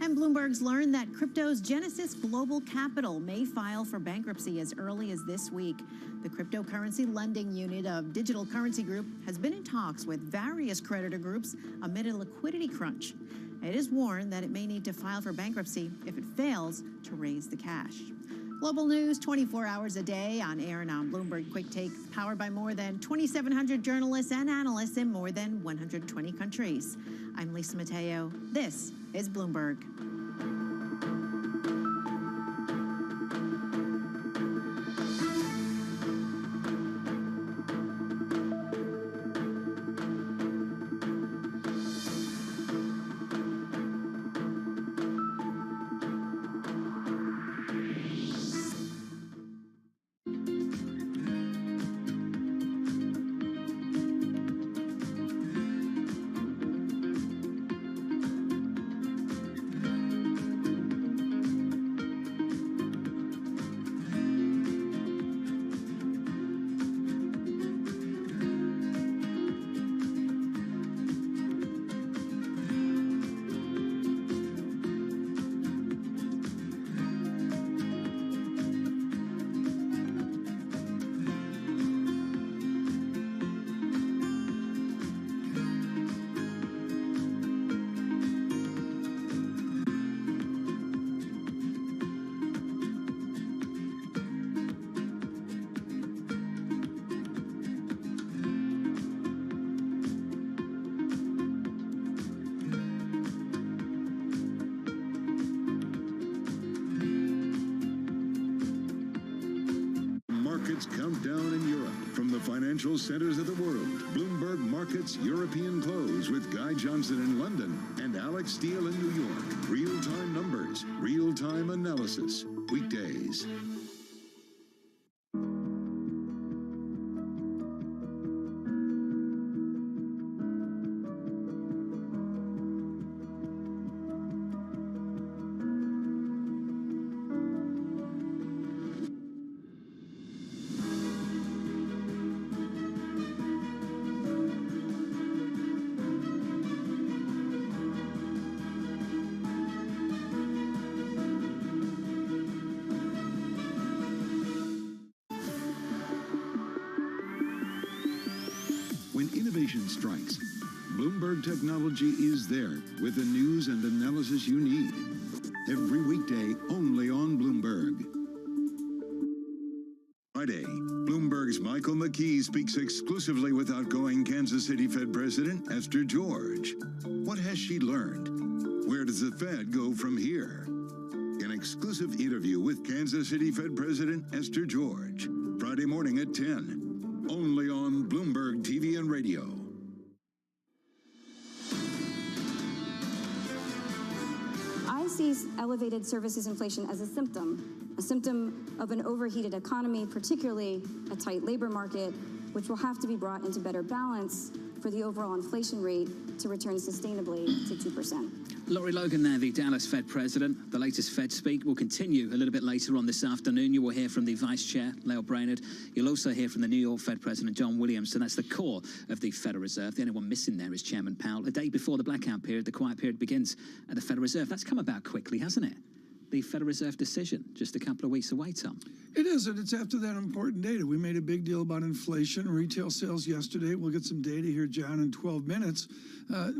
And Bloomberg's learned that crypto's Genesis Global Capital may file for bankruptcy as early as this week. The cryptocurrency lending unit of Digital Currency Group has been in talks with various creditor groups amid a liquidity crunch. It is warned that it may need to file for bankruptcy if it fails to raise the cash. Global news 24 hours a day on air and on Bloomberg Quick Take, powered by more than 2,700 journalists and analysts in more than 120 countries. I'm Lisa Mateo. This is Bloomberg. markets countdown in Europe. From the financial centers of the world, Bloomberg Markets European Close with Guy Johnson in London and Alex Steele in New York. Real-time numbers, real-time analysis. Weekdays. Innovation strikes. Bloomberg Technology is there with the news and analysis you need. Every weekday, only on Bloomberg. Friday, Bloomberg's Michael McKee speaks exclusively with outgoing Kansas City Fed President Esther George. What has she learned? Where does the Fed go from here? An exclusive interview with Kansas City Fed President Esther George. Friday morning at 10. Only on Bloomberg TV and radio. I see elevated services inflation as a symptom of an overheated economy, particularly a tight labor market, which will have to be brought into better balance for the overall inflation rate to return sustainably to 2%. Laurie Logan there, the Dallas Fed president. The latest Fed speak will continue a little bit later on this afternoon. You will hear from the vice chair, Lael Brainerd. You'll also hear from the New York Fed president, John Williams. So that's the core of the Federal Reserve. The only one missing there is Chairman Powell. A day before the blackout period, the quiet period begins at the Federal Reserve. That's come about quickly, hasn't it? The Federal Reserve decision, just a couple of weeks away, Tom. It is, and it's after that important data. We made a big deal about inflation, retail sales yesterday. We'll get some data here, John, in 12 minutes,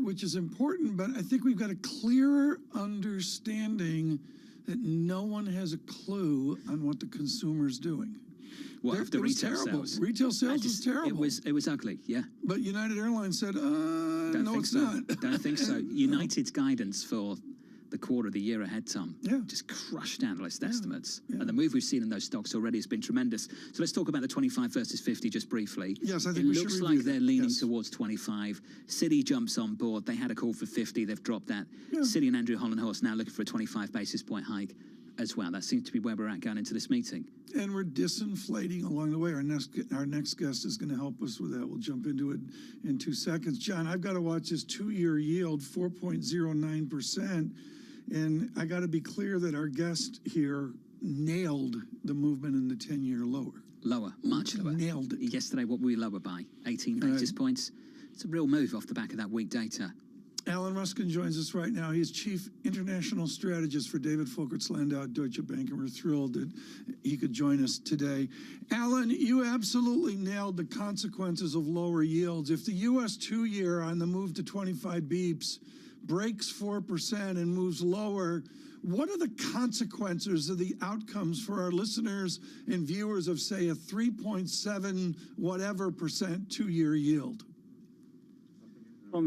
which is important. But I think we've got a clearer understanding that no one has a clue on what the consumer's doing. What, after retail sales? Retail sales was terrible. It was ugly, yeah. But United Airlines said, no, it's not. Don't think so. United's guidance for the quarter of the year ahead, Tom, just crushed analyst estimates. And the move we've seen in those stocks already has been tremendous. So let's talk about the 25 versus 50 just briefly. Yes, I think it looks like they're leaning towards 25. Citi jumps on board. They had a call for 50. They've dropped that. Citi and Andrew Hollenhorst now looking for a 25 basis point hike as well. That seems to be where we're at going into this meeting. And we're disinflating along the way. Our next guest is going to help us with that. We'll jump into it in 2 seconds. John, I've got to watch this 2-year yield, 4.09%. And I got to be clear that our guest here nailed the movement in the 10-year lower. Lower, much lower. Nailed it. Yesterday, what were we lower by? 18 basis points. It's a real move off the back of that weak data. Alan Ruskin joins us right now. He's Chief International Strategist for David Folkerts Landau at Deutsche Bank, and we're thrilled that he could join us today. Alan, you absolutely nailed the consequences of lower yields. If the U.S. 2-year on the move to 25 beeps breaks 4% and moves lower, what are the consequences of the outcomes for our listeners and viewers of, say, a 3.7 whatever percent 2-year yield?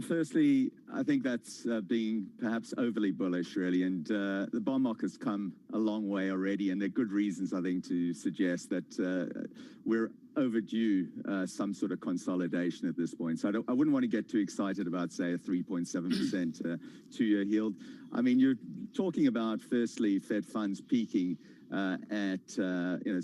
Firstly, I think that's being perhaps overly bullish, really, and the bond market's come a long way already, and there are good reasons, I think, to suggest that we're overdue some sort of consolidation at this point. So I wouldn't want to get too excited about, say, a 3.7% 2-year yield. I mean, you're talking about, firstly, Fed funds peaking at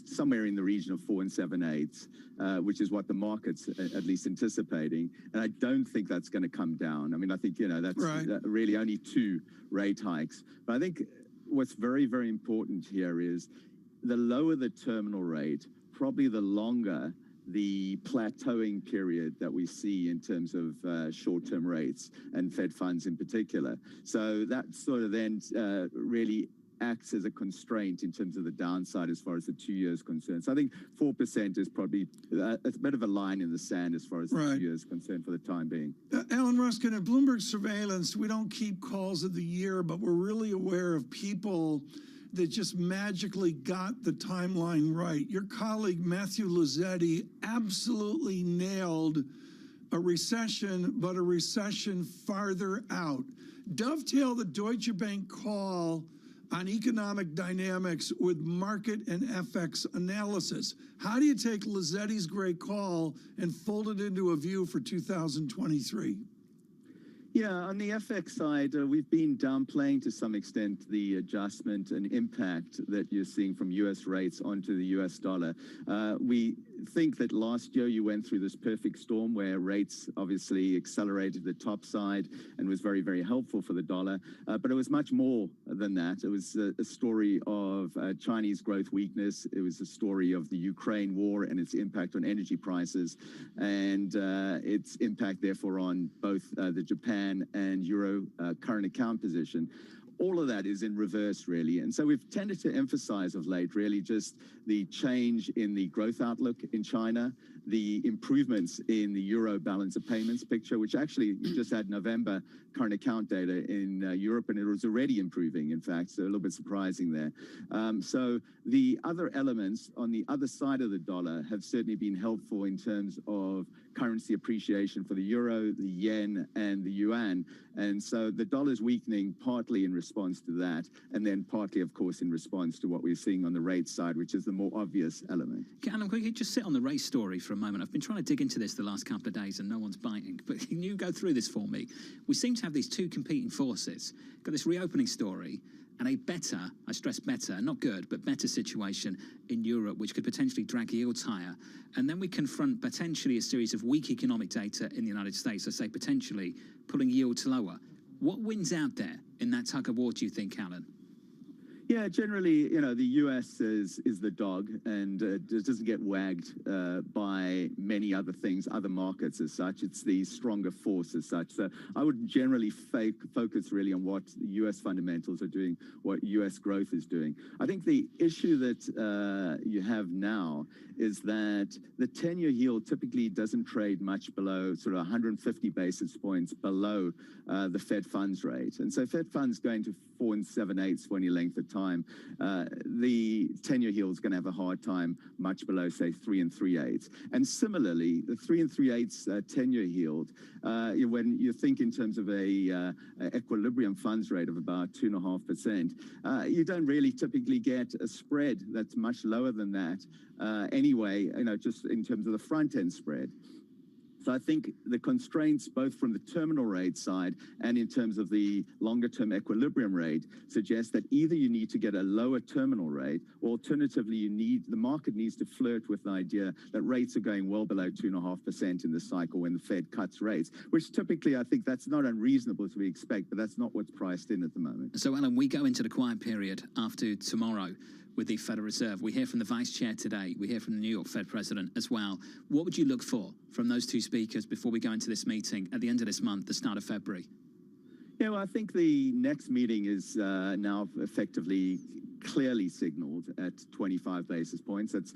somewhere in the region of 4 7/8, which is what the market's at least anticipating. And I don't think that's going to come down. I mean, I think, that's really only 2 rate hikes. But I think what's very, very important here is the lower the terminal rate, probably the longer the plateauing period that we see in terms of short-term rates and Fed funds in particular. So that sort of then really acts as a constraint in terms of the downside as far as the 2 years concerned. So I think 4% is probably a bit of a line in the sand as far as the 2 years concerned for the time being. Alan Ruskin, at Bloomberg Surveillance, we don't keep calls of the year, but we're really aware of people that just magically got the timeline right. Your colleague, Matthew Luzetti, absolutely nailed a recession, but a recession farther out. Dovetail the Deutsche Bank call on economic dynamics with market and FX analysis. How do you take Lazzetti's great call and fold it into a view for 2023? Yeah, on the FX side, we've been downplaying to some extent the adjustment and impact that you're seeing from U.S. rates onto the U.S. dollar. We think that last year you went through this perfect storm where rates obviously accelerated the top side and was very, very helpful for the dollar. But it was much more than that. It was a story of Chinese growth weakness. It was a story of the Ukraine war and its impact on energy prices and its impact, therefore, on both the Japan and Euro current account position. All of that is in reverse, really. And so we've tended to emphasize of late, really, just the change in the growth outlook in China, the improvements in the Euro balance of payments picture, which actually you just had November current account data in Europe, and it was already improving, in fact, so a little bit surprising there. So the other elements on the other side of the dollar have certainly been helpful in terms of currency appreciation for the euro, the yen, and the yuan. And so the dollar's weakening partly in response to that, and then partly, of course, in response to what we're seeing on the rate side, which is the more obvious element. Alan, can we just sit on the race story for a moment? I've been trying to dig into this the last couple of days and no one's biting. But can you go through this for me? We seem to have these two competing forces. Got this reopening story and a better, I stress better, not good, but better situation in Europe, which could potentially drag yields higher. And then we confront potentially a series of weak economic data in the United States, I say potentially, pulling yields lower. What wins out there in that tug of war, do you think, Alan? Yeah, generally, you know, the U.S. is the dog and it doesn't get wagged by many other things, other markets as such. It's the stronger force as such. So I would generally focus really on what the U.S. fundamentals are doing, what U.S. growth is doing. I think the issue that you have now is that the 10-year yield typically doesn't trade much below sort of 150 basis points below the Fed funds rate. And so Fed funds going to 4 7/8 for any length of time, the 10-year yield is going to have a hard time much below, say, 3 3/8. And similarly, the 3 3/8 10-year yield, when you think in terms of a equilibrium funds rate of about 2.5%, you don't really typically get a spread that's much lower than that anyway, you know, just in terms of the front end spread. So I think the constraints, both from the terminal rate side and in terms of the longer-term equilibrium rate, suggest that either you need to get a lower terminal rate, or alternatively, the market needs to flirt with the idea that rates are going well below 2.5% in the cycle when the Fed cuts rates, which typically, I think that's not unreasonable to expect, but that's not what's priced in at the moment. So, Alan, we go into the quiet period after tomorrow with the Federal Reserve. We hear from the Vice Chair today. We hear from the New York Fed President as well. What would you look for from those two speakers before we go into this meeting at the end of this month, the start of February? Yeah, well, I think the next meeting is now effectively clearly signaled at 25 basis points. That's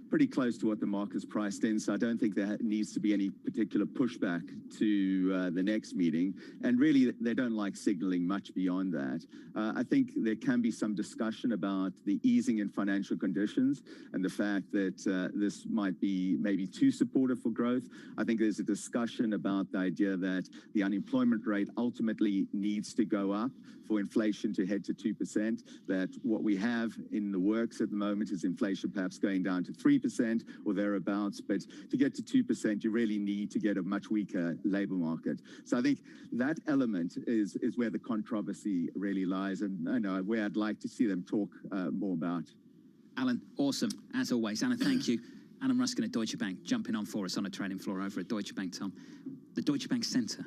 pretty close to what the market's priced in, so I don't think there needs to be any particular pushback to the next meeting. And really, they don't like signaling much beyond that. I think there can be some discussion about the easing in financial conditions and the fact that this might be maybe too supportive for growth. I think there's a discussion about the idea that the unemployment rate ultimately needs to go up for inflation to head to 2%, that what we have in the works at the moment is inflation perhaps going down to 3% or thereabouts, but to get to 2%, you really need to get a much weaker labor market. So I think that element is where the controversy really lies, and I know where I'd like to see them talk more about. Alan, awesome, as always. Alan, thank you. Alan Ruskin at Deutsche Bank, jumping on for us on a trading floor over at Deutsche Bank, Tom. The Deutsche Bank Centre,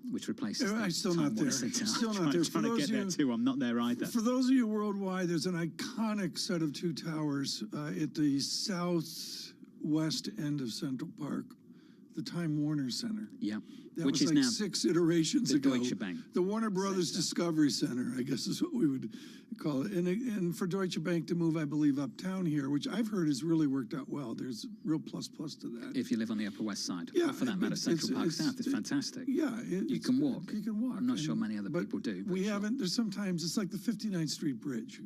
which replaces I'm still not there. Still not there. Trying to get there too. I'm not there either. For those of you worldwide, there's an iconic set of two towers at the southwest end of Central Park, the Time Warner Center. Yeah. That Which was is like now 6 iterations ago. Deutsche Bank. The Warner Brothers Discovery Center, I guess is what we would call it. And for Deutsche Bank to move, I believe, uptown here, which I've heard has really worked out well. There's real plus to that. If you live on the Upper West Side. Yeah. Or for that matter, Central Park South is fantastic. Yeah. You can walk. You can walk. I'm not sure many other people do. We haven't, there's sometimes, it's like the 59th Street Bridge.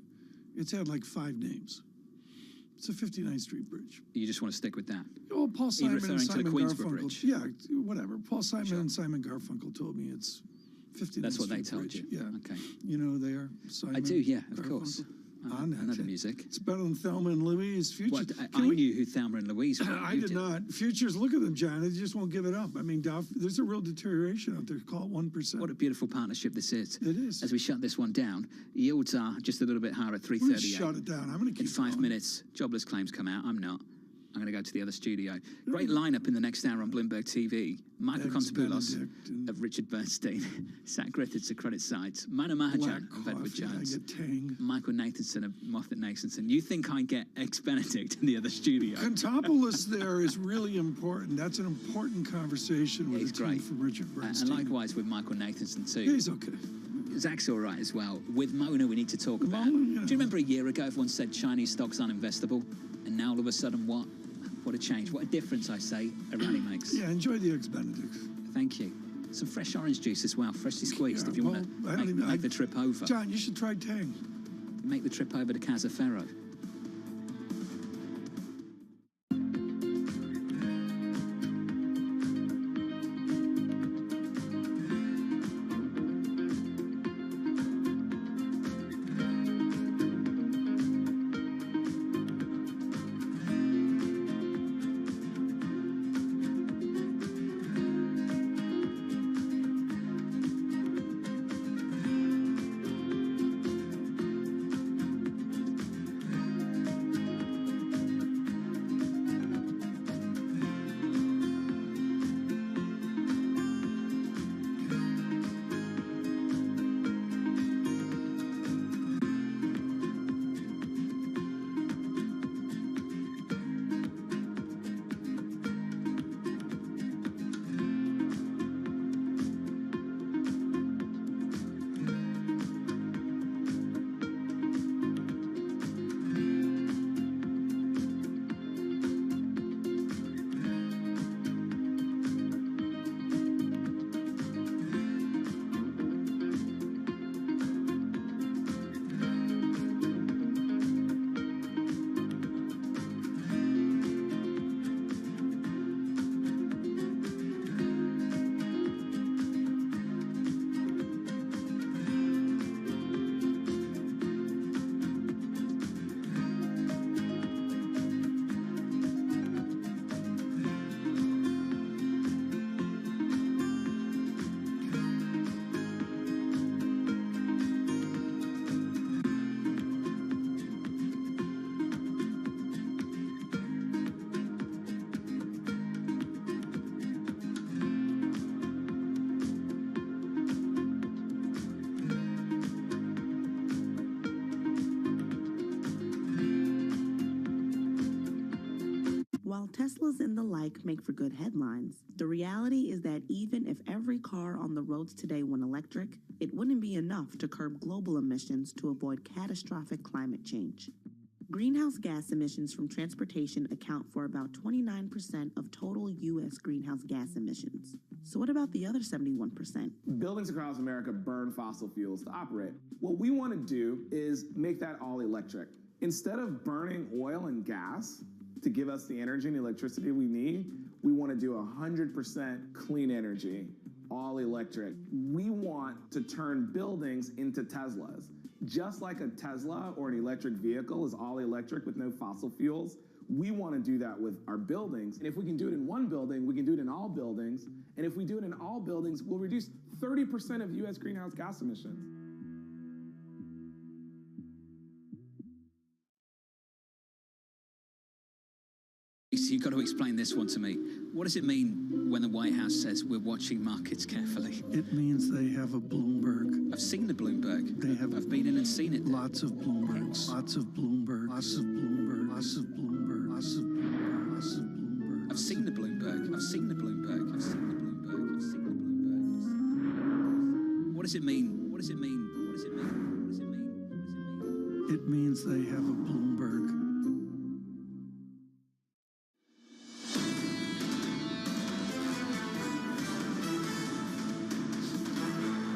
It's had like 5 names. It's a 59th Street Bridge. You just want to stick with that? Oh, Paul Simon and Simon to the Queensboro Garfunkel. Bridge? Yeah, whatever. Paul Simon and Simon Garfunkel told me it's 50. That's what they Street told Bridge. you? Yeah. Okay. You know who they are? Simon I do, yeah, of Garfunkel. course. I know the music. It's better than Thelma and Louise. Future. What, I knew who Thelma and Louise were. I You did not. Futures, look at them, John. They just won't give it up. I mean, there's a real deterioration out there. Call it 1%. What a beautiful partnership this is. It is. As we shut this one down, yields are just a little bit higher at We're gonna 338. shut it down. I'm going to keep In 5 going. minutes, jobless claims come out. I'm not. I'm going to go to the other studio. Great lineup in the next hour on Bloomberg TV. Michael Eggs Contopoulos Benedict and- of Richard Bernstein, Zach Griffiths of Credit Sites, Mano Mahajak Black of Edward coffee, I Jones, get Tang. Michael Nathanson of Moffett-Nathanson. You think I get Eggs Benedict in the other studio? Contopoulos there is really important. That's an important conversation with he's the team great. from Richard And Bernstein. likewise with Michael Nathanson too. Yeah, he's okay. Zach's all right as well. With Mona, we need to talk about. Do you remember a year ago everyone said Chinese stocks uninvestable? And now all of a sudden what? What a change. What a difference, I say, a rally makes. Yeah, enjoy the Eggs Benedict. Thank you. Some fresh orange juice as well, freshly squeezed, Yeah, if you well, want I to don't make the trip over. John, you should try Tang. Make the trip over to Casaferro. While Teslas and the like make for good headlines, the reality is that even if every car on the roads today went electric, it wouldn't be enough to curb global emissions to avoid catastrophic climate change. Greenhouse gas emissions from transportation account for about 29% of total U.S. greenhouse gas emissions. So what about the other 71%? Buildings across America burn fossil fuels to operate. What we want to do is make that all electric. Instead of burning oil and gas to give us the energy and electricity we need, we want to do 100% clean energy, all electric. We want to turn buildings into Teslas. Just like a Tesla or an electric vehicle is all electric with no fossil fuels, we want to do that with our buildings. And if we can do it in one building, we can do it in all buildings. And if we do it in all buildings, we'll reduce 30% of U.S. greenhouse gas emissions. You've got to explain this one to me. What does it mean when the White House says we're watching markets carefully? It means they have a Bloomberg. I've seen the Bloomberg. They have. I've been in and seen it. Lots of Bloombergs. Lots of Bloomberg. Lots of Bloomberg. Lots of Bloomberg. Lots of Bloomberg. Lots of Bloomberg. I've seen the Bloomberg. I've seen the Bloomberg. I've seen the Bloomberg. I've seen the Bloomberg. What does it mean? What does it mean? What does it mean? What does it mean? What does it mean? It means they have a Bloomberg.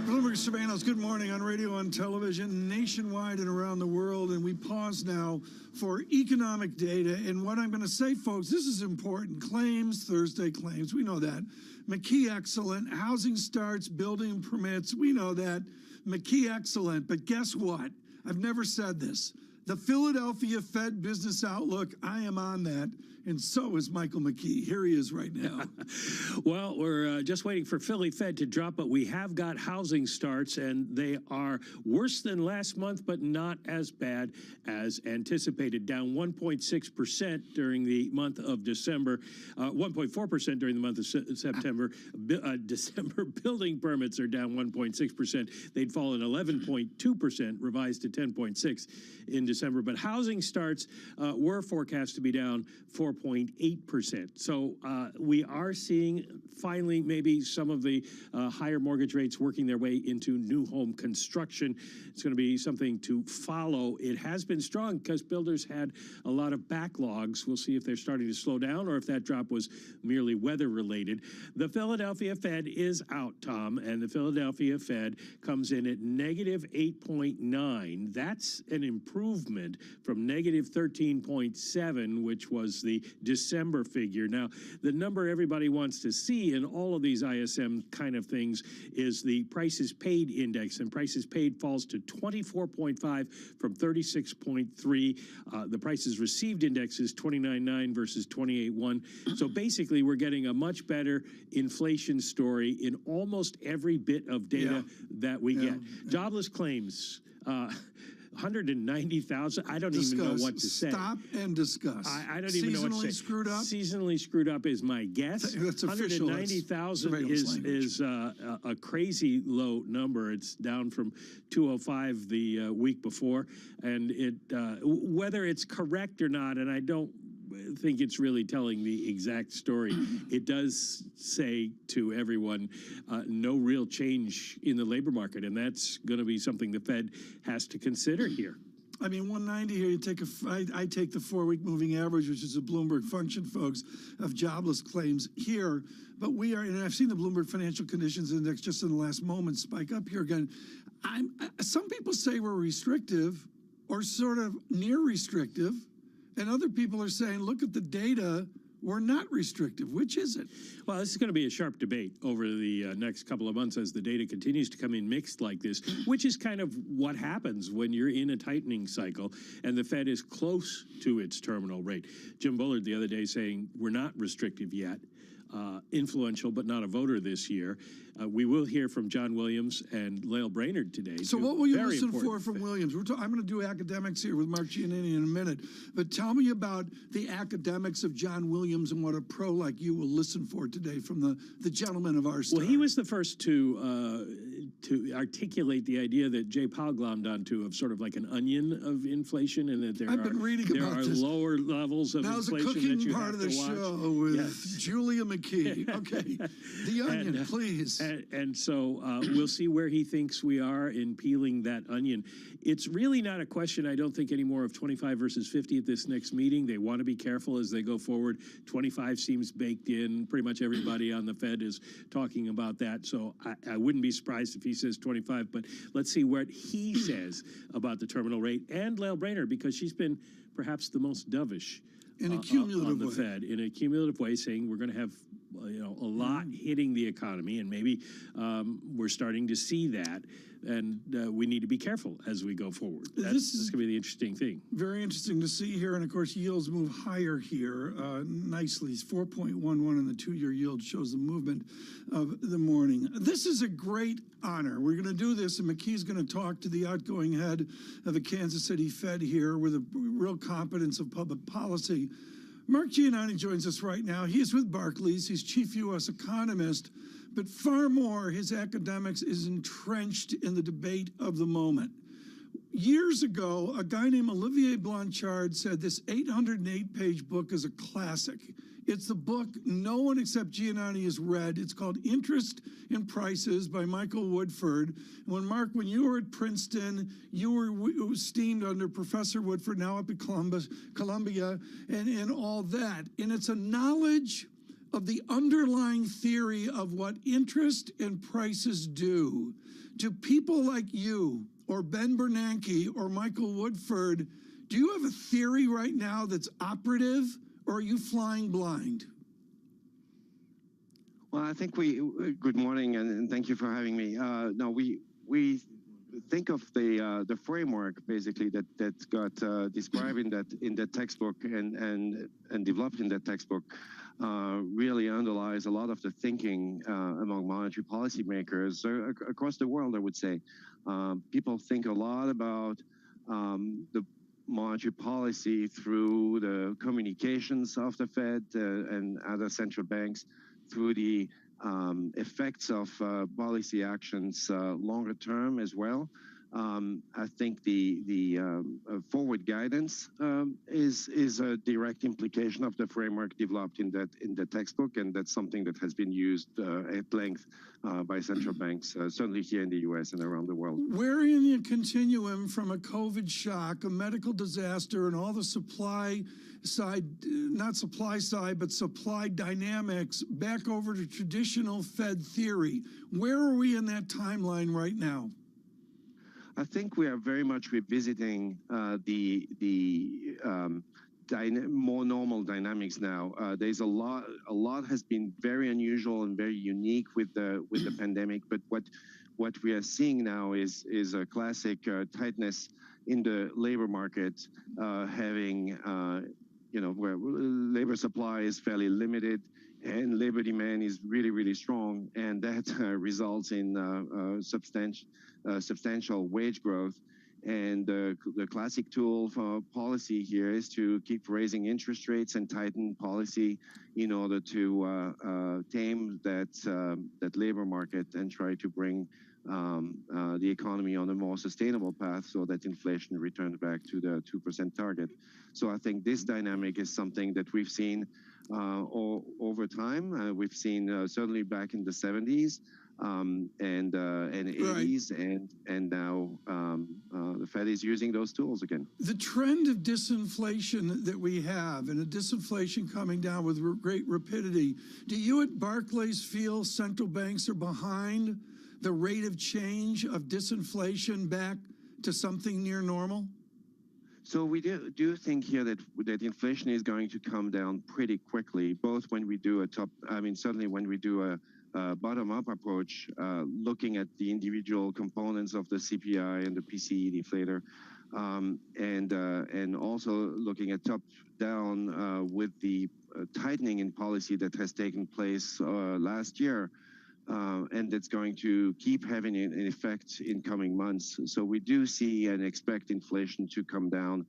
Bloomberg surveillance House, good morning on radio and television, nationwide and around the world. And we pause now for economic data. And what I'm going to say, folks, this is important. Claims, Thursday claims, we know that. McKee, excellent. Housing starts, building permits, we know that. McKee, excellent. But guess what? I've never said this. The Philadelphia Fed Business Outlook, I am on that. And so is Michael McKee. Here he is right now. Well, we're just waiting for Philly Fed to drop, but we have got housing starts, and they are worse than last month, but not as bad as anticipated. Down 1.6% during the month of December, 1.4% during the month of September. December building permits are down 1.6%. They'd fallen 11.2%, revised to 10.6% in December. But housing starts were forecast to be down 4.8%. So we are seeing finally maybe some of the higher mortgage rates working their way into new home construction. It's going to be something to follow. It has been strong because builders had a lot of backlogs. We'll see if they're starting to slow down or if that drop was merely weather related. The Philadelphia Fed is out, Tom, and the Philadelphia Fed comes in at negative 8.9. That's an improvement from negative 13.7, which was the December figure. Now, the number everybody wants to see in all of these ISM kind of things is the prices paid index, and prices paid falls to 24.5 from 36.3. The prices received index is 29.9 versus 28.1. So basically, we're getting a much better inflation story in almost every bit of data that we get. Jobless claims. 190,000. I don't even know what to say. Stop and discuss. I don't even know what to say. Seasonally screwed up? Seasonally screwed up is my guess. That's official. 190,000 is a crazy low number. It's down from 205 the week before. And it whether it's correct or not, and I don't think it's really telling the exact story. It does say to everyone, no real change in the labor market, and that's going to be something the Fed has to consider here. I mean, 190 here, you take I take the 4-week moving average, which is a Bloomberg function, folks, of jobless claims here. But we are, and I've seen the Bloomberg Financial Conditions Index just in the last moment spike up here again. Some people say we're restrictive or sort of near restrictive. And other people are saying, look at the data, we're not restrictive. Which is it? Well, this is going to be a sharp debate over the next couple of months as the data continues to come in mixed like this, which is kind of what happens when you're in a tightening cycle and the Fed is close to its terminal rate. Jim Bullard the other day saying we're not restrictive yet. Influential but not a voter this year. We will hear from John Williams and Lael Brainerd today. So what will you listen for from Williams? I'm going to do academics here with Mark Giannini in a minute. But tell me about the academics of John Williams and what a pro like you will listen for today from the gentleman of our star. Well, he was the first to articulate the idea that Jay Powell glommed onto of sort of like an onion of inflation, and that there are lower levels of Now's inflation the cooking that you part have of the to watch. show with Julia McKee. Okay, the onion, please. And so we'll see where he thinks we are in peeling that onion. It's really not a question, I don't think, anymore of 25 versus 50 at this next meeting. They want to be careful as they go forward. 25 seems baked in. Pretty much everybody on the Fed is talking about that. So I wouldn't be surprised if he says 25, but let's see what he says about the terminal rate. And Lael Brainerd, because she's been perhaps the most dovish in a cumulative on the way. Fed, in a cumulative way, saying we're going to have a lot hitting the economy, and maybe we're starting to see that, and we need to be careful as we go forward. This is going to be the interesting thing. Very interesting to see here, and of course yields move higher here nicely. 4.11 and the 2-year yield shows the movement of the morning. This is a great honor. We're going to do this, and McKee's going to talk to the outgoing head of the Kansas City Fed here with a real competence of public policy. Mark Giannini joins us right now. He is with Barclays. He's chief U.S. economist, but far more, his academics is entrenched in the debate of the moment. Years ago, a guy named Olivier Blanchard said this 808-page book is a classic. It's the book no one except Giannini has read. It's called Interest in Prices by Michael Woodford. When you were at Princeton, you were esteemed under Professor Woodford, now up at Columbia, and all that. And it's a knowledge of the underlying theory of what interest and prices do. To people like you or Ben Bernanke or Michael Woodford, do you have a theory right now that's operative, or are you flying blind? Well, I think good morning, and thank you for having me. No, we think of the framework basically that got described in that textbook and developed in that textbook really underlies a lot of the thinking among monetary policymakers across the world, I would say. People think a lot about the monetary policy through the communications of the Fed and other central banks, through the effects of policy actions longer term as well. I think the forward guidance is a direct implication of the framework developed in the textbook, and that's something that has been used at length by central banks, certainly here in the U.S. and around the world. Where in the continuum from a COVID shock, a medical disaster, and all the supply side, not supply side, but supply dynamics back over to traditional Fed theory, where are we in that timeline right now? I think we are very much revisiting the more normal dynamics now. There's a lot has been very unusual and very unique with the pandemic. But what we are seeing now is a classic tightness in the labor market, having where labor supply is fairly limited and labor demand is really, really strong, and that results in substantial wage growth. And the classic tool for policy here is to keep raising interest rates and tighten policy in order to tame that labor market and try to bring the economy on a more sustainable path so that inflation returns back to the 2% target. So I think this dynamic is something that we've seen over time. We've seen certainly back in the 70s and 80s, and now the Fed is using those tools again. The trend of disinflation that we have, and a disinflation coming down with great rapidity, do you at Barclays feel central banks are behind the rate of change of disinflation back to something near normal? So we do think here that inflation is going to come down pretty quickly, both when we do certainly when we do a bottom-up approach, looking at the individual components of the CPI and the PCE deflator, and also looking at top-down with the tightening in policy that has taken place last year. And it's going to keep having an effect in coming months. So we do see and expect inflation to come down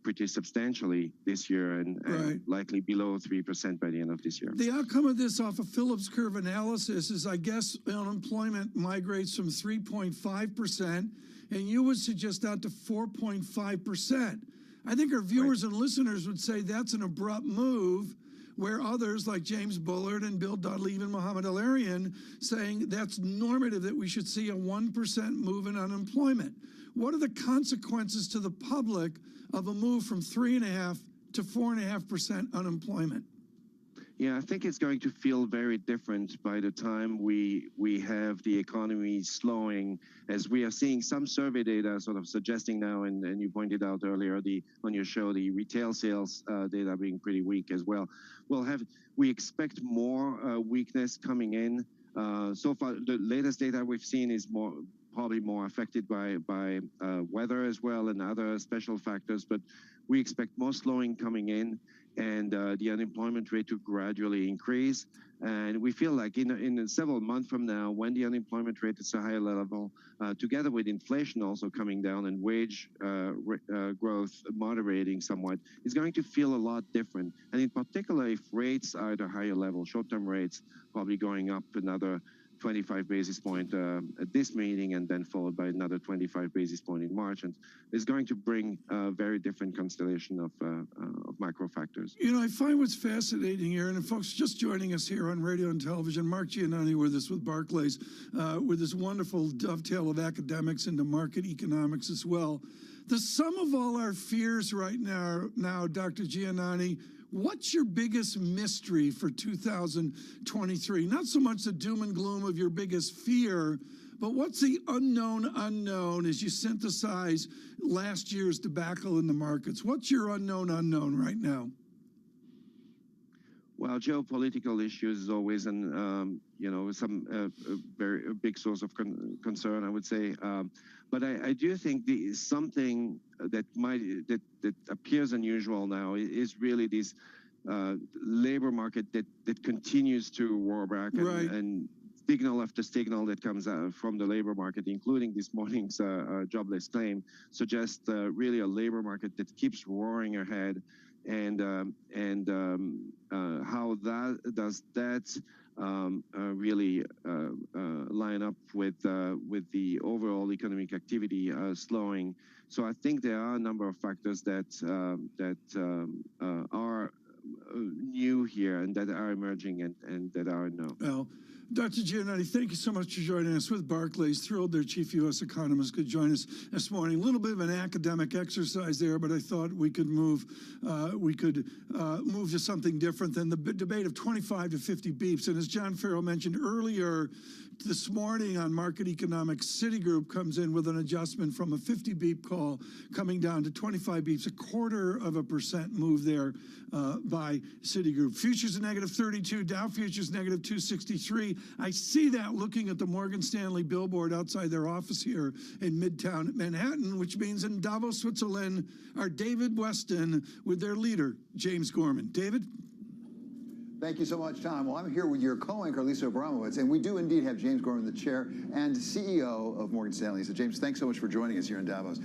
pretty substantially this year, and likely below 3% by the end of this year. The outcome of this off a Phillips curve analysis is, I guess, unemployment migrates from 3.5%, and you would suggest out to 4.5%. I think our viewers and listeners would say that's an abrupt move, where others like James Bullard and Bill Dudley, even Mohamed El-Erian, saying that's normative, that we should see a 1% move in unemployment. What are the consequences to the public of a move from 3.5% to 4.5% unemployment? Yeah, I think it's going to feel very different by the time we have the economy slowing, as we are seeing some survey data sort of suggesting now, and you pointed out earlier on your show, the retail sales data being pretty weak as well. We expect more weakness coming in. So far, the latest data we've seen is probably more affected by weather as well and other special factors, but we expect more slowing coming in, and the unemployment rate to gradually increase. And we feel like in several months from now, when the unemployment rate is a higher level, together with inflation also coming down and wage growth moderating somewhat, it's going to feel a lot different. And in particular, if rates are at a higher level, short-term rates probably going up another 25 basis point at this meeting, and then followed by another 25 basis point in March, and it's going to bring a very different constellation of macro factors. You know, I find what's fascinating here, and folks just joining us here on radio and television, Mark Giannani with us with Barclays, with this wonderful dovetail of academics into market economics as well. The sum of all our fears right now, Dr. Giannani, what's your biggest mystery for 2023? Not so much the doom and gloom of your biggest fear, but what's the unknown as you synthesize last year's debacle in the markets? What's your unknown right now? Well, geopolitical issues is always some very big source of concern, I would say. But I do think something that appears unusual now is really this labor market that continues to roar back, and signal after signal that comes out from the labor market, including this morning's jobless claim, suggests really a labor market that keeps roaring ahead. And how does that really line up with the overall economic activity slowing? So I think there are a number of factors that are new here and that are emerging and that are known. Well, Dr. Giannani, thank you so much for joining us with Barclays. Thrilled their chief U.S. economist could join us this morning. A little bit of an academic exercise there, but I thought we could move to something different than the debate of 25 to 50 beeps. And as John Farrell mentioned earlier, this morning on Market Economics, Citigroup comes in with an adjustment from a 50 beep call coming down to 25 beeps, 0.25% move there by Citigroup. Futures negative 32, Dow futures negative 263. I see that looking at the Morgan Stanley billboard outside their office here in Midtown Manhattan, which means in Davos, Switzerland, are David Weston with their leader, James Gorman. David? Thank you so much, Tom. Well, I'm here with your co-anchor, Lisa Abramowitz, and we do indeed have James Gorman, the chair and CEO of Morgan Stanley. So, James, thanks so much for joining us here in Davos.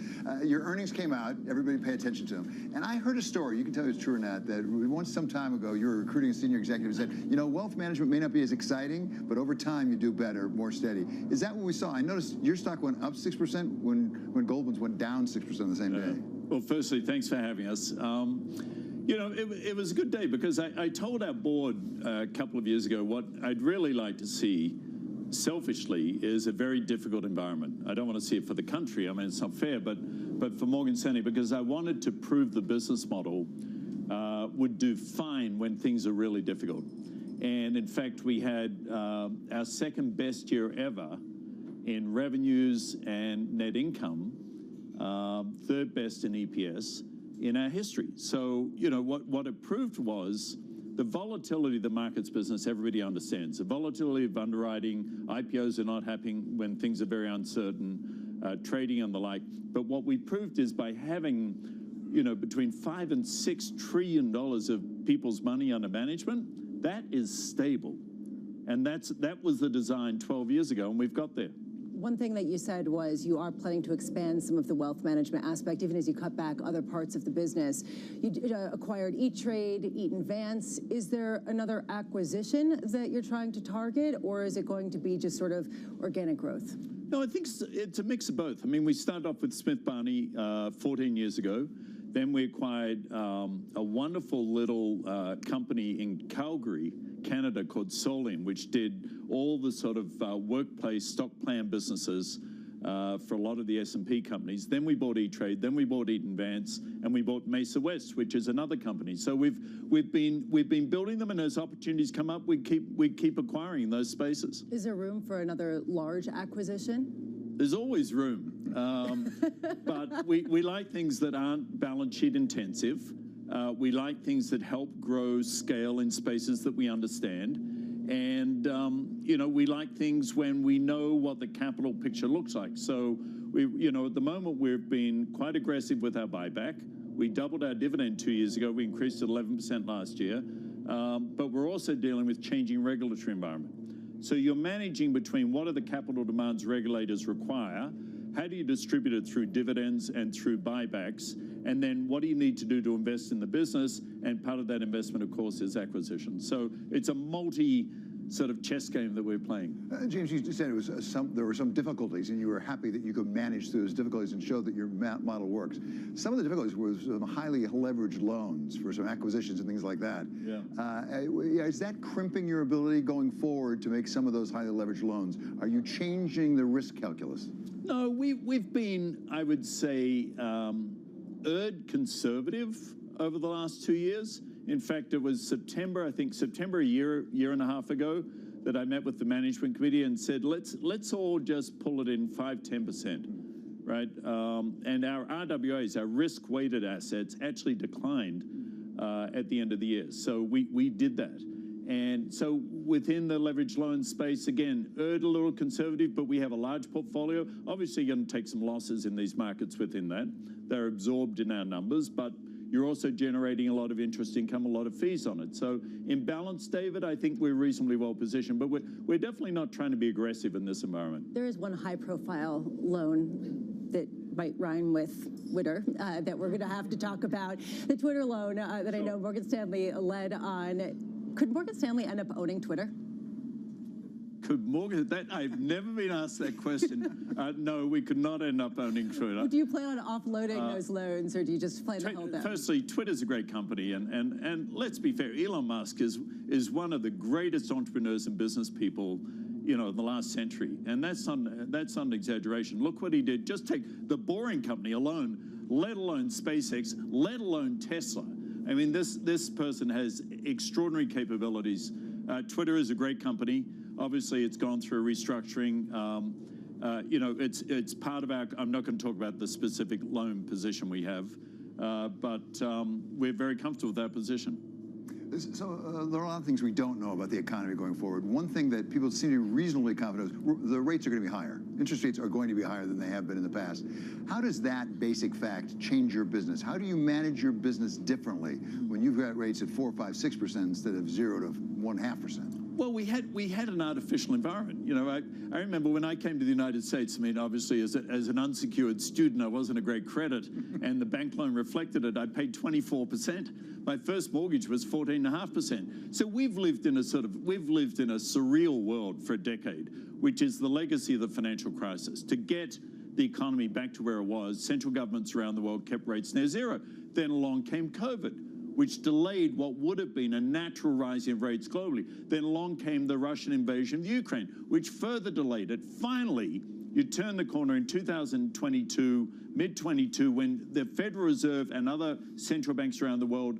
Your earnings came out. Everybody pay attention to them. And I heard a story, you can tell me it's true or not, that once some time ago, you were recruiting a senior executive who said, you know, wealth management may not be as exciting, but over time you do better, more steady. Is that what we saw? I noticed your stock went up 6% when Goldman's went down 6% the same day. Well, firstly, thanks for having us. You know, it was a good day because I told our board a couple of years ago what I'd really like to see, selfishly, is a very difficult environment. I don't want to see it for the country. I mean, it's not fair, but for Morgan Stanley, because I wanted to prove the business model would do fine when things are really difficult. And in fact, we had our second best year ever in revenues and net income, third best in EPS in our history. So, you know, what it proved was the volatility of the markets business, everybody understands. The volatility of underwriting, IPOs are not happening when things are very uncertain, trading and the like. But what we proved is by having, you know, between $5 and $6 trillion of people's money under management, that is stable. And that was the design 12 years ago, and we've got there. One thing that you said was you are planning to expand some of the wealth management aspect, even as you cut back other parts of the business. You acquired E-Trade, Eaton Vance. Is there another acquisition that you're trying to target, or is it going to be just sort of organic growth? No, I think it's a mix of both. I mean, we started off with Smith Barney 14 years ago. Then we acquired a wonderful little company in Calgary, Canada, called Solium, which did all the sort of workplace stock plan businesses for a lot of the S&P companies. Then we bought E-Trade, then we bought Eaton Vance, and we bought Mesa West, which is another company. So we've been building them, and as opportunities come up, we keep acquiring those spaces. Is there room for another large acquisition? There's always room, but we like things that aren't balance sheet intensive. We like things that help grow scale in spaces that we understand. And, you know, we like things when we know what the capital picture looks like. So, you know, at the moment, we've been quite aggressive with our buyback. We doubled our dividend 2 years ago. We increased it 11% last year. But we're also dealing with changing regulatory environment. So you're managing between what are the capital demands regulators require, how do you distribute it through dividends and through buybacks, and then what do you need to do to invest in the business, and part of that investment, of course, is acquisition. So it's a sort of chess game that we're playing. James, you said it was there were some difficulties, and you were happy that you could manage through those difficulties and show that your model works. Some of the difficulties were some highly leveraged loans for some acquisitions and things like that. Yeah. Is that crimping your ability going forward to make some of those highly leveraged loans? Are you changing the risk calculus? No, we've been, I would say, conservative over the last 2 years. In fact, it was September, I think September a year and a half ago, that I met with the management committee and said, let's all just pull it in 5–10%, right? And our RWAs, our risk-weighted assets, actually declined at the end of the year. So we did that. And so within the leveraged loan space, again, a little conservative, but we have a large portfolio. Obviously, you're going to take some losses in these markets within that. They're absorbed in our numbers, but you're also generating a lot of interest income, a lot of fees on it. So in balance, David, I think we're reasonably well positioned, but we're definitely not trying to be aggressive in this environment. There is one high-profile loan that might rhyme with Twitter that we're going to have to talk about. The Twitter loan that I know Morgan Stanley led on. Could Morgan Stanley end up owning Twitter? Could Morgan, I've never been asked that question. No, we could not end up owning Twitter. Do you plan on offloading those loans, or do you just plan to hold them? Firstly, Twitter's a great company, and let's be fair, Elon Musk is one of the greatest entrepreneurs and business people, in the last century, and that's not an exaggeration. Look what he did. Just take the Boring Company alone, let alone SpaceX, let alone Tesla. I mean, this person has extraordinary capabilities. Twitter is a great company. Obviously, it's gone through a restructuring. It's part of our. I'm not going to talk about the specific loan position we have, but we're very comfortable with that position. So there are a lot of things we don't know about the economy going forward. One thing that people seem to be reasonably confident is the rates are going to be higher. Interest rates are going to be higher than they have been in the past. How does that basic fact change your business? How do you manage your business differently when you've got rates at 4, 5, 6% instead of 0 to 1.5%? Well, we had an artificial environment. I remember when I came to the United States. I mean, obviously, as an unsecured student, I wasn't a great credit, and the bank loan reflected it. I paid 24%. My first mortgage was 14.5%. So we've lived in a surreal world for a decade, which is the legacy of the financial crisis. To get the economy back to where it was, central governments around the world kept rates near zero. Then along came COVID, which delayed what would have been a natural rise in rates globally. Then along came the Russian invasion of Ukraine, which further delayed it. Finally, you turn the corner in 2022, mid-22, when the Federal Reserve and other central banks around the world,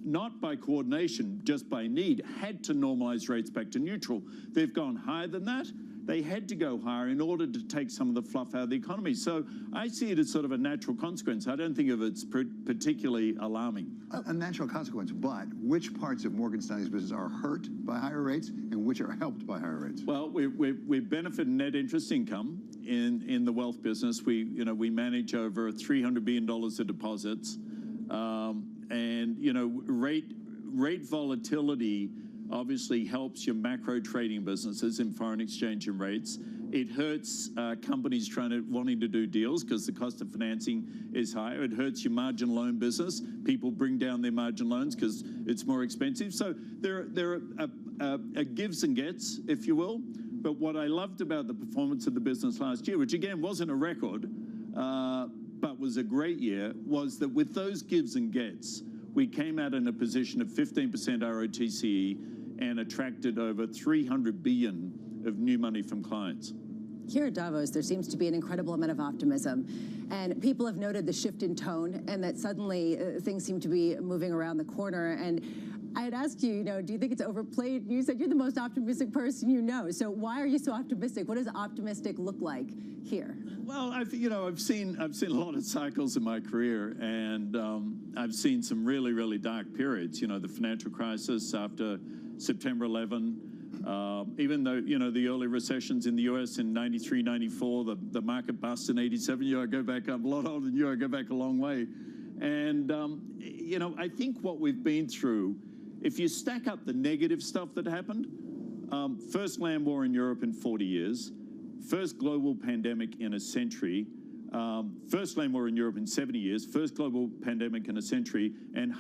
not by coordination, just by need, had to normalize rates back to neutral. They've gone higher than that. They had to go higher in order to take some of the fluff out of the economy. So I see it as sort of a natural consequence. I don't think of it as particularly alarming. A natural consequence, but which parts of Morgan Stanley's business are hurt by higher rates and which are helped by higher rates? Well, we benefit in net interest income in the wealth business. We manage over $300 billion of deposits, and rate volatility obviously helps your macro trading businesses in foreign exchange and rates. It hurts companies wanting to do deals because the cost of financing is higher. It hurts your margin loan business. People bring down their margin loans because it's more expensive. So there are gives and gets, if you will. But what I loved about the performance of the business last year, which again wasn't a record, but was a great year, was that with those gives and gets, we came out in a position of 15% ROTCE and attracted over $300 billion of new money from clients. Here at Davos, there seems to be an incredible amount of optimism, and people have noted the shift in tone and that suddenly things seem to be moving around the corner. And I had asked you, do you think it's overplayed? You said you're the most optimistic person you know. So why are you so optimistic? What does optimistic look like here? Well, I've seen a lot of cycles in my career, and I've seen some really, really dark periods. The financial crisis after September 11, even though the early recessions in the U.S. in '93, '94, the market bust in '87. I go back. I'm a lot older than you. I go back a long way, and I think what we've been through. If you stack up the negative stuff that happened, first land war in Europe in 40 years, first global pandemic in a century, first land war in Europe in 70 years, first global pandemic in a century, and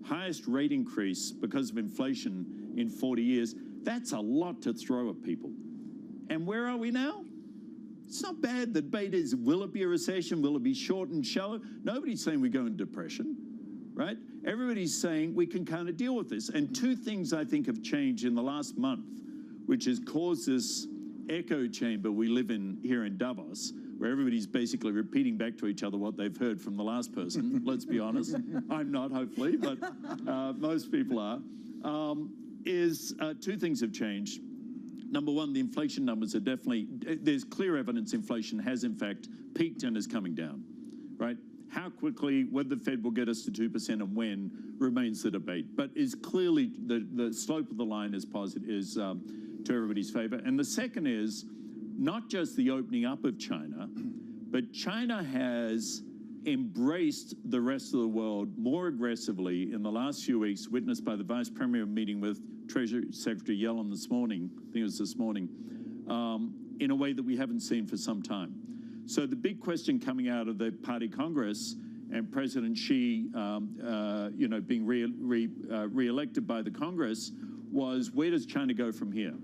highest rate increase because of inflation in 40 years. That's a lot to throw at people. And where are we now? It's not bad. The debate is, will it be a recession? Will it be short and shallow? Nobody's saying we go into depression, right? Everybody's saying we can kind of deal with this. And two things I think have changed in the last month, which has caused this echo chamber we live in here in Davos, where everybody's basically repeating back to each other what they've heard from the last person. Let's be honest. I'm not, hopefully, but most people are. Two things have changed. Number one, the inflation numbers are definitely, there's clear evidence inflation has in fact peaked and is coming down, right? How quickly, whether the Fed will get us to 2% and when, remains the debate. But is clearly the slope of the line is positive, is to everybody's favor. And the second is not just the opening up of China, but China has embraced the rest of the world more aggressively in the last few weeks, witnessed by the Vice Premier meeting with Treasury Secretary Yellen this morning, I think it was this morning, in a way that we haven't seen for some time. So the big question coming out of the Party Congress and President Xi, being re-elected by the Congress, was where does China go from here?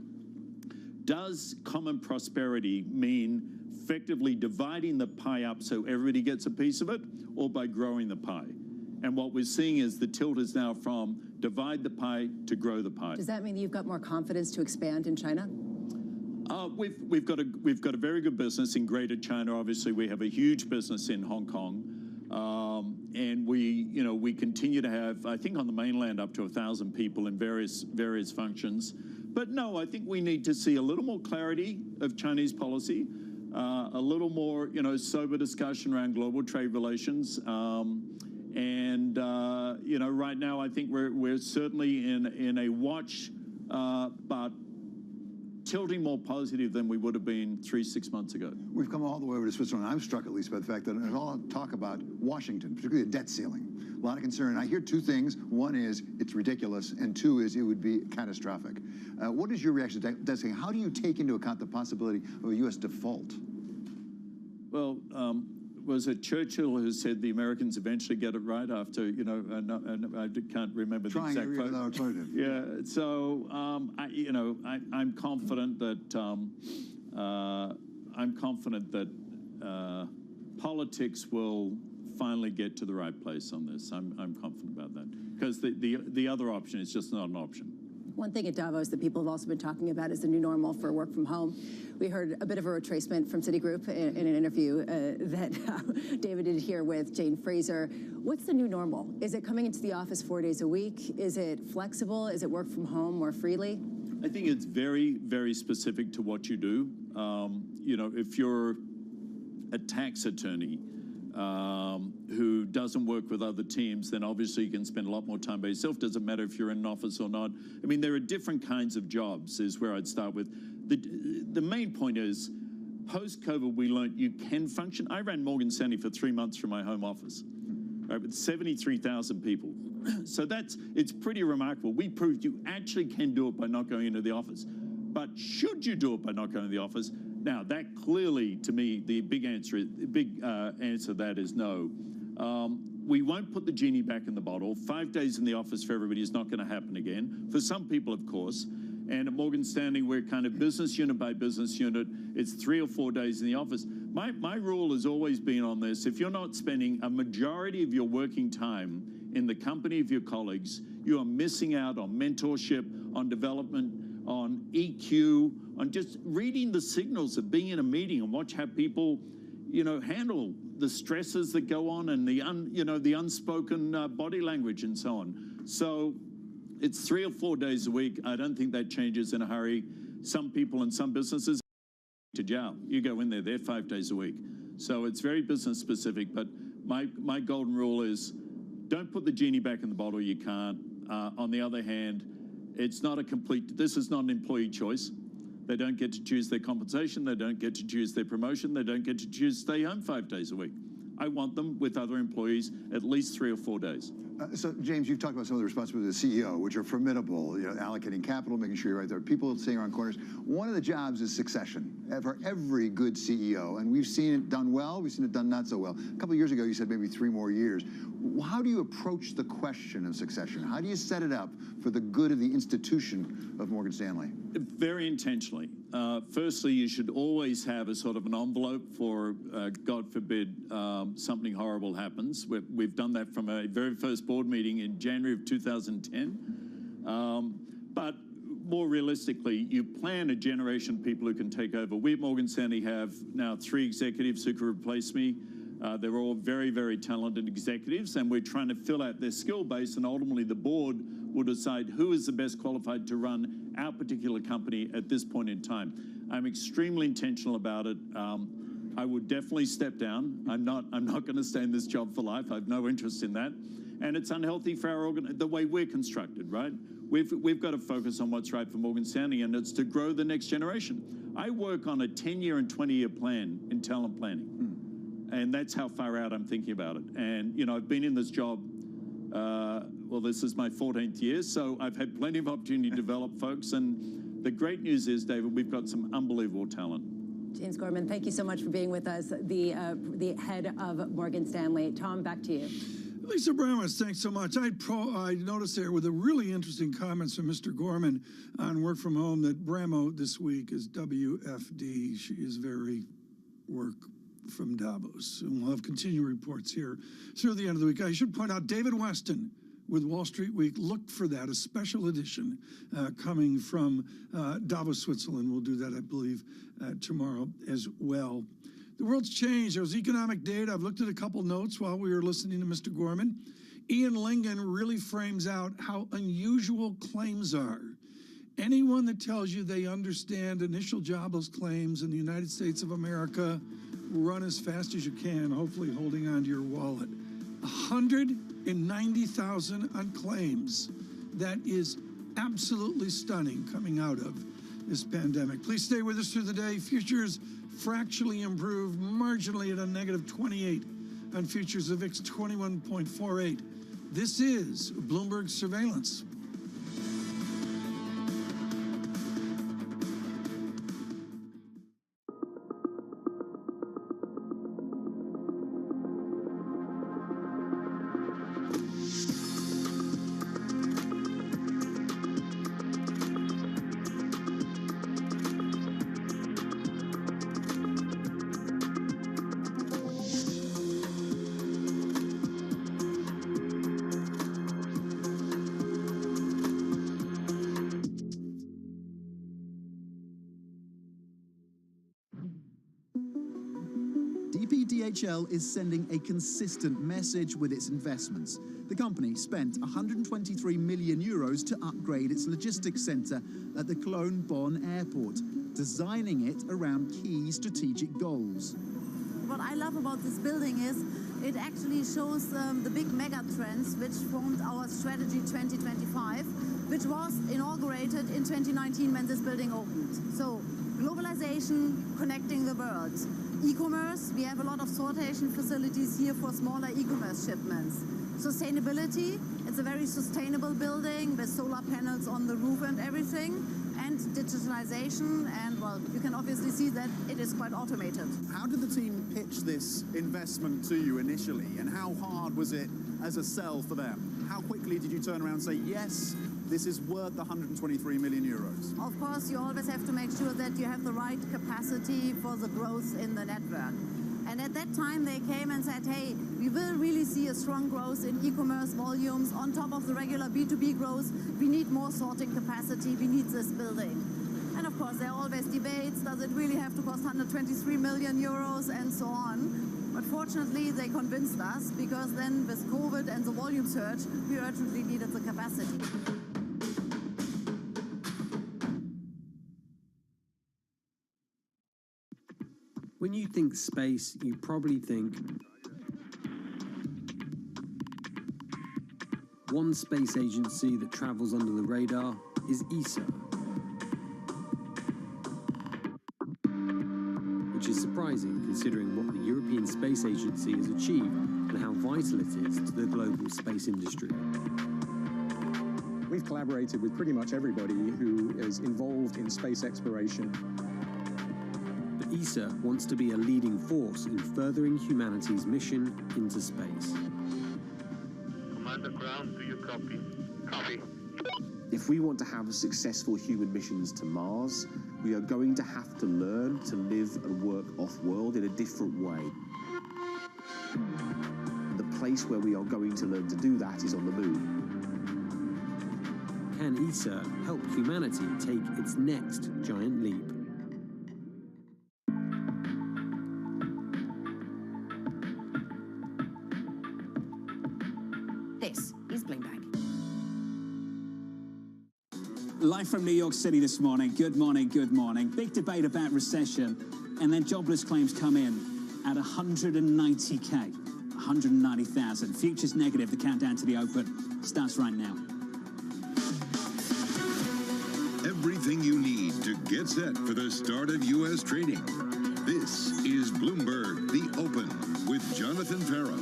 Does common prosperity mean effectively dividing the pie up so everybody gets a piece of it, or by growing the pie? And what we're seeing is the tilt is now from divide the pie to grow the pie. Does that mean you've got more confidence to expand in China? We've got a very good business in Greater China. Obviously, we have a huge business in Hong Kong, and we continue to have, I think, on the mainland up to 1,000 people in various functions. But no, I think we need to see a little more clarity of Chinese policy, a little more sober discussion around global trade relations. Right now I think we're certainly in a watch, but tilting more positive than we would have been 3-6 months ago. We've come all the way over to Switzerland. I'm struck at least by the fact that there's all talk about Washington, particularly the debt ceiling. A lot of concern. I hear two things. One is it's ridiculous, and two is it would be catastrophic. What is your reaction to debt ceiling? How do you take into account the possibility of a U.S. default? Well, was it Churchill who said the Americans eventually get it right after, I can't remember the exact quote. Alternative. Yeah, so, I'm confident that politics will finally get to the right place on this. I'm confident about that, because the other option is just not an option. One thing at Davos that people have also been talking about is the new normal for work from home. We heard a bit of a retracement from Citigroup in an interview that David did here with Jane Fraser. What's the new normal? Is it coming into the office 4 days a week? Is it flexible? Is it work from home more freely? I think it's very, very specific to what you do. If you're a tax attorney who doesn't work with other teams, then obviously you can spend a lot more time by yourself. Doesn't matter if you're in an office or not. I mean, there are different kinds of jobs is where I'd start with. The main point is, post-COVID, we learned you can function. I ran Morgan Stanley for 3 months from my home office, right, with 73,000 people. So it's pretty remarkable. We proved you actually can do it by not going into the office. But should you do it by not going to the office? Now, that clearly, to me, the big answer to that is no. We won't put the genie back in the bottle. 5 days in the office for everybody is not going to happen again. For some people, of course. And at Morgan Stanley, we're kind of business unit by business unit. It's 3 or 4 days in the office. My rule has always been on this: if you're not spending a majority of your working time in the company of your colleagues, you are missing out on mentorship, on development, on EQ, on just reading the signals of being in a meeting and watch how people, handle the stresses that go on and the unspoken body language and so on. So it's 3 or 4 days a week. I don't think that changes in a hurry. Some people in some businesses to jail. You go in there, they're 5 days a week. So it's very business specific, but my golden rule is don't put the genie back in the bottle. You can't. On the other hand, this is not an employee choice. They don't get to choose their compensation. They don't get to choose their promotion. They don't get to choose to stay home 5 days a week. I want them with other employees at least 3 or 4 days. So, James, you've talked about some of the responsibilities of the CEO, which are formidable, allocating capital, making sure you're right there. People sitting around corners. One of the jobs is succession for every good CEO, and we've seen it done well. We've seen it done not so well. A couple of years ago, you said maybe 3 more years. How do you approach the question of succession? How do you set it up for the good of the institution of Morgan Stanley? Very intentionally. Firstly, you should always have a sort of an envelope for, God forbid, something horrible happens. We've done that from a very first board meeting in January of 2010. But more realistically, you plan a generation of people who can take over. We at Morgan Stanley have now 3 executives who can replace me. They're all very, very talented executives, and we're trying to fill out their skill base, and ultimately the board will decide who is the best qualified to run our particular company at this point in time. I'm extremely intentional about it. I would definitely step down. I'm not going to stay in this job for life. I have no interest in that. And it's unhealthy for our the way we're constructed, right? We've got to focus on what's right for Morgan Stanley, and it's to grow the next generation. I work on a 10-year and 20-year plan in talent planning. And that's how far out I'm thinking about it. And, you know, I've been in this job, well, this is my 14th year, so I've had plenty of opportunity to develop folks. And the great news is, David, we've got some unbelievable talent. James Gorman, thank you so much for being with us, the head of Morgan Stanley. Tom, back to you. Lisa Abramowitz, thanks so much. I noticed there with the really interesting comments from Mr. Gorman on work from home that Bramo this week is WFD. She is very work from Davos, and we'll have continuing reports here through the end of the week. I should point out David Weston with Wall Street Week. Look for that, a special edition coming from Davos, Switzerland. We'll do that, I believe, tomorrow as well. The world's changed. There was economic data. I've looked at a couple notes while we were listening to Mr. Gorman. Ian Lingen really frames out how unusual claims are. Anyone that tells you they understand initial jobless claims in the United States of America, run as fast as you can, hopefully holding on to your wallet. 190,000 on claims. That is absolutely stunning coming out of this pandemic. Please stay with us through the day. Futures fractionally improved marginally at a negative 28 on futures of VIX 21.48. This is Bloomberg Surveillance. DHL is sending a consistent message with its investments. The company spent 123 million euros to upgrade its logistics centre at the Cologne Bonn airport, designing it around key strategic goals. What I love about this building is it actually shows the big mega trends which formed our strategy 2025, which was inaugurated in 2019 when this building opened. So globalization, connecting the world. E-commerce, we have a lot of sortation facilities here for smaller e-commerce shipments. Sustainability, it's a very sustainable building with solar panels on the roof and everything. And digitalization, and well, you can obviously see that it is quite automated. How did the team pitch this investment to you initially, and how hard was it as a sell for them? How quickly did you turn around and say, yes, this is worth 123 million euros? Of course, you always have to make sure that you have the right capacity for the growth in the network. And at that time, they came and said, hey, we will really see a strong growth in e-commerce volumes on top of the regular B2B growth. We need more sorting capacity. We need this building. And of course, there are always debates. Does it really have to cost 123 million euros and so on? But fortunately, they convinced us, because then with COVID and the volume surge, we urgently needed the capacity. When you think space, you probably think one space agency that travels under the radar is ESA, which is surprising considering what the European Space Agency has achieved and how vital it is to the global space industry. We've collaborated with pretty much everybody who is involved in space exploration. ESA wants to be a leading force in furthering humanity's mission into space. ground. Do you copy? Copy. If we want to have successful human missions to Mars, we are going to have to learn to live and work off-world in a different way. The place where we are going to learn to do that is on the moon. Can ESA help humanity take its next giant leap? This is Bloomberg. Live from New York City this morning. Good morning, good morning. Big debate about recession, and then jobless claims come in at 190K, 190,000. Futures negative. The countdown to the open starts right now. Everything you need to get set for the start of U.S. trading. This is Bloomberg, The Open, with Jonathan Farrow.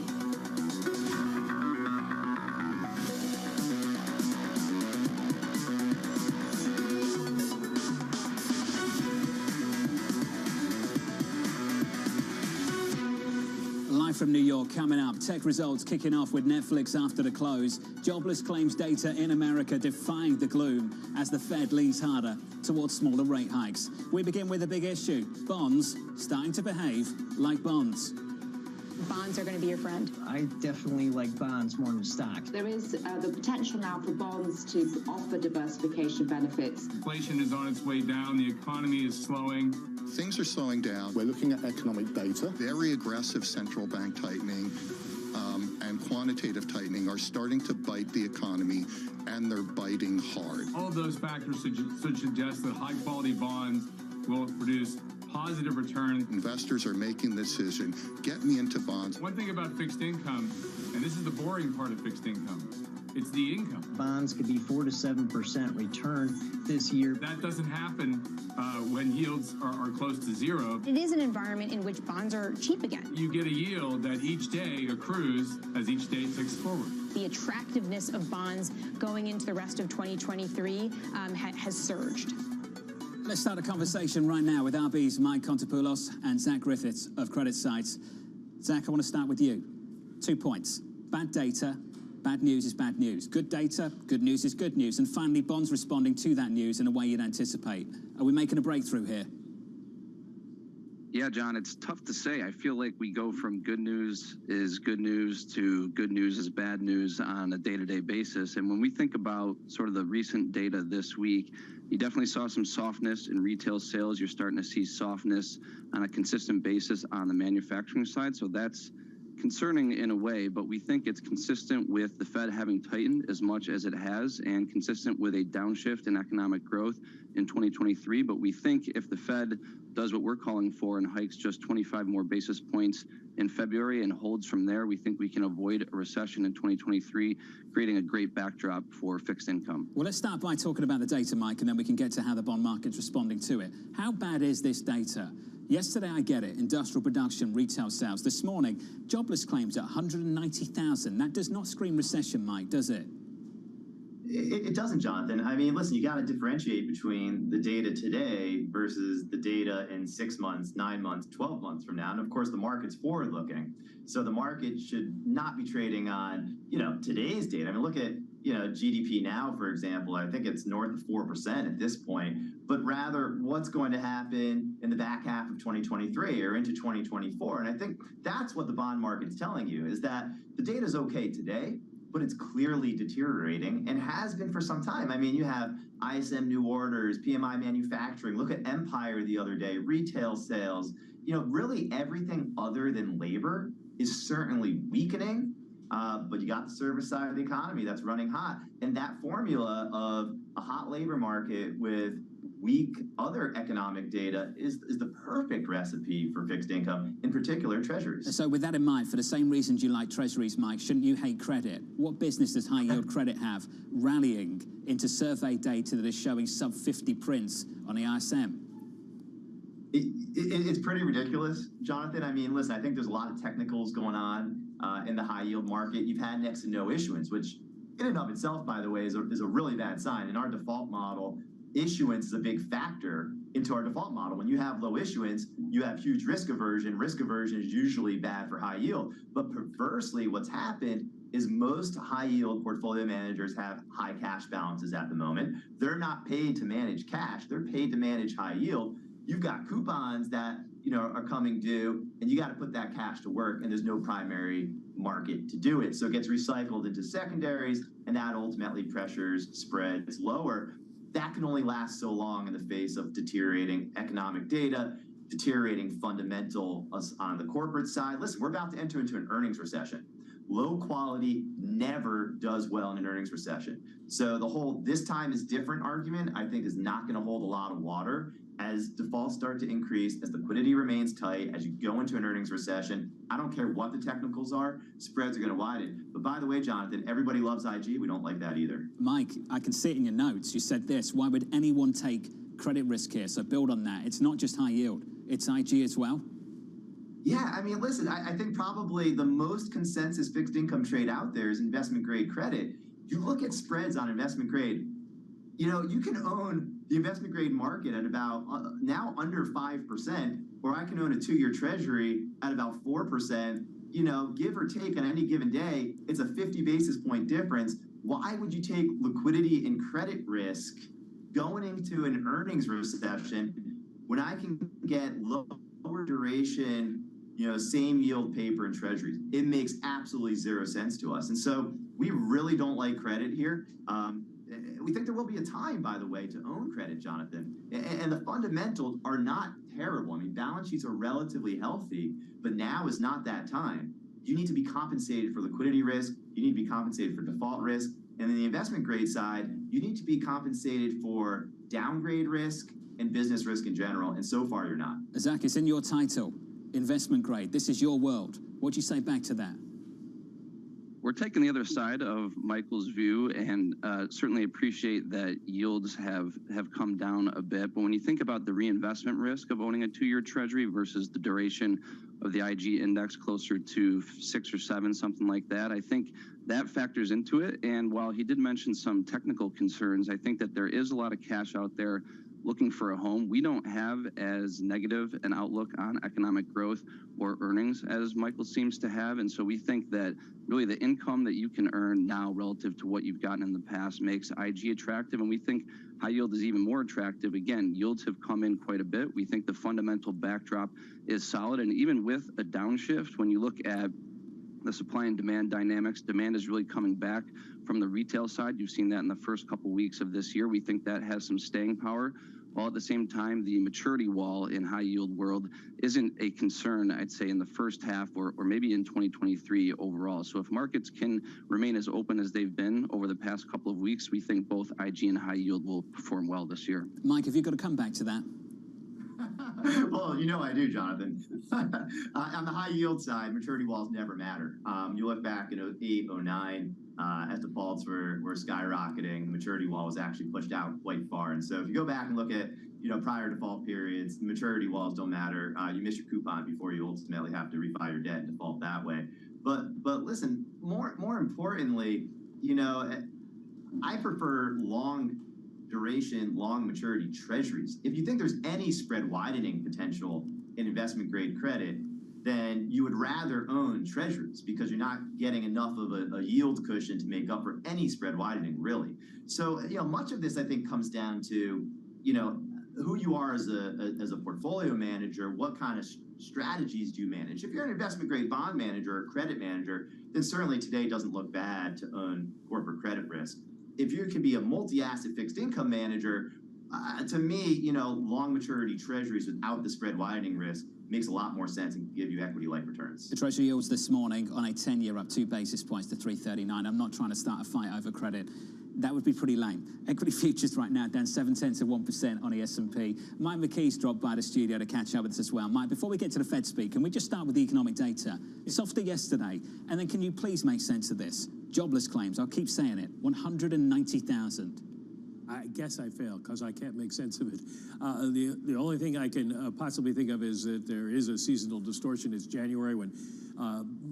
From New York coming up. Tech results kicking off with Netflix after the close. Jobless claims data in America defying the gloom as the Fed leans harder towards smaller rate hikes. We begin with a big issue. Bonds starting to behave like bonds. Bonds are going to be your friend. I definitely like bonds more than stocks. There is the potential now for bonds to offer diversification benefits. Inflation is on its way down. The economy is slowing. Things are slowing down. We're looking at economic data. Very aggressive central bank tightening and quantitative tightening are starting to bite the economy, and they're biting hard. All of those factors should suggest that high-quality bonds will produce positive return. Investors are making the decision, get me into bonds. One thing about fixed income, and this is the boring part of fixed income, it's the income. Bonds could be 4 to 7% return this year. That doesn't happen when yields are close to zero. It is an environment in which bonds are cheap again. You get a yield that each day accrues as each day ticks forward. The attractiveness of bonds going into the rest of 2023 has surged. Let's start a conversation right now with RB's Mike Contopoulos and Zach Griffiths of CreditSights. Zach, I want to start with you. 2 points. Bad data. Bad news is bad news. Good data, good news is good news. And finally, bonds responding to that news in a way you'd anticipate. Are we making a breakthrough here? Yeah, John, it's tough to say. I feel like we go from good news is good news to good news is bad news on a day-to-day basis. And when we think about sort of the recent data this week, you definitely saw some softness in retail sales. You're starting to see softness on a consistent basis on the manufacturing side. So that's concerning in a way, but we think it's consistent with the Fed having tightened as much as it has and consistent with a downshift in economic growth in 2023. But we think if the Fed does what we're calling for and hikes just 25 more basis points in February and holds from there, we think we can avoid a recession in 2023, creating a great backdrop for fixed income. Well, let's start by talking about the data, Mike, and then we can get to how the bond market's responding to it. How bad is this data? Yesterday, I get it, industrial production, retail sales. This morning, jobless claims at 190,000. That does not scream recession, Mike, does it? It doesn't, Jonathan. I mean, listen, you got to differentiate between the data today versus the data in 6 months, 9 months, 12 months from now. And of course, the market's forward-looking. So the market should not be trading on, today's data. I mean, look at, GDP now, for example. I think it's north of 4% at this point, but rather what's going to happen in the back half of 2023 or into 2024. And I think that's what the bond market's telling you, is that the data is okay today, but it's clearly deteriorating and has been for some time. I mean, you have ISM new orders, PMI manufacturing. Look at Empire the other day, retail sales. Really everything other than labor is certainly weakening. But you got the service side of the economy that's running hot. And that formula of a hot labor market with weak other economic data is the perfect recipe for fixed income, in particular treasuries. So with that in mind, for the same reasons you like treasuries, Mike, shouldn't you hate credit? What business does high yield credit have rallying into survey data that is showing sub 50 prints on the ISM? It's pretty ridiculous, Jonathan. I mean, listen, I think there's a lot of technicals going on in the high yield market. You've had next to no issuance, which in and of itself, by the way, is a really bad sign. In our default model, issuance is a big factor into our default model. When you have low issuance, you have huge risk aversion. Risk aversion is usually bad for high yield. But perversely, what's happened is most high yield portfolio managers have high cash balances at the moment. They're not paid to manage cash, they're paid to manage high yield. You've got coupons that are coming due, and you got to put that cash to work, and there's no primary market to do it. So it gets recycled into secondaries, and that ultimately pressures spreads lower. That can only last so long in the face of deteriorating economic data, deteriorating fundamentals on the corporate side. Listen, we're about to enter into an earnings recession. Low quality never does well in an earnings recession. So the whole "this time is different" argument, I think, is not going to hold a lot of water. As defaults start to increase, as liquidity remains tight, as you go into an earnings recession, I don't care what the technicals are, spreads are going to widen. But by the way, Jonathan, everybody loves IG. We don't like that either. Mike, I can see it in your notes. You said this: why would anyone take credit risk here? So build on that. It's not just high yield, it's IG as well. Yeah, I mean, listen, I think probably the most consensus fixed income trade out there is investment grade credit. You look at spreads on investment grade, you can own the investment grade market at about now under 5%, or I can own a 2-year treasury at about 4%, give or take on any given day, it's a 50 basis point difference. Why would you take liquidity and credit risk going into an earnings recession when I can get lower duration, same yield paper and treasuries? It makes absolutely zero sense to us. And so we really don't like credit here. We think there will be a time, by the way, to own credit, Jonathan. And the fundamentals are not terrible. I mean, balance sheets are relatively healthy, but now is not that time. You need to be compensated for liquidity risk. You need to be compensated for default risk. And then the investment grade side, you need to be compensated for downgrade risk and business risk in general. And so far, you're not. Zach, it's in your title, investment grade. This is your world. What do you say back to that? We're taking the other side of Michael's view, and certainly appreciate that yields have come down a bit. But when you think about the reinvestment risk of owning a 2-year treasury versus the duration of the IG index closer to 6 or 7, something like that, I think that factors into it. And while he did mention some technical concerns, I think that there is a lot of cash out there looking for a home. We don't have as negative an outlook on economic growth or earnings as Michael seems to have. And so we think that really the income that you can earn now relative to what you've gotten in the past makes IG attractive. And we think high yield is even more attractive. Again, yields have come in quite a bit. We think the fundamental backdrop is solid. And even with a downshift, when you look at the supply and demand dynamics, demand is really coming back from the retail side. You've seen that in the first couple weeks of this year. We think that has some staying power, while at the same time, the maturity wall in high yield world isn't a concern, I'd say, in the first half or maybe in 2023 overall. So if markets can remain as open as they've been over the past couple of weeks, we think both IG and high yield will perform well this year. Mike, have you got to come back to that? Well, I do, Jonathan. On the high yield side, maturity walls never matter. You look back in 2008, 2009, as defaults were skyrocketing, the maturity wall was actually pushed out quite far. And so if you go back and look at prior default periods, the maturity walls don't matter. You miss your coupon before you ultimately have to refi your debt and default that way. But listen, more importantly, I prefer long duration, long maturity treasuries. If you think there's any spread widening potential in investment grade credit, then you would rather own treasuries because you're not getting enough of a yield cushion to make up for any spread widening, really. So, much of this, I think, comes down to, who you are as a portfolio manager, what kind of strategies do you manage? If you're an investment grade bond manager or credit manager, then certainly today doesn't look bad to own corporate credit risk. If you can be a multi-asset fixed income manager, to me, long maturity treasuries without the spread widening risk makes a lot more sense and give you equity-like returns. The Treasury yields this morning on a 10-year up 2 basis points to 339. I'm not trying to start a fight over credit. That would be pretty lame. Equity futures right now down 0.7% on the S&P. Mike McKee's dropped by the studio to catch up with us as well. Mike, before we get to the Fed speak, can we just start with the economic data? It's softer yesterday. And then can you please make sense of this? Jobless claims, I'll keep saying it, 190,000. I guess I fail because I can't make sense of it. The only thing I can possibly think of is that there is a seasonal distortion. It's January when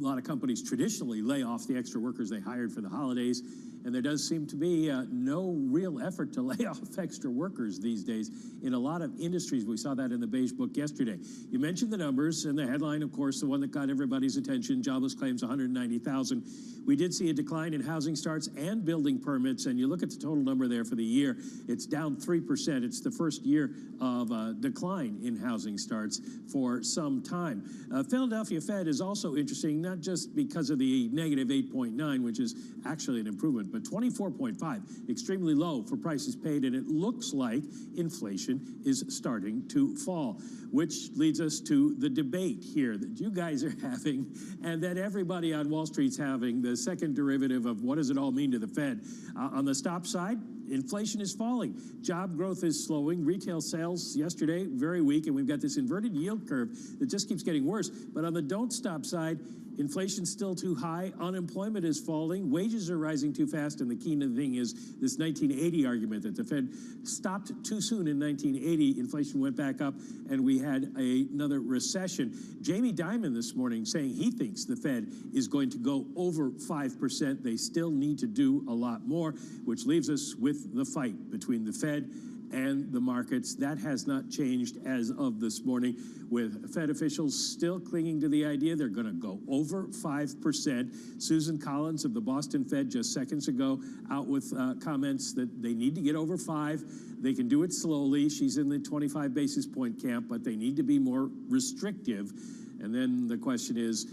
lot of companies traditionally lay off the extra workers they hired for the holidays, and there does seem to be no real effort to lay off extra workers these days in a lot of industries. We saw that in the Beige Book yesterday. You mentioned the numbers, and the headline, of course, the one that got everybody's attention, jobless claims 190,000. We did see a decline in housing starts and building permits, and you look at the total number there for the year, it's down 3%. It's the first year of a decline in housing starts for some time. Philadelphia Fed is also interesting, not just because of the negative 8.9, which is actually an improvement, but 24.5, extremely low for prices paid, and it looks like inflation is starting to fall, which leads us to the debate here that you guys are having and that everybody on Wall Street's having, the second derivative of what does it all mean to the Fed. On the stop side, inflation is falling. Job growth is slowing. Retail sales yesterday, very weak, and we've got this inverted yield curve that just keeps getting worse. But on the don't stop side, inflation's still too high. Unemployment is falling. Wages are rising too fast. And the key thing is this 1980 argument that the Fed stopped too soon in 1980. Inflation went back up, and we had another recession. Jamie Dimon this morning saying he thinks the Fed is going to go over 5%. They still need to do a lot more, which leaves us with the fight between the Fed and the markets. That has not changed as of this morning, with Fed officials still clinging to the idea they're going to go over 5%. Susan Collins of the Boston Fed just seconds ago out with comments that they need to get over 5. They can do it slowly. She's in the 25 basis point camp, but they need to be more restrictive. And then the question is,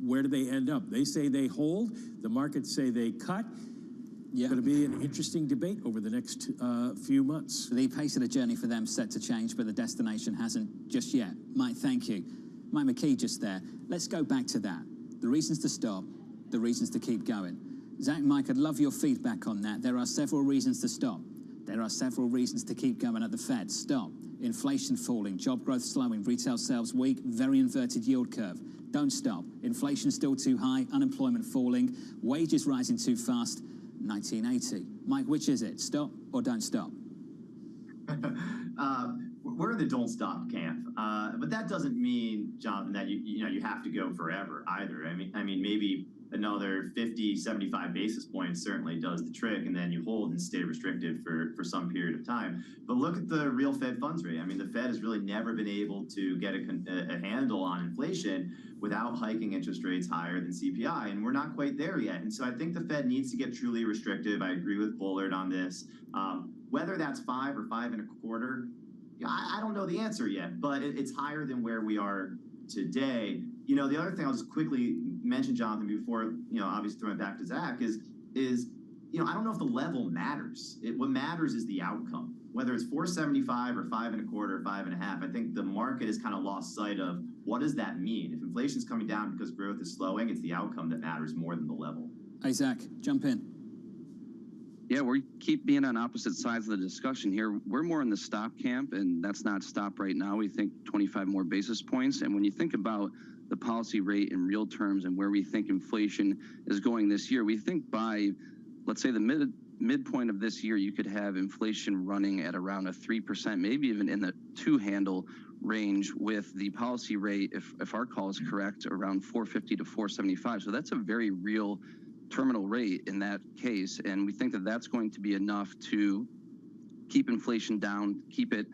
where do they end up? They say they hold. The markets say they cut. Yeah. It's going to be an interesting debate over the next few months. The pace of the journey for them set to change, but the destination hasn't just yet. Mike, thank you. Mike McKee just there. Let's go back to that. The reasons to stop, the reasons to keep going. Zach, Mike, I'd love your feedback on that. There are several reasons to stop. There are several reasons to keep going at the Fed. Stop. Inflation falling, job growth slowing, retail sales weak, very inverted yield curve. Don't stop. Inflation still too high, unemployment falling, wages rising too fast. 1980. Mike, which is it? Stop or don't stop? We're in the don't stop camp, but that doesn't mean, Jonathan, that you have to go forever either. I mean, maybe another 50, 75 basis points certainly does the trick, and then you hold and stay restrictive for some period of time. But look at the real Fed funds rate. I mean, the Fed has really never been able to get a handle on inflation without hiking interest rates higher than CPI, and we're not quite there yet. And so I think the Fed needs to get truly restrictive. I agree with Bullard on this. Whether that's 5 or 5 1/4, I don't know the answer yet, but it's higher than where we are today. You know, the other thing I'll just quickly mention, Jonathan, before, obviously throwing it back to Zach, is I don't know if the level matters. What matters is the outcome. Whether it's 475 or 5 1/4 or 5 1/2, I think the market has kind of lost sight of what does that mean. If inflation's coming down because growth is slowing, it's the outcome that matters more than the level. Hey, Zach, jump in. Yeah, we keep being on opposite sides of the discussion here. We're more in the stop camp, and that's not stop right now. We think 25 more basis points. And when you think about the policy rate in real terms and where we think inflation is going this year, we think by, let's say, the midpoint of this year, you could have inflation running at around a 3%, maybe even in the 2-handle range, with the policy rate, if our call is correct, around 450 to 475. So that's a very real terminal rate in that case, and we think that that's going to be enough to keep inflation down, keep it,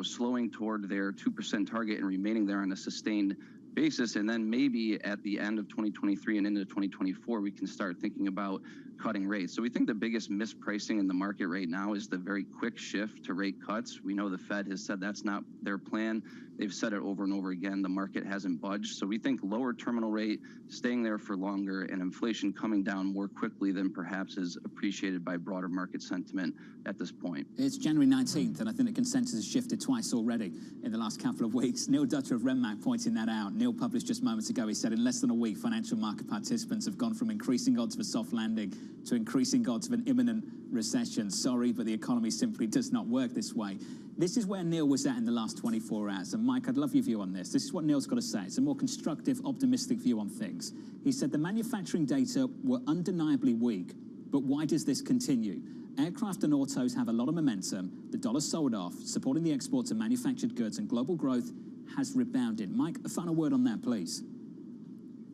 slowing toward their 2% target and remaining there on a sustained basis. And then maybe at the end of 2023 and into 2024, we can start thinking about cutting rates. So we think the biggest mispricing in the market right now is the very quick shift to rate cuts. We know the Fed has said that's not their plan. They've said it over and over again. The market hasn't budged. So we think lower terminal rate, staying there for longer, and inflation coming down more quickly than perhaps is appreciated by broader market sentiment at this point. It's January 19th, and I think the consensus has shifted twice already in the last couple of weeks. Neil Dutter of Renmac pointing that out. Neil published just moments ago. He said in less than a week, financial market participants have gone from increasing odds of a soft landing to increasing odds of an imminent recession. Sorry, but the economy simply does not work this way. This is where Neil was at in the last 24 hours. And Mike, I'd love your view on this. This is what Neil's got to say. It's a more constructive, optimistic view on things. He said the manufacturing data were undeniably weak, but why does this continue? Aircraft and autos have a lot of momentum. The dollar sold off, supporting the exports of manufactured goods, and global growth has rebounded. Mike, a final word on that, please.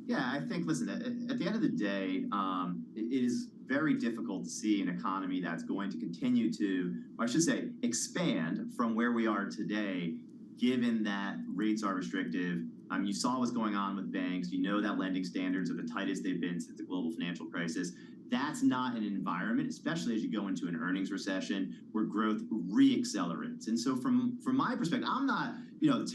Yeah, I think, listen, at the end of the day, it is very difficult to see an economy that's going to continue to, or I should say, expand from where we are today, given that rates are restrictive. You saw what's going on with banks. You know that lending standards are the tightest they've been since the global financial crisis. That's not an environment, especially as you go into an earnings recession, where growth re-accelerates. And so from my perspective, I'm not,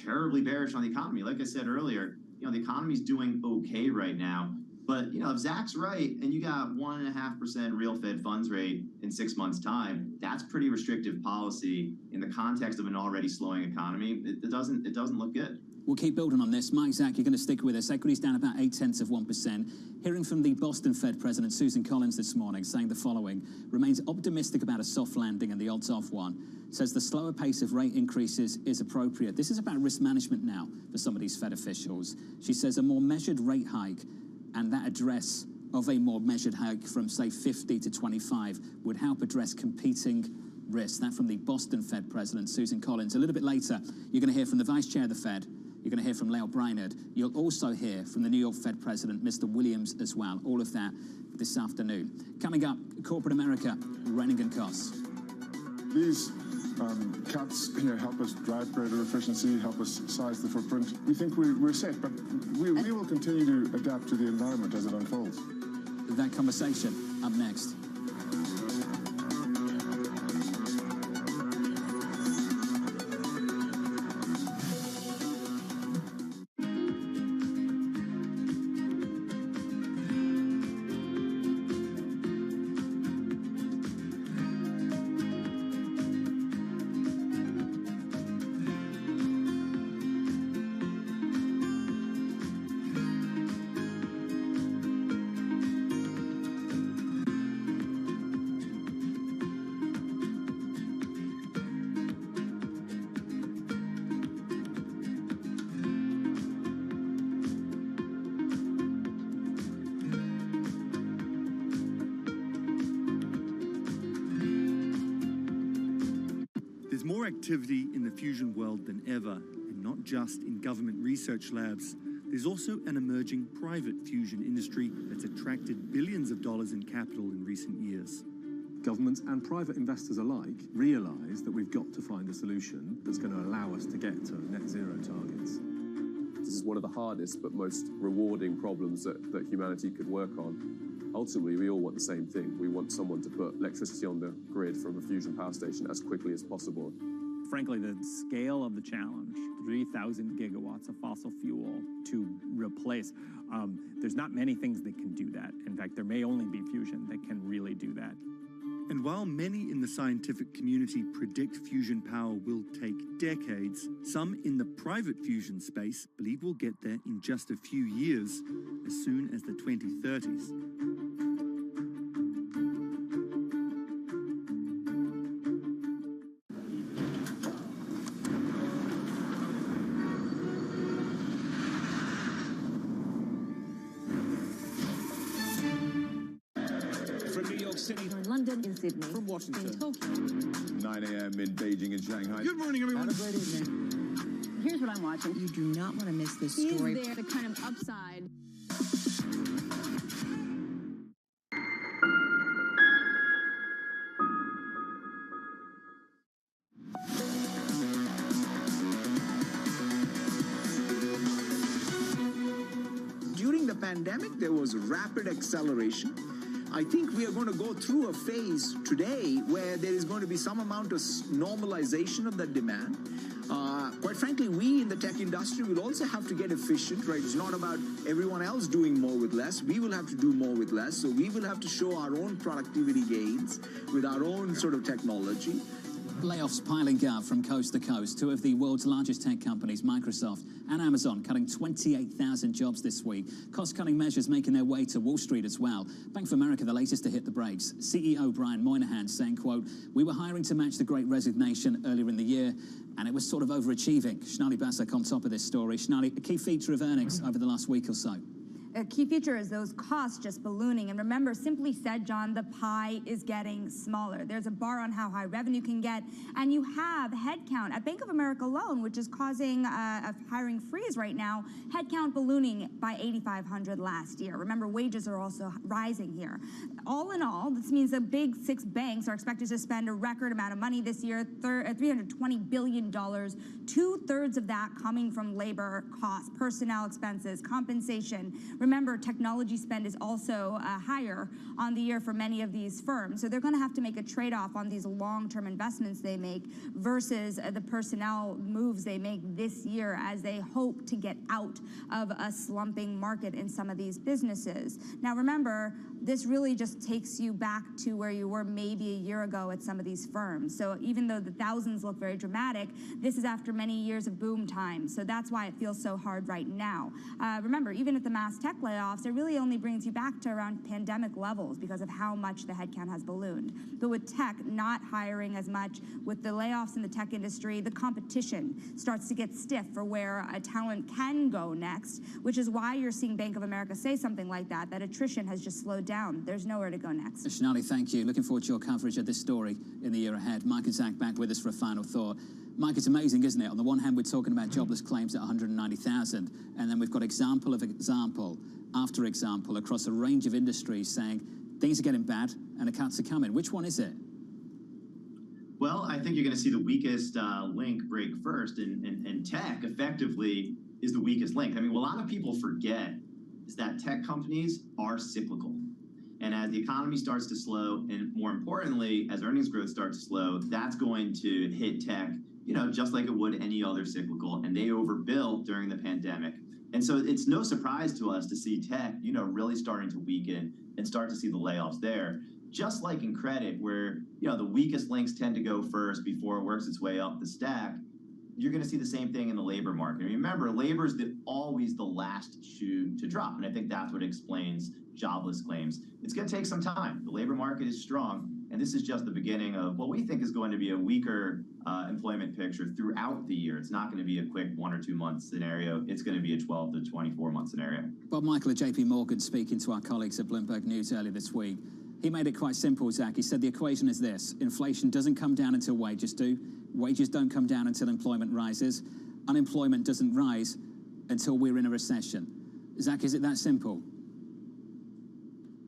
terribly bearish on the economy. Like I said earlier, the economy's doing okay right now. But, if Zach's right and you got 1.5% real Fed funds rate in 6 months' time, that's pretty restrictive policy in the context of an already slowing economy. It doesn't look good. We'll keep building on this. Mike, Zach, you're going to stick with us. Equities down about 0.8%. Hearing from the Boston Fed President, Susan Collins, this morning, saying the following: remains optimistic about a soft landing and the odds-off one. Says the slower pace of rate increases is appropriate. This is about risk management now for some of these Fed officials. She says a more measured rate hike and that address of a more measured hike from, say, 50 to 25 would help address competing risks. That from the Boston Fed President, Susan Collins. A little bit later, you're going to hear from the Vice Chair of the Fed. You're going to hear from Lael Brainerd. You'll also hear from the New York Fed President, Mr. Williams, as well. All of that this afternoon. Coming up, corporate America, reigning costs. These cuts help us drive greater efficiency, help us size the footprint. We think we're set, but we will continue to adapt to the environment as it unfolds. That conversation up next. There's more activity in the fusion world than ever, and not just in government research labs. There's also an emerging private fusion industry that's attracted billions of dollars in capital in recent years. Governments and private investors alike realise that we've got to find a solution that's going to allow us to get to net zero targets. This is one of the hardest but most rewarding problems that humanity could work on. Ultimately, we all want the same thing. We want someone to put electricity on the grid from a fusion power station as quickly as possible. Frankly, the scale of the challenge, 3,000 gigawatts of fossil fuel to replace, there's not many things that can do that. In fact, there may only be fusion that can really do that. And while many in the scientific community predict fusion power will take decades, some in the private fusion space believe we'll get there in just a few years, as soon as the 2030s. London, in Sydney, from Washington, in Tokyo. 9 a.m. in Beijing and Shanghai. Good morning, everyone. Have a great evening. Here's what I'm watching. You do not want to miss this story. Is there the kind of upside? During the pandemic, there was rapid acceleration. I think we are going to go through a phase today where there is going to be some amount of normalization of that demand. Quite frankly, we in the tech industry will also have to get efficient, right? It's not about everyone else doing more with less. We will have to do more with less. So we will have to show our own productivity gains with our own sort of technology. Layoffs piling up from coast to coast. Two of the world's largest tech companies, Microsoft and Amazon, cutting 28,000 jobs this week. Cost-cutting measures making their way to Wall Street as well. Bank of America, the latest to hit the brakes. CEO Brian Moynihan saying, quote, "We were hiring to match the Great Resignation earlier in the year, and it was sort of overachieving." Shnali Basak on top of this story. Shnali, a key feature of earnings over the last week or so. a key feature is those costs just ballooning. And remember, simply said, John, the pie is getting smaller. There's a bar on how high revenue can get, and you have headcount at Bank of America alone, which is causing a hiring freeze right now, headcount ballooning by 8,500 last year. Remember, wages are also rising here. All in all, this means the big six banks are expected to spend a record amount of money this year, $320 billion, 2/3 of that coming from labor costs, personnel expenses, compensation. Remember, technology spend is also higher on the year for many of these firms. So they're going to have to make a trade-off on these long-term investments they make versus the personnel moves they make this year as they hope to get out of a slumping market in some of these businesses. Now, remember, this really just takes you back to where you were maybe a year ago at some of these firms. So even though the thousands look very dramatic, this is after many years of boom time. So that's why it feels so hard right now. Remember, even at the mass tech layoffs, it really only brings you back to around pandemic levels because of how much the headcount has ballooned. But with tech not hiring as much, with the layoffs in the tech industry, the competition starts to get stiff for where a talent can go next, which is why you're seeing Bank of America say something like that attrition has just slowed down. There's nowhere to go next. Shonali, thank you. Looking forward to your coverage of this story in the year ahead. Mike and Zach back with us for a final thought. Mike, it's amazing, isn't it? On the one hand, we're talking about jobless claims at 190,000, and then we've got example of example after example across a range of industries saying things are getting bad and the cuts are coming. Which one is it? Well, I think you're going to see the weakest link break first, and tech effectively is the weakest link. I mean, what a lot of people forget is that tech companies are cyclical. And as the economy starts to slow, and more importantly, as earnings growth starts to slow, that's going to hit tech, just like it would any other cyclical. And they overbuilt during the pandemic. And so it's no surprise to us to see tech, really starting to weaken and start to see the layoffs there. Just like in credit, where, the weakest links tend to go first before it works its way up the stack, you're going to see the same thing in the labor market. Remember, labor is always the last shoe to drop, and I think that's what explains jobless claims. It's going to take some time. The labor market is strong, and this is just the beginning of what we think is going to be a weaker employment picture throughout the year. It's not going to be a quick 1 or 2 month scenario. It's going to be a 12 to 24 month scenario. Bob Michael at JP Morgan, speaking to our colleagues at Bloomberg News earlier this week, he made it quite simple, Zach. He said the equation is this: inflation doesn't come down until wages do. Wages don't come down until employment rises. Unemployment doesn't rise until we're in a recession. Zach, is it that simple?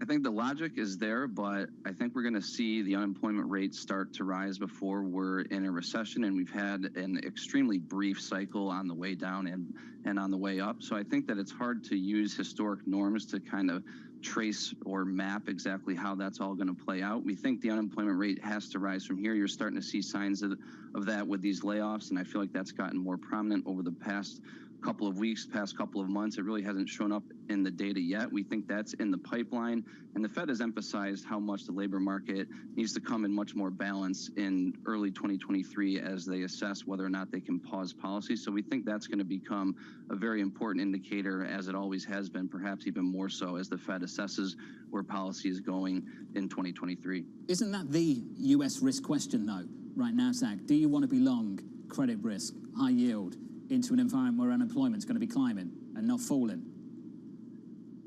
I think the logic is there, but I think we're going to see the unemployment rate start to rise before we're in a recession, and we've had an extremely brief cycle on the way down and on the way up. So I think that it's hard to use historic norms to kind of trace or map exactly how that's all going to play out. We think the unemployment rate has to rise from here. You're starting to see signs of that with these layoffs, and I feel like that's gotten more prominent over the past couple of weeks, past couple of months. It really hasn't shown up in the data yet. We think that's in the pipeline, and the Fed has emphasized how much the labor market needs to come in much more balance in early 2023 as they assess whether or not they can pause policy. So we think that's going to become a very important indicator, as it always has been, perhaps even more so as the Fed assesses where policy is going in 2023. Isn't that the U.S. risk question, though, right now, Zach? Do you want to be long credit risk, high yield, into an environment where unemployment's going to be climbing and not falling?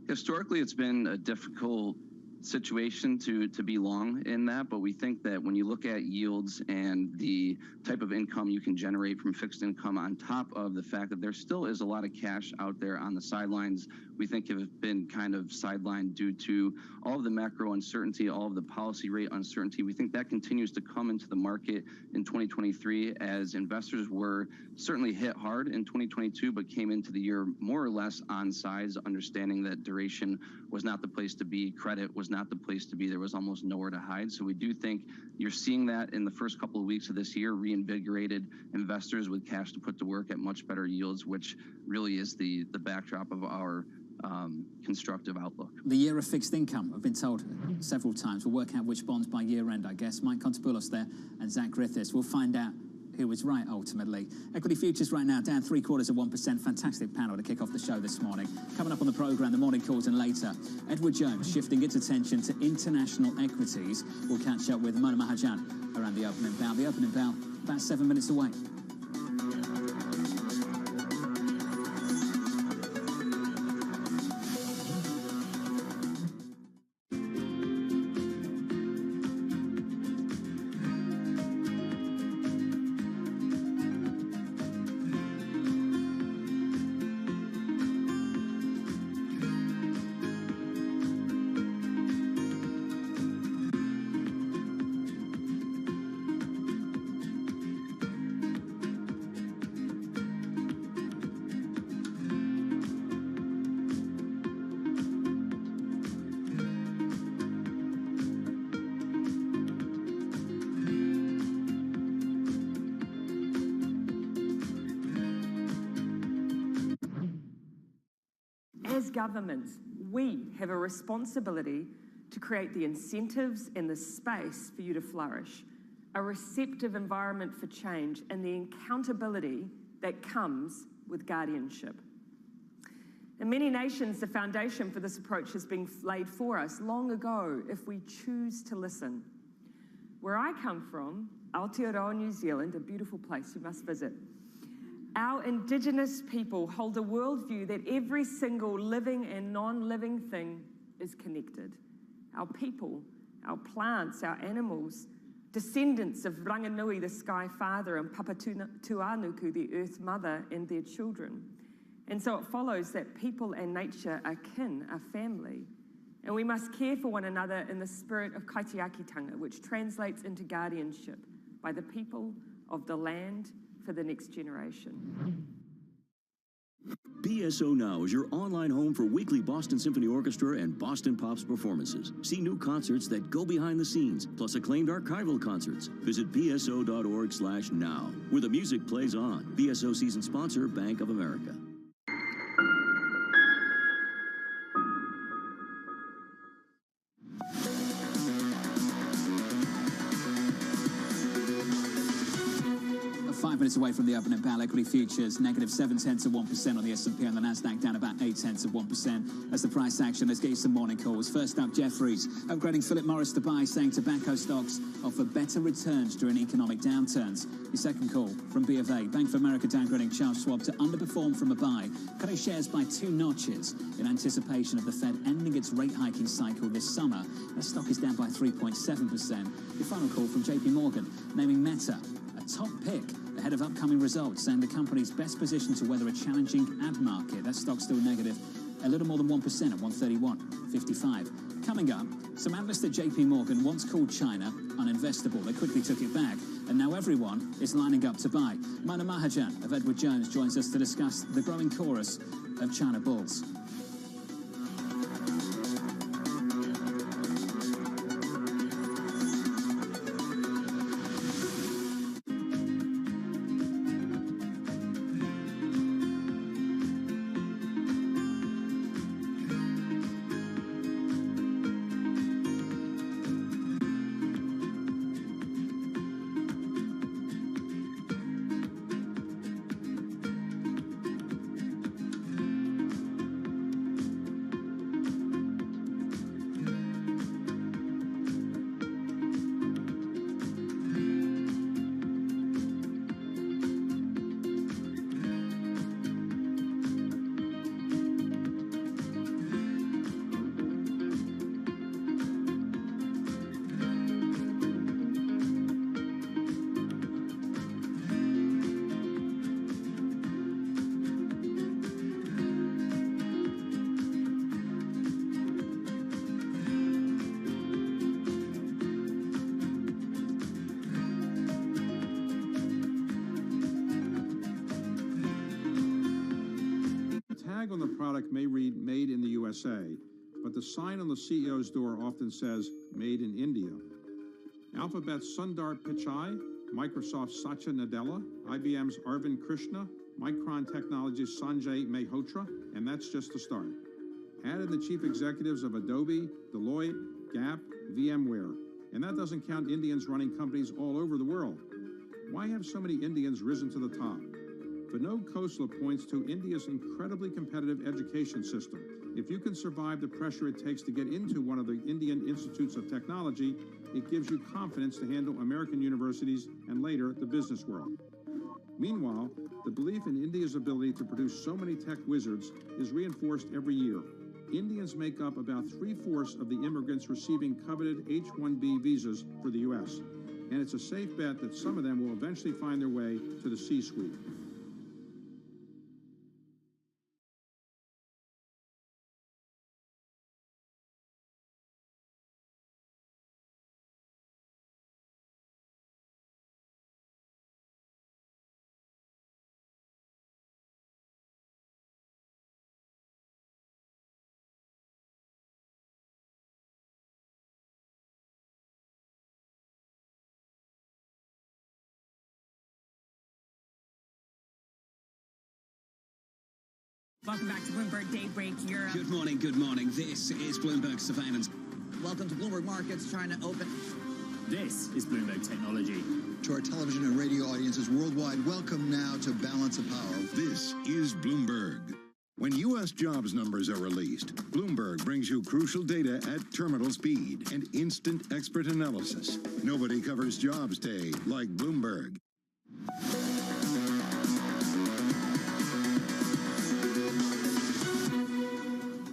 Historically, it's been a difficult situation to be long in that, but we think that when you look at yields and the type of income you can generate from fixed income, on top of the fact that there still is a lot of cash out there on the sidelines, we think have been kind of sidelined due to all of the macro uncertainty, all of the policy rate uncertainty. We think that continues to come into the market in 2023, as investors were certainly hit hard in 2022, but came into the year more or less on sides, understanding that duration was not the place to be, credit was not the place to be. There was almost nowhere to hide. So we do think you're seeing that in the first couple of weeks of this year, reinvigorated investors with cash to put to work at much better yields, which really is the backdrop of our constructive outlook. The year of fixed income, I've been told several times. We'll work out which bonds by year end, I guess. Mike Contopoulos there and Zach Griffiths. We'll find out who was right ultimately. Equity futures right now down 0.75%. Fantastic panel to kick off the show this morning. Coming up on the programme, the morning calls, and later, Edward Jones shifting its attention to international equities. We'll catch up with Mona Mahajan around the opening bell. The opening bell about 7 minutes away. governments, we have a responsibility to create the incentives and the space for you to flourish, a receptive environment for change, and the accountability that comes with guardianship. In many nations, the foundation for this approach has been laid for us long ago if we choose to listen. Where I come from, Aotearoa, New Zealand, a beautiful place you must visit, our Indigenous people hold a worldview that every single living and non-living thing is connected. Our people, our plants, our animals, descendants of Ranganui, the Sky Father, and Papatuanuku, the Earth Mother, and their children. And so it follows that people and nature are kin, are family. And we must care for one another in the spirit of kaitiakitanga, which translates into guardianship by the people of the land for the next generation. BSO Now is your online home for weekly Boston Symphony Orchestra and Boston Pops performances. See new concerts that go behind the scenes, plus acclaimed archival concerts. Visit bso.org/now, where the music plays on. BSO season sponsor, Bank of America. Minutes away from the open in Powell Equity Futures, negative 0.7% on the S&P and the Nasdaq, down about 0.8%. That's the price action. Let's get you some morning calls. First up, Jefferies upgrading Philip Morris to buy, saying tobacco stocks offer better returns during economic downturns. Your second call from B of A, Bank of America downgrading Charles Schwab to underperform from a buy, cutting shares by 2 notches in anticipation of the Fed ending its rate hiking cycle this summer. That stock is down by 3.7%. Your final call from JP Morgan, naming Meta a top pick ahead of upcoming results, and the company's best positioned to weather a challenging ad market. That stock's still negative, a little more than 1% at 131.55. Coming up, some analysts at JP Morgan once called China uninvestable. They quickly took it back, and now everyone is lining up to buy. Mona Mahajan of Edward Jones joins us to discuss the growing chorus of China bulls. On the product may read Made in the USA, but the sign on the CEO's door often says Made in India. Alphabet's Sundar Pichai, Microsoft's Satya Nadella, IBM's Arvind Krishna, Micron Technology's Sanjay Mehrotra, and that's just the start. Add in the chief executives of Adobe, Deloitte, Gap, VMware, and that doesn't count Indians running companies all over the world. Why have so many Indians risen to the top? Vinod Khosla points to India's incredibly competitive education system. If you can survive the pressure it takes to get into one of the Indian institutes of technology, it gives you confidence to handle American universities and later the business world. Meanwhile, the belief in India's ability to produce so many tech wizards is reinforced every year. Indians make up about 3/4 of the immigrants receiving coveted H-1B visas for the U.S., and it's a safe bet that some of them will eventually find their way to the C-suite. Welcome back to Bloomberg Daybreak Europe. Good morning, good morning. This is Bloomberg Surveillance. Welcome to Bloomberg Markets, trying to open. This is Bloomberg Technology. To our television and radio audiences worldwide, welcome now to Balance of Power. This is Bloomberg. When U.S. jobs numbers are released, Bloomberg brings you crucial data at terminal speed and instant expert analysis. Nobody covers jobs day like Bloomberg.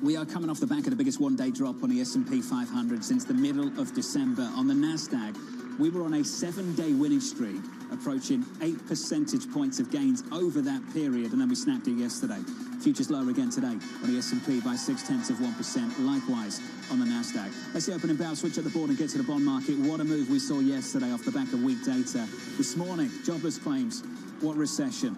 We are coming off the back of the biggest one-day drop on the S&P 500 since the middle of December. On the Nasdaq, we were on a 7-day winning streak, approaching 8 percentage points of gains over that period, and then we snapped it yesterday. Futures lower again today on the S&P by 0.6%. Likewise on the Nasdaq. Let's see opening bow, switch at the board and get to the bond market. What a move we saw yesterday off the back of weak data. This morning, jobless claims. What recession?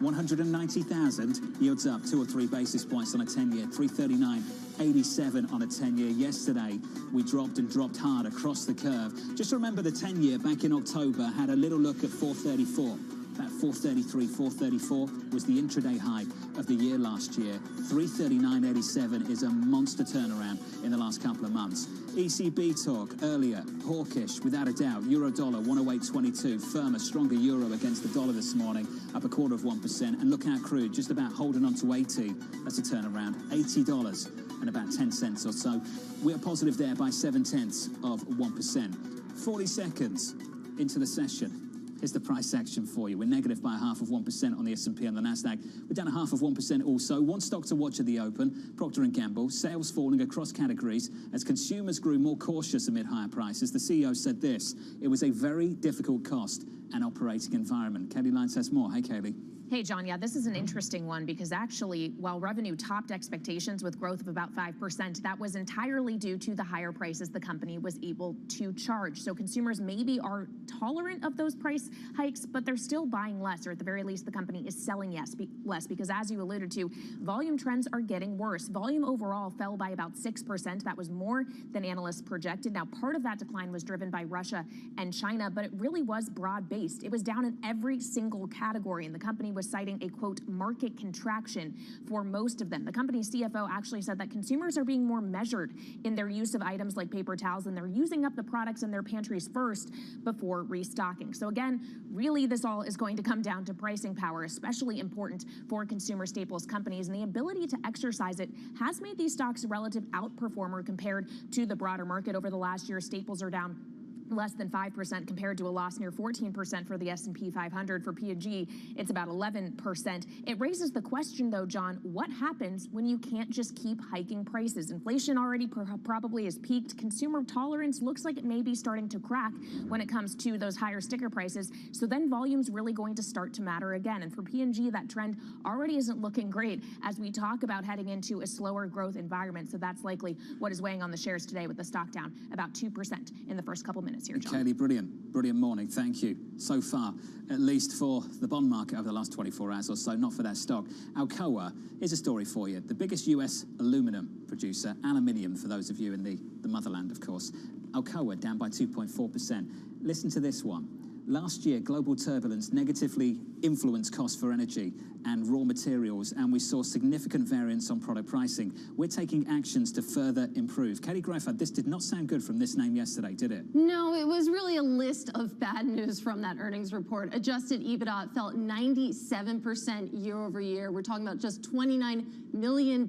190,000 yields up 2 or 3 basis points on a 10-year, 339.87 on a 10-year. Yesterday, we dropped hard across the curve. Just remember the 10-year back in October had a little look at 434. That 433, 434 was the intraday high of the year last year. 339.87 is a monster turnaround in the last couple of months. ECB talk earlier, hawkish without a doubt. Euro dollar 108.22, firmer, stronger euro against the dollar this morning, up 0.25%. And look out crude, just about holding on to 80. That's a turnaround, $80 and about 10 cents or so. We are positive there by 0.7%. 40 seconds into the session. Here's the price action for you. We're negative by 0.5% on the S&P and the Nasdaq. We're down 0.5% also. One stock to watch at the open, Procter & Gamble. Sales falling across categories as consumers grew more cautious amid higher prices. The CEO said this: it was a very difficult cost and operating environment. Katie Lyons has more. Hey, Katie. Hey, John, yeah, this is an interesting one because actually, while revenue topped expectations with growth of about 5%, that was entirely due to the higher prices the company was able to charge. So consumers maybe are tolerant of those price hikes, but they're still buying less, or at the very least, the company is selling less because, as you alluded to, volume trends are getting worse. Volume overall fell by about 6%. That was more than analysts projected. Now, part of that decline was driven by Russia and China, but it really was broad-based. It was down in every single category, and the company was citing a, quote, market contraction for most of them. The company's CFO actually said that consumers are being more measured in their use of items like paper towels, and they're using up the products in their pantries first before restocking. So again, really this all is going to come down to pricing power, especially important for consumer staples companies, and the ability to exercise it has made these stocks a relative outperformer compared to the broader market. Over the last year, staples are down less than 5% compared to a loss near 14% for the S&P 500. For P&G, it's about 11%. It raises the question, though, John, what happens when you can't just keep hiking prices? Inflation already probably has peaked. Consumer tolerance looks like it may be starting to crack when it comes to those higher sticker prices. So then volume's really going to start to matter again. And for P&G, that trend already isn't looking great as we talk about heading into a slower growth environment. So that's likely what is weighing on the shares today, with the stock down about 2% in the first couple minutes here, John. Kelly, brilliant morning. Thank you. So far, at least for the bond market over the last 24 hours or so, not for that stock. Alcoa is a story for you. The biggest US aluminum producer, aluminium for those of you in the motherland, of course. Alcoa down by 2.4%. Listen to this one. Last year, global turbulence negatively influenced costs for energy and raw materials, and we saw significant variance on product pricing. We're taking actions to further improve. Katie Greifert, this did not sound good from this name yesterday, did it? No, it was really a list of bad news from that earnings report. Adjusted EBITDA fell 97% year over year. We're talking about just $29 million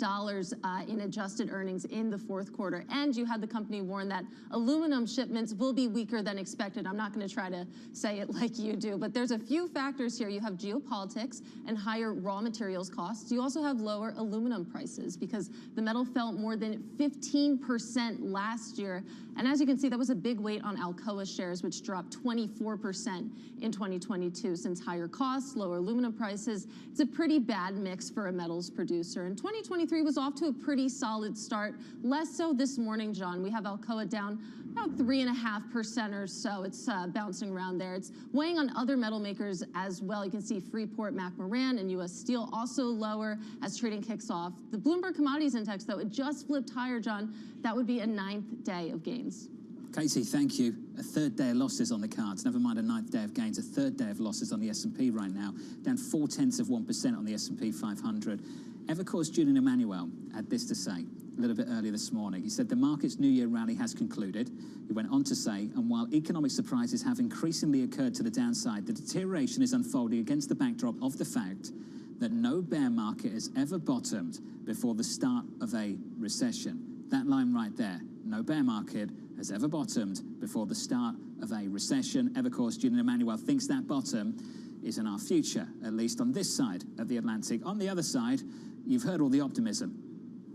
in adjusted earnings in the fourth quarter. And you had the company warn that aluminum shipments will be weaker than expected. I'm not going to try to say it like you do, but there's a few factors here. You have geopolitics and higher raw materials costs. You also have lower aluminum prices because the metal fell more than 15% last year. And as you can see, that was a big weight on Alcoa shares, which dropped 24% in 2022. Since higher costs, lower aluminum prices, it's a pretty bad mix for a metals producer. And 2023 was off to a pretty solid start. Less so this morning, John. We have Alcoa down about 3.5% or so. It's bouncing around there. It's weighing on other metal makers as well. You can see Freeport, McMoran, and U.S. Steel also lower as trading kicks off. The Bloomberg Commodities Index, though, it just flipped higher, John. That would be a 9th day of gains. Katie, thank you. A third day of losses on the cards. Never mind a 9th day of gains. A third day of losses on the S&P right now. Down 0.4% on the S&P 500. Evercore's Julian Emmanuel had this to say a little bit earlier this morning. He said the market's New Year rally has concluded. He went on to say, and while economic surprises have increasingly occurred to the downside, the deterioration is unfolding against the backdrop of the fact that no bear market has ever bottomed before the start of a recession. That line right there, no bear market has ever bottomed before the start of a recession. Evercore's Julian Emmanuel thinks that bottom is in our future, at least on this side of the Atlantic. On the other side, you've heard all the optimism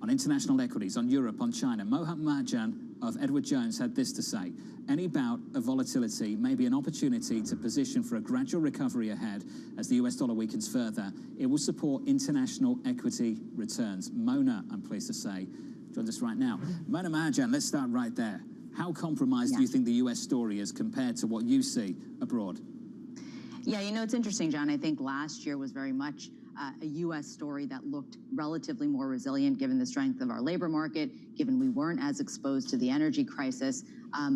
on international equities, on Europe, on China. Mohit Mahajan of Edward Jones had this to say: any bout of volatility may be an opportunity to position for a gradual recovery ahead as the US dollar weakens further. It will support international equity returns. Mona, I'm pleased to say, joins us right now. Mona Mahajan, let's start right there. How compromised do you think the US story is compared to what you see abroad? Yeah, you know, it's interesting, John. I think last year was very much a U.S. story that looked relatively more resilient given the strength of our labor market, given we weren't as exposed to the energy crisis.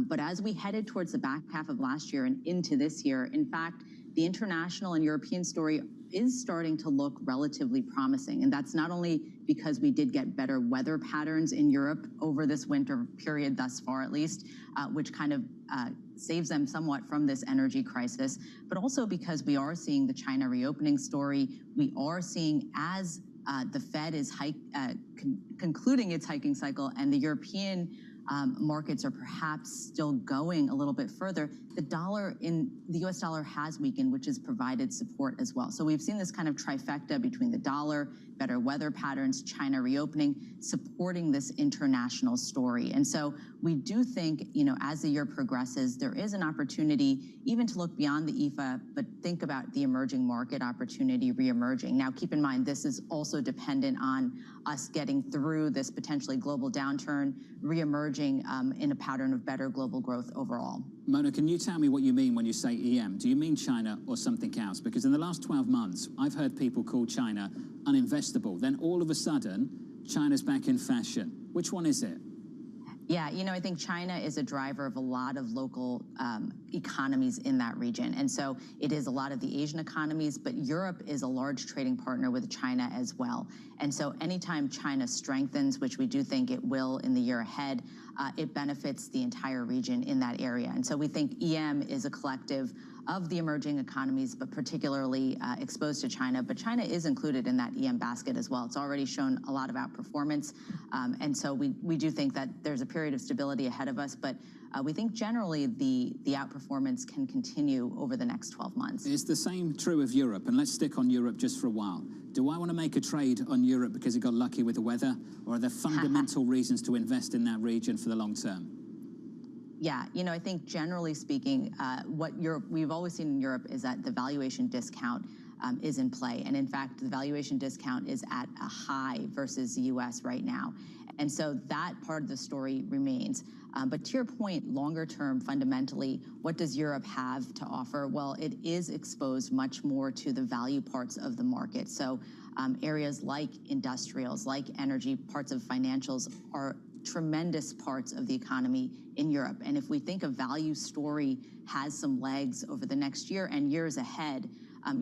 But as we headed towards the back half of last year and into this year, in fact, the international and European story is starting to look relatively promising. And that's not only because we did get better weather patterns in Europe over this winter period thus far, at least, which kind of saves them somewhat from this energy crisis, but also because we are seeing the China reopening story. We are seeing, as the Fed is concluding its hiking cycle and the European markets are perhaps still going a little bit further, the US dollar has weakened, which has provided support as well. So we've seen this kind of trifecta between the dollar, better weather patterns, China reopening, supporting this international story. And so we do think, you know, as the year progresses, there is an opportunity even to look beyond the IFA, but think about the emerging market opportunity reemerging. Now, keep in mind, this is also dependent on us getting through this potentially global downturn, reemerging in a pattern of better global growth overall. Mona, can you tell me what you mean when you say EM? Do you mean China or something else? Because in the last 12 months, I've heard people call China uninvestable. Then all of a sudden, China's back in fashion. Which one is it? Yeah, you know, I think China is a driver of a lot of local economies in that region. And so it is a lot of the Asian economies, but Europe is a large trading partner with China as well. And so anytime China strengthens, which we do think it will in the year ahead, it benefits the entire region in that area. And so we think EM is a collective of the emerging economies, but particularly exposed to China. But China is included in that EM basket as well. It's already shown a lot of outperformance. And so we do think that there's a period of stability ahead of us, but we think generally the outperformance can continue over the next 12 months. Is the same true of Europe? And let's stick on Europe just for a while. Do I want to make a trade on Europe because it got lucky with the weather, or are there fundamental reasons to invest in that region for the long term? Yeah, you know, I think generally speaking, what we've always seen in Europe is that the valuation discount is in play. And in fact, the valuation discount is at a high versus the US right now. And so that part of the story remains. But to your point, longer term, fundamentally, what does Europe have to offer? Well, it is exposed much more to the value parts of the market. So areas like industrials, like energy, parts of financials are tremendous parts of the economy in Europe. And if we think a value story has some legs over the next year and years ahead,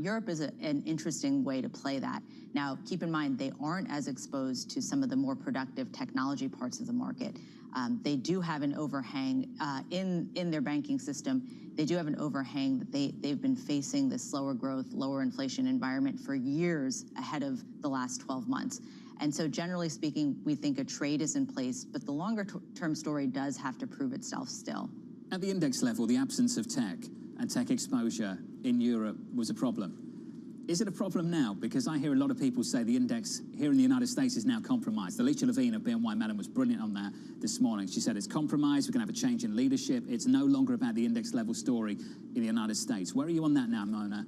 Europe is an interesting way to play that. Now, keep in mind, they aren't as exposed to some of the more productive technology parts of the market. They do have an overhang in their banking system. They do have an overhang that they've been facing this slower growth, lower inflation environment for years ahead of the last 12 months. And so generally speaking, we think a trade is in place, but the longer term story does have to prove itself still. At the index level, the absence of tech and tech exposure in Europe was a problem. Is it a problem now? Because I hear a lot of people say the index here in the United States is now compromised. Alicia Levine of BNY Mellon was brilliant on that this morning. She said it's compromised, we're going to have a change in leadership. It's no longer about the index level story in the United States. Where are you on that now, Mona?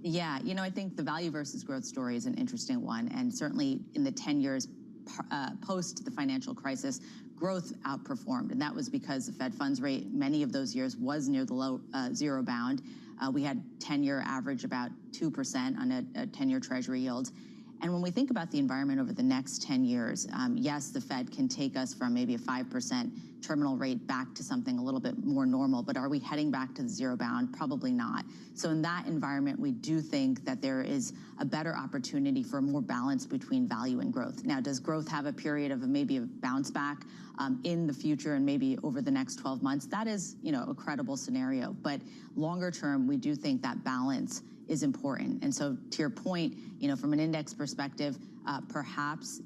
Yeah, you know, I think the value versus growth story is an interesting one. And certainly in the 10 years post the financial crisis, growth outperformed. And that was because the Fed funds rate, many of those years, was near the low zero bound. We had 10-year average about 2% on a 10-year Treasury yield. And when we think about the environment over the next 10 years, yes, the Fed can take us from maybe a 5% terminal rate back to something a little bit more normal, but are we heading back to the zero bound? Probably not. So in that environment, we do think that there is a better opportunity for more balance between value and growth. Now, does growth have a period of maybe a bounce back in the future and maybe over the next 12 months? That is, a credible scenario. But longer term, we do think that balance is important. And so to your point, from an index perspective, perhaps,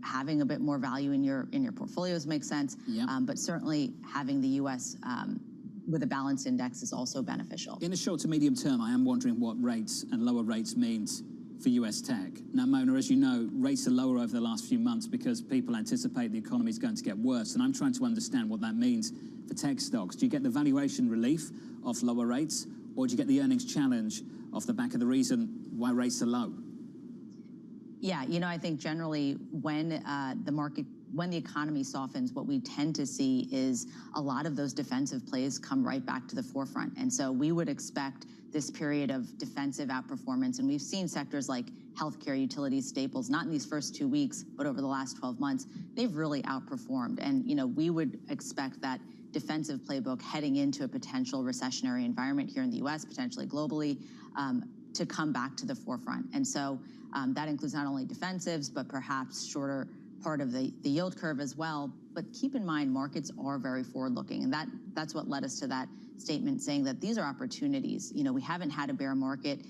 having a bit more value in your portfolios makes sense. Yep. But certainly having the U.S. With a balanced index is also beneficial. In the short to medium term, I am wondering what rates and lower rates means for U.S. tech. Now, Mona, as you know, rates are lower over the last few months because people anticipate the economy is going to get worse. And I'm trying to understand what that means for tech stocks. Do you get the valuation relief of lower rates, or do you get the earnings challenge off the back of the reason why rates are low? Yeah, I think generally when the economy softens, what we tend to see is a lot of those defensive plays come right back to the forefront. And so we would expect this period of defensive outperformance. And we've seen sectors like healthcare, utilities, staples, not in these first 2 weeks, but over the last 12 months, they've really outperformed. And, we would expect that defensive playbook heading into a potential recessionary environment here in the U.S., potentially globally, to come back to the forefront. And so that includes not only defensives, but perhaps shorter part of the yield curve as well. But keep in mind, markets are very forward-looking, and that's what led us to that statement saying that these are opportunities. We haven't had a bear market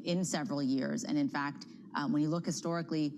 in several years, and in fact, when you look historically,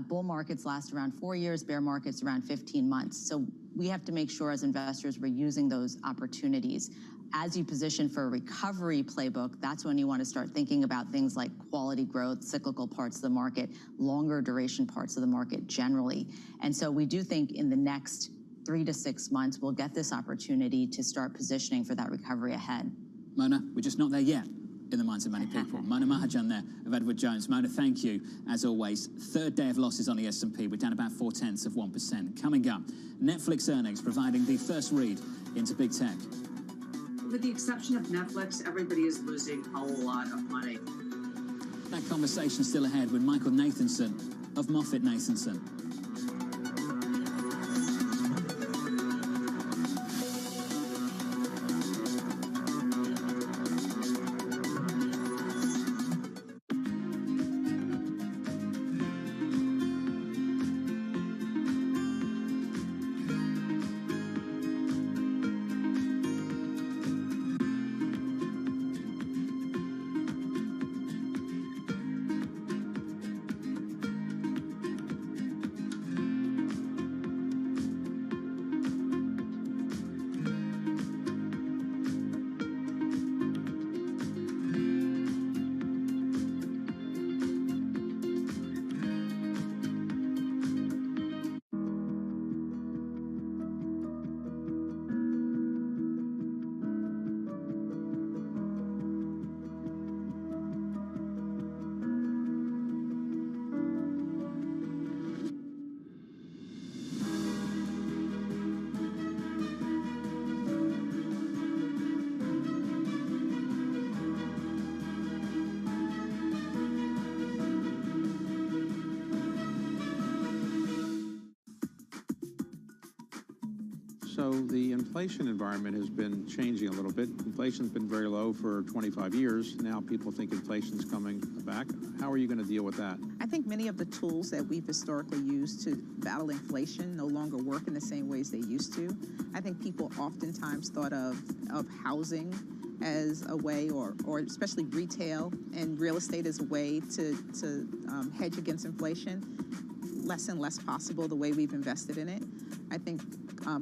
bull markets last around 4 years, bear markets around 15 months. So we have to make sure as investors we're using those opportunities. As you position for a recovery playbook, that's when you want to start thinking about things like quality growth, cyclical parts of the market, longer duration parts of the market generally. And so we do think in the next 3 to 6 months, we'll get this opportunity to start positioning for that recovery ahead. Mona, we're just not there yet in the minds of many people. Mona Mahajan there of Edward Jones. Mona, thank you, as always. Third day of losses on the S&P. We're down about 0.4%. Coming up, Netflix earnings providing the first read into big tech. With the exception of Netflix, everybody is losing a whole lot of money. That conversation still ahead with Michael Nathanson of MoffettNathanson. So the inflation environment has been changing a little bit. Inflation's been very low for 25 years. Now people think inflation's coming back. How are you going to deal with that? I think many of the tools that we've historically used to battle inflation no longer work in the same ways they used to. I think people oftentimes thought of housing as a way, or especially retail and real estate as a way to hedge against inflation. Less and less possible the way we've invested in it. I think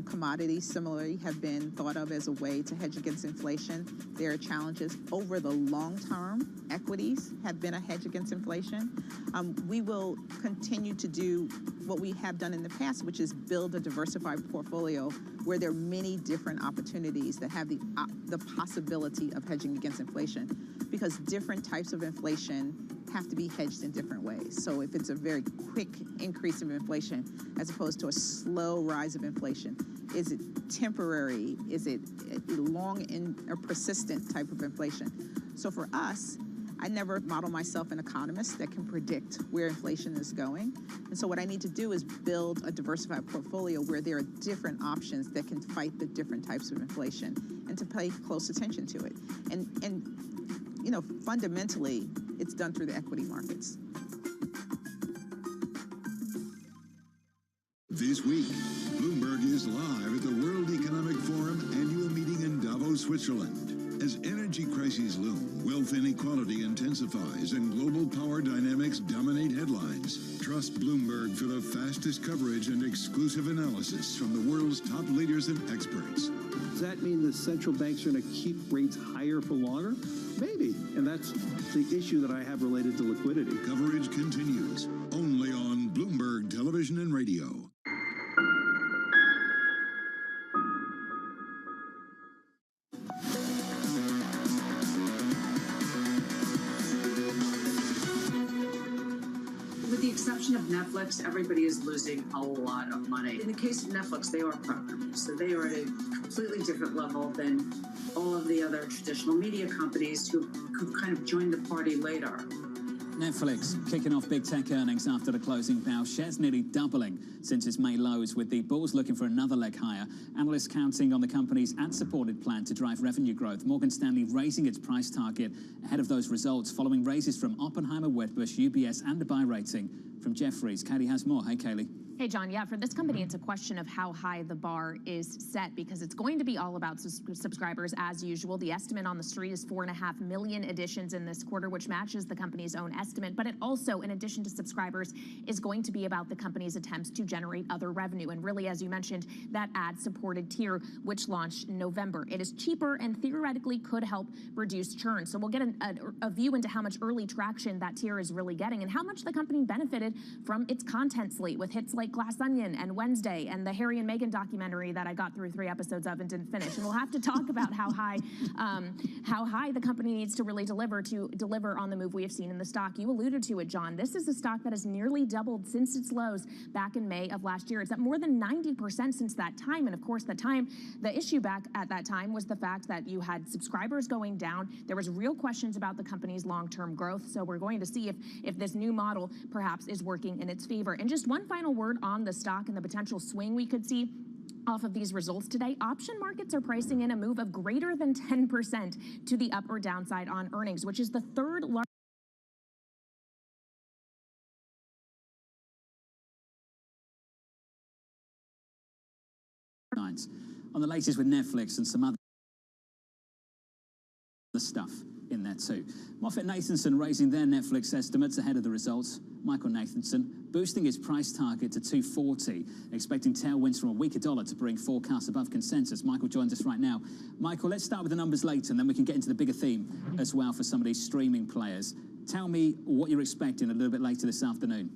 commodities similarly have been thought of as a way to hedge against inflation. There are challenges over the long term. Equities have been a hedge against inflation. We will continue to do what we have done in the past, which is build a diversified portfolio where there are many different opportunities that have the possibility of hedging against inflation, because different types of inflation have to be hedged in different ways. So if it's a very quick increase of inflation as opposed to a slow rise of inflation, is it temporary? Is it a long or persistent type of inflation? So for us, I never model myself an economist that can predict where inflation is going. And so what I need to do is build a diversified portfolio where there are different options that can fight the different types of inflation and to pay close attention to it. And you know, fundamentally, it's done through the equity markets. This week, Bloomberg is live at the World Economic Forum annual meeting in Davos, Switzerland. As energy crises loom, wealth inequality intensifies, and global power dynamics dominate headlines. Trust Bloomberg for the fastest coverage and exclusive analysis from the world's top leaders and experts. Does that mean the central banks are going to keep rates higher for longer? Maybe. And that's the issue that I have related to liquidity. Coverage continues only on Bloomberg Television and Radio. With the exception of Netflix, everybody is losing a lot of money. In the case of Netflix, they are profitable, so they are at a completely different level than all of the other traditional media companies who kind of joined the party later. Netflix kicking off big tech earnings after the closing bell. Shares nearly doubling since its May lows, with the bulls looking for another leg higher. Analysts counting on the company's ad-supported plan to drive revenue growth. Morgan Stanley raising its price target ahead of those results, following raises from Oppenheimer, Wedbush, UBS, and a buy rating from Jefferies. Kaylee has more. Hey, Kaylee. Hey, John, yeah, for this company, it's a question of how high the bar is set because it's going to be all about subscribers as usual. The estimate on the street is 4.5 million additions in this quarter, which matches the company's own estimate. But it also, in addition to subscribers, is going to be about the company's attempts to generate other revenue. And really, as you mentioned, that ad-supported tier, which launched in November. It is cheaper and theoretically could help reduce churn. So we'll get a view into how much early traction that tier is really getting and how much the company benefited from its content slate with hits like Glass Onion and Wednesday and the Harry and Meghan documentary that I got through 3 episodes of and didn't finish. And we'll have to talk about how high the company needs to really deliver on the move we have seen in the stock. You alluded to it, John. This is a stock that has nearly doubled since its lows back in May of last year. It's up more than 90% since that time. And of course, the issue back at that time was the fact that you had subscribers going down. There was real questions about the company's long-term growth. So we're going to see if this new model perhaps is working in its favor. And just one final word on the stock and the potential swing we could see off of these results today. Option markets are pricing in a move of greater than 10% to the up or downside on earnings, which is the third largest. On the latest with Netflix and some other stuff in there too. MoffettNathanson raising their Netflix estimates ahead of the results. Michael Nathanson boosting his price target to $240, expecting tailwinds from a weaker dollar to bring forecasts above consensus. Michael joins us right now. Michael, let's start with the numbers later, and then we can get into the bigger theme as well for some of these streaming players. Tell me what you're expecting a little bit later this afternoon.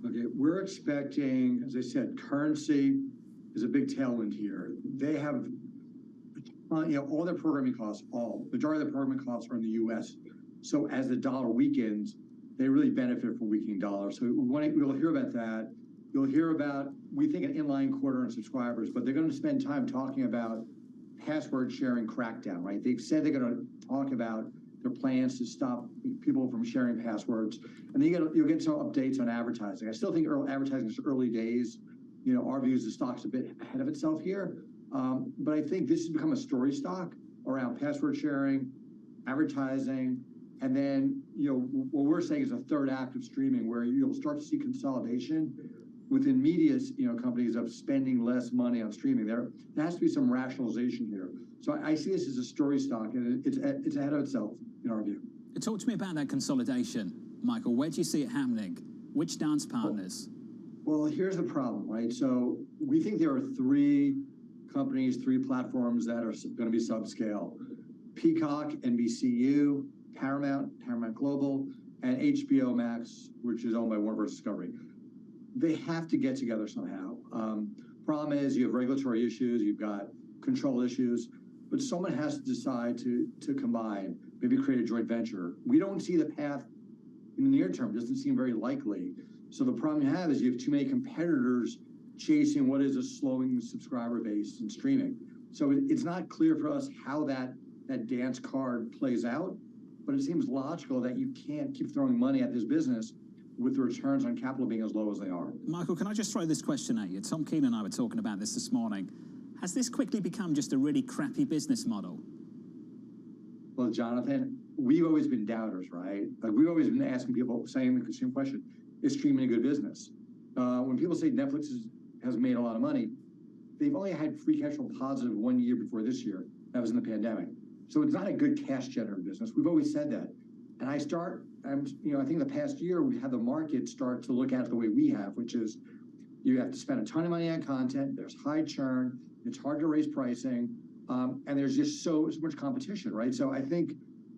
Okay, we're expecting, as I said, currency is a big tailwind here. They have all their programming costs, majority of their programming costs are in the U.S. So as the dollar weakens, they really benefit from weakening dollar. So we'll hear about that. You'll hear about, we think, an inline quarter on subscribers, but they're going to spend time talking about password sharing crackdown, right? They've said they're going to talk about their plans to stop people from sharing passwords. And then you'll get some updates on advertising. I still think advertising is early days. Our view is the stock's a bit ahead of itself here. But I think this has become a story stock around password sharing, advertising, and then, what we're saying is a third act of streaming where you'll start to see consolidation within media, companies of spending less money on streaming. There has to be some rationalization here. So I see this as a story stock, and it's ahead of itself in our view. Talk to me about that consolidation, Michael. Where do you see it happening? Which dance partners? Well, here's the problem, right? So we think there are 3 companies, 3 platforms that are going to be subscale. Peacock, NBCU, Paramount Global, and HBO Max, which is owned by Warner Bros. Discovery. They have to get together somehow. Problem is you have regulatory issues, you've got control issues, but someone has to decide to combine, maybe create a joint venture. We don't see the path in the near term. It doesn't seem very likely. So the problem you have is you have too many competitors chasing what is a slowing subscriber base in streaming. So it's not clear for us how that dance card plays out. but it seems logical that you can't keep throwing money at this business with the returns on capital being as low as they are. Michael, can I just throw this question at you? Tom Keene and I were talking about this morning. Has this quickly become just a really crappy business model? Well, Jonathan, we've always been doubters, right? Like, we've always been asking people, saying the same question, is streaming a good business? When people say Netflix has made a lot of money, they've only had free cash flow positive 1 year before this year. That was in the pandemic. So it's not a good cash generative business. We've always said that. And I think the past year we had the market start to look at it the way we have, which is you have to spend a ton of money on content. There's high churn. It's hard to raise pricing. And there's just so much competition, right? So I think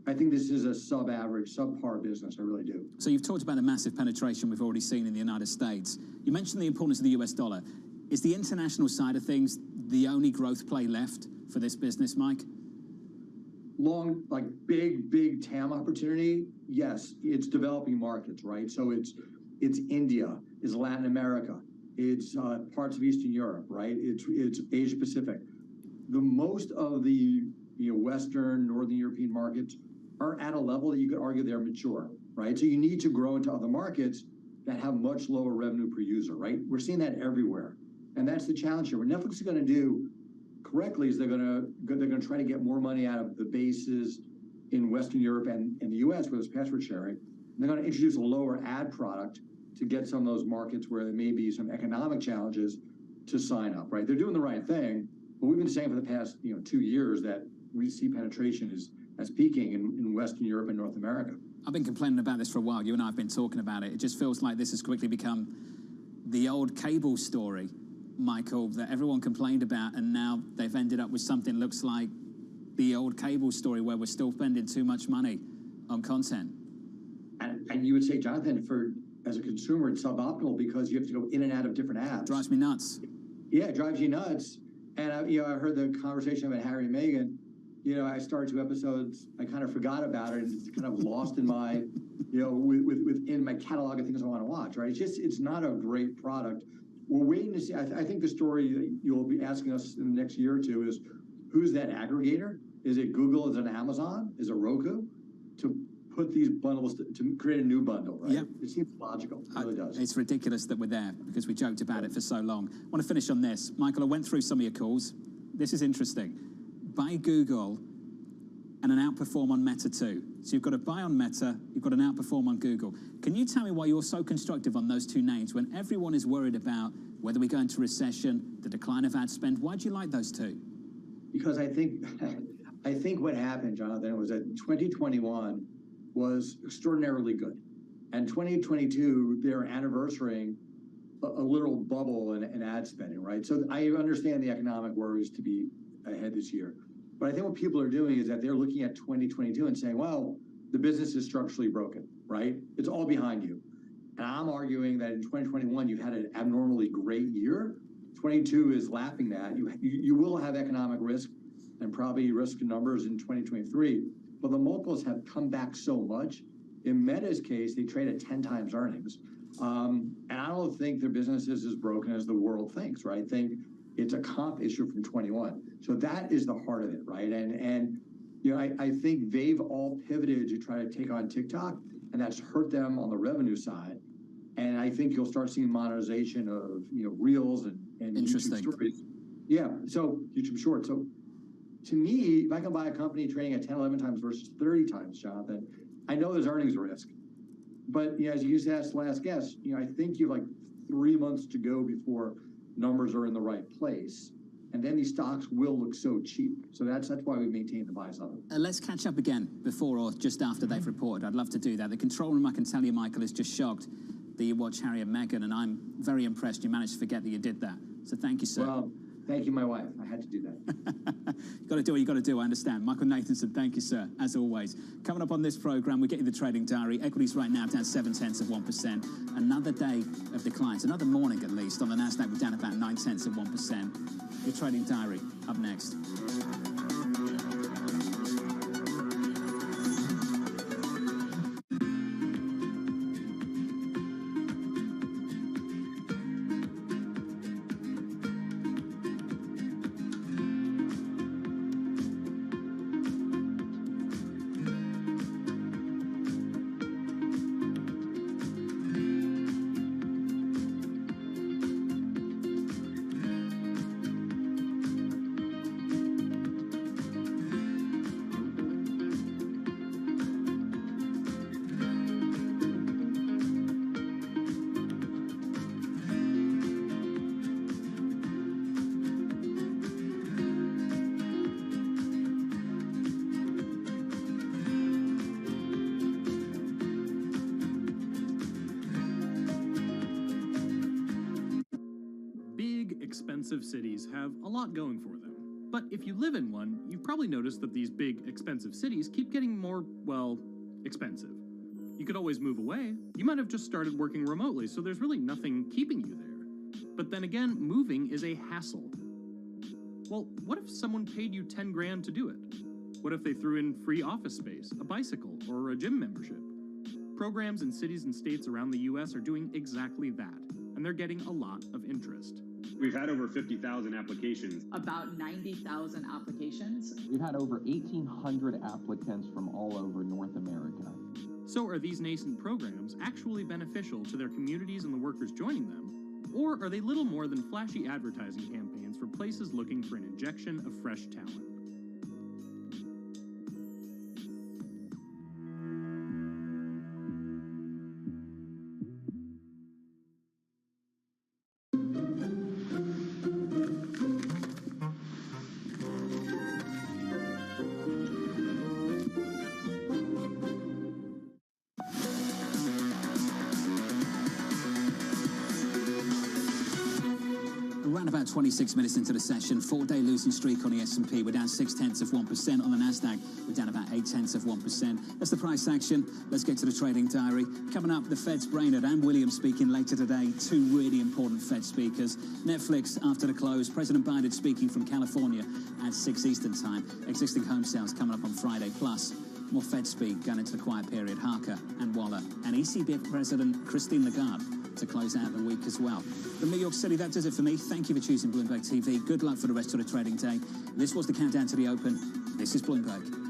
this is a sub-average, subpar business. I really do. So you've talked about the massive penetration we've already seen in the United States. You mentioned the importance of the US dollar. Is the international side of things the only growth play left for this business, Mike? Long, like big TAM opportunity, yes, it's developing markets, right? So it's India, it's Latin America, it's parts of Eastern Europe, right? It's Asia Pacific. The most of the Western, Northern European markets are at a level that you could argue they're mature, right? So you need to grow into other markets that have much lower revenue per user, right? We're seeing that everywhere, and that's the challenge here. What Netflix is going to do correctly is they're going to try to get more money out of the bases in Western Europe and in the US where there's password sharing. And they're going to introduce a lower ad product to get some of those markets where there may be some economic challenges to sign up, right? They're doing the right thing, but we've been saying for the past 2 years that we see penetration as peaking in Western Europe and North America. I've been complaining about this for a while. You and I have been talking about it. It just feels like this has quickly become the old cable story, Michael, that everyone complained about, and now they've ended up with something that looks like the old cable story where we're still spending too much money on content. And you would say, Jonathan, as a consumer, it's suboptimal because you have to go in and out of different apps. Drives me nuts. Yeah, it drives you nuts. And I heard the conversation about Harry and Meghan. I started 2 episodes. I kind of forgot about it, and it's kind of lost in my, within my catalog of things I want to watch. Right? It's not a great product. We're waiting to see. I think the story that you'll be asking us in the next year or two is, who's that aggregator? Is it Google? Is it Amazon? Is it Roku? To put these bundles, to create a new bundle, right? Yeah. It seems logical. It really does. It's ridiculous that we're there because we joked about it for so long. I want to finish on this. Michael, I went through some of your calls. This is interesting. Buy Google and an outperform on Meta too. So you've got a buy on Meta, you've got an outperform on Google. Can you tell me why you're so constructive on those 2 names when everyone is worried about whether we go into recession, the decline of ad spend? Why do you like those 2? Because I think what happened, Jonathan, was that 2021 was extraordinarily good. And 2022, they're anniversarying a literal bubble in ad spending, right? So I understand the economic worries to be ahead this year. But I think what people are doing is that they're looking at 2022 and saying, well, the business is structurally broken, right? It's all behind you. And I'm arguing that in 2021, you had an abnormally great year. 22 is lapping that. You will have economic risk and probably risk numbers in 2023. But the multiples have come back so much. In Meta's case, they trade at 10 times earnings. And I don't think their business is as broken as the world thinks, right? I think it's a comp issue from 21. So that is the heart of it, right? And I think they've all pivoted to try to take on TikTok, and that's hurt them on the revenue side. And I think you'll start seeing monetization of Reels and YouTube Stories. Yeah, so YouTube Shorts. So to me, if I can buy a company trading at 10, 11 times versus 30 times, Jonathan, I know there's earnings risk. But as you used to ask the last guest, I think you have like 3 months to go before numbers are in the right place. And then these stocks will look so cheap. So that's why we maintain the buys on them. Let's catch up again before or just after they've reported. I'd love to do that. The control room, I can tell you, Michael, is just shocked that you watch Harry and Meghan, and I'm very impressed you managed to forget that you did that. So thank you, sir. Well, thank you, my wife. I had to do that. You've got to do what you've got to do, I understand. Michael Nathanson, thank you, sir, as always. Coming up on this programme, we get you the trading diary. Equities right now down 0.7%. Another day of declines, another morning at least. On the Nasdaq, we're down about 0.9%. Your trading diary up next. expensive cities have a lot going for them. But if you live in one, you've probably noticed that these big, expensive cities keep getting more, well, expensive. You could always move away. You might have just started working remotely, so there's really nothing keeping you there. But then again, moving is a hassle. Well, what if someone paid you 10 grand to do it? What if they threw in free office space, a bicycle, or a gym membership? Programs in cities and states around the US are doing exactly that, and they're getting a lot of interest. We've had over 50,000 applications. About 90,000 applications. We've had over 1,800 applicants from all over North America. So are these nascent programs actually beneficial to their communities and the workers joining them? Or are they little more than flashy advertising campaigns for places looking for an injection of fresh talent? Around about 26 minutes into the session, 4-day losing streak on the S&P. We're down 0.6%. On the Nasdaq, we're down about 0.8%. That's the price action. Let's get to the trading diary. Coming up, the Fed's Brainerd and Williams speaking later today. Two really important Fed speakers. Netflix after the close. President Biden speaking from California at 6 Eastern time. Existing home sales coming up on Friday. Plus, more Fed speak going into the quiet period. Harker and Waller. And ECB President Christine Lagarde to close out the week as well. From New York City, that does it for me. Thank you for choosing Bloomberg TV. Good luck for the rest of the trading day. This was the countdown to the open. This is Bloomberg.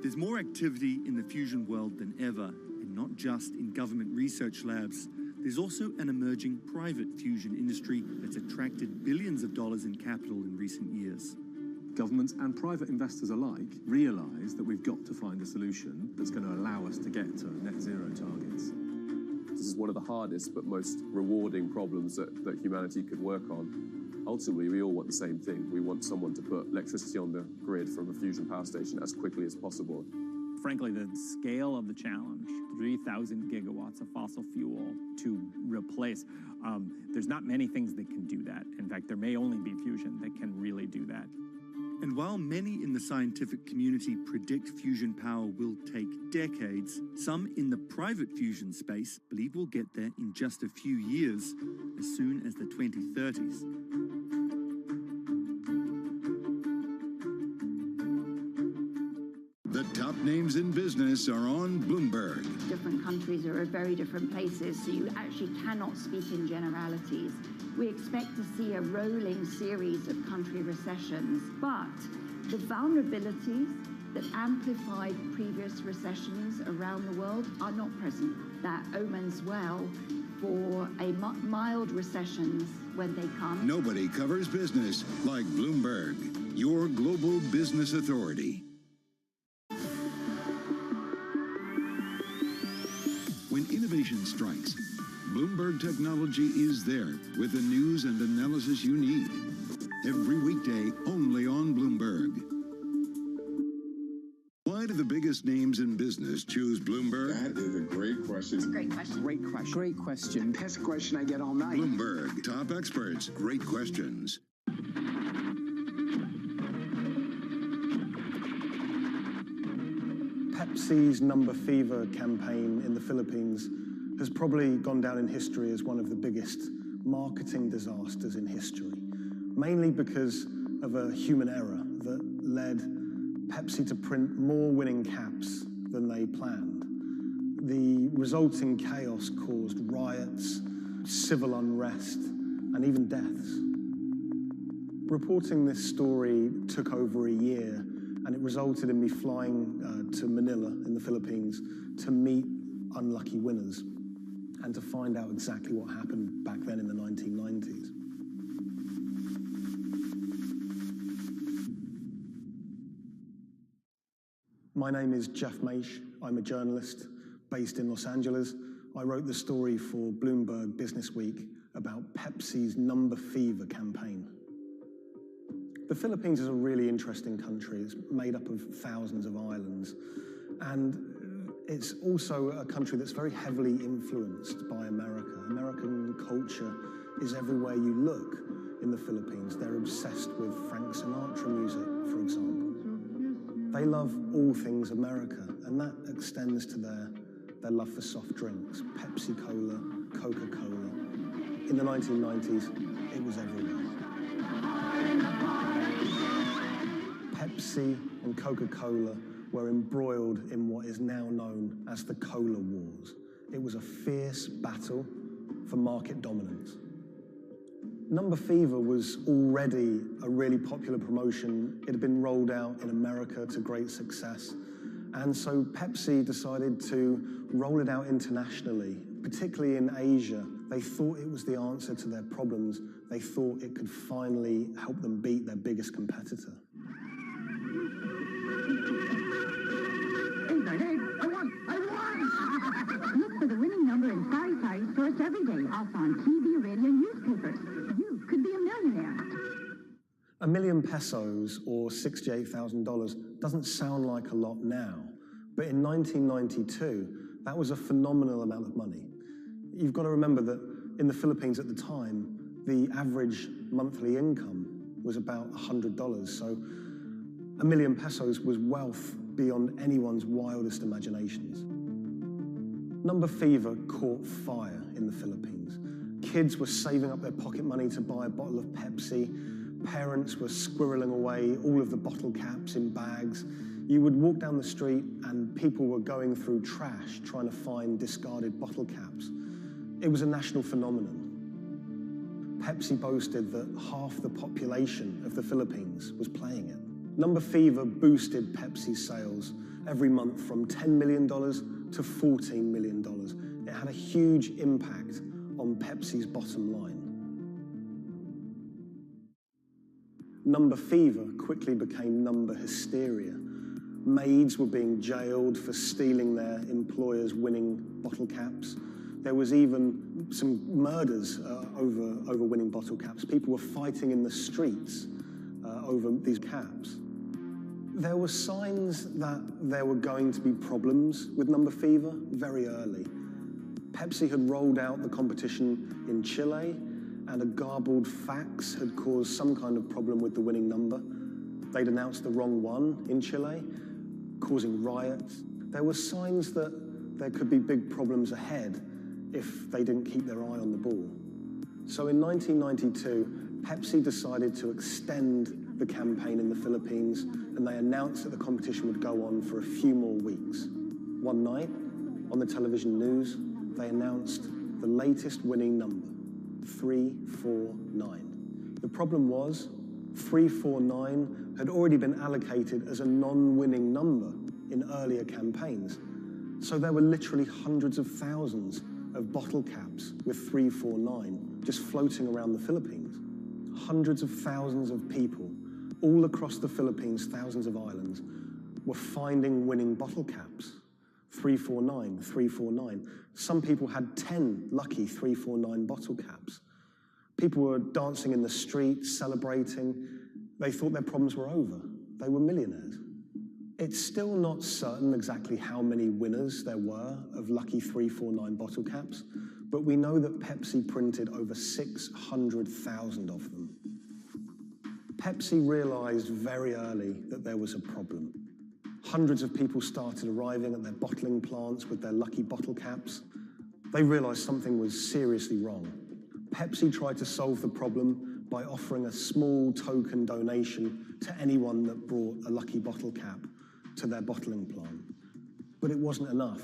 There's more activity in the fusion world than ever, and not just in government research labs. There's also an emerging private fusion industry that's attracted billions of dollars in capital in recent years. Governments and private investors alike realise that we've got to find a solution that's going to allow us to get to net zero targets. This is one of the hardest but most rewarding problems that humanity could work on. Ultimately, we all want the same thing. We want someone to put electricity on the grid from a fusion power station as quickly as possible. Frankly, the scale of the challenge, 3,000 gigawatts of fossil fuel to replace, there's not many things that can do that. In fact, there may only be fusion that can really do that. And while many in the scientific community predict fusion power will take decades, some in the private fusion space believe we'll get there in just a few years, as soon as the 2030s. The top names in business are on Bloomberg. Different countries are at very different places, so you actually cannot speak in generalities. We expect to see a rolling series of country recessions, but the vulnerabilities that amplified previous recessions around the world are not present. That omens well for a mild recessions when they come. Nobody covers business like Bloomberg, your global business authority. When innovation strikes, Bloomberg Technology is there with the news and analysis you need. Every weekday, only on Bloomberg. Why do the biggest names in business choose Bloomberg? That is a great question. It's a great question. Great question. Great question. Best question I get all night. Bloomberg, top experts, great questions. Pepsi's Number Fever campaign in the Philippines has probably gone down in history as one of the biggest marketing disasters in history, mainly because of a human error that led Pepsi to print more winning caps than they planned. The resulting chaos caused riots, civil unrest, and even deaths. Reporting this story took over a year, and it resulted in me flying to Manila in the Philippines to meet unlucky winners and to find out exactly what happened back then in the 1990s. My name is Jeff Maish. I'm a journalist based in Los Angeles. I wrote the story for Bloomberg Businessweek about Pepsi's Number Fever campaign. The Philippines is a really interesting country. It's made up of thousands of islands, and it's also a country that's very heavily influenced by America. American culture is everywhere you look in the Philippines. They're obsessed with Frank Sinatra music, for example. They love all things America, and that extends to their love for soft drinks, Pepsi Cola, Coca-Cola. In the 1990s, it was everywhere. Pepsi and Coca-Cola were embroiled in what is now known as the Cola Wars. It was a fierce battle for market dominance. Number Fever was already a really popular promotion. It had been rolled out in America to great success. And so Pepsi decided to roll it out internationally, particularly in Asia. They thought it was the answer to their problems. They thought it could finally help them beat their biggest competitor. Look for the winning number in sari stores every day, also on TV, radio, and newspapers. You could be a millionaire. $1 million pesos, or $68,000, doesn't sound like a lot now, but in 1992, that was a phenomenal amount of money. You've got to remember that in the Philippines at the time, the average monthly income was about $100, so $1 million pesos was wealth beyond anyone's wildest imaginations. Number Fever caught fire in the Philippines. Kids were saving up their pocket money to buy a bottle of Pepsi. Parents were squirreling away all of the bottle caps in bags. You would walk down the street and people were going through trash trying to find discarded bottle caps. It was a national phenomenon. Pepsi boasted that half the population of the Philippines was playing it. Number Fever boosted Pepsi's sales every month from $10 million to $14 million. It had a huge impact on Pepsi's bottom line. Number Fever quickly became number hysteria. Maids were being jailed for stealing their employers' winning bottle caps. There was even some murders over winning bottle caps. People were fighting in the streets over these caps. There were signs that there were going to be problems with Number Fever very early. Pepsi had rolled out the competition in Chile, and a garbled fax had caused some kind of problem with the winning number. They'd announced the wrong one in Chile, causing riots. There were signs that there could be big problems ahead if they didn't keep their eye on the ball. So in 1992, Pepsi decided to extend the campaign in the Philippines, and they announced that the competition would go on for a few more weeks. One night, on the television news, they announced the latest winning number, 349. The problem was, 349 had already been allocated as a non-winning number in earlier campaigns. So there were literally hundreds of thousands of bottle caps with 349 just floating around the Philippines. Hundreds of thousands of people all across the Philippines, thousands of islands, were finding winning bottle caps. 349, 349. Some people had 10 lucky 349 bottle caps. People were dancing in the streets, celebrating. They thought their problems were over. They were millionaires. It's still not certain exactly how many winners there were of lucky 349 bottle caps, but we know that Pepsi printed over 600,000 of them. Pepsi realized very early that there was a problem. Hundreds of people started arriving at their bottling plants with their lucky bottle caps. They realized something was seriously wrong. Pepsi tried to solve the problem by offering a small token donation to anyone that brought a lucky bottle cap to their bottling plant. But it wasn't enough.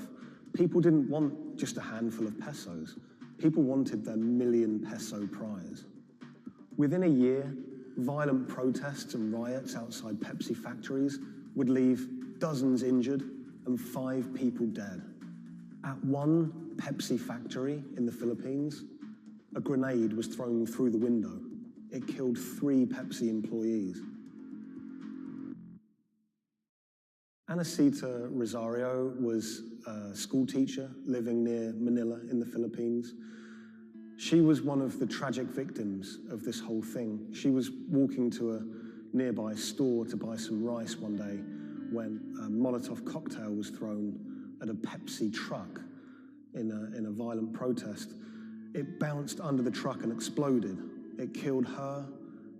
People didn't want just a handful of pesos. People wanted their million-peso prize. Within a year, violent protests and riots outside Pepsi factories would leave dozens injured and 5 people dead. At one Pepsi factory in the Philippines, a grenade was thrown through the window. It killed 3 Pepsi employees. Anacita Rosario was a school teacher living near Manila in the Philippines. She was one of the tragic victims of this whole thing. She was walking to a nearby store to buy some rice one day when a Molotov cocktail was thrown at a Pepsi truck in a violent protest. It bounced under the truck and exploded. It killed her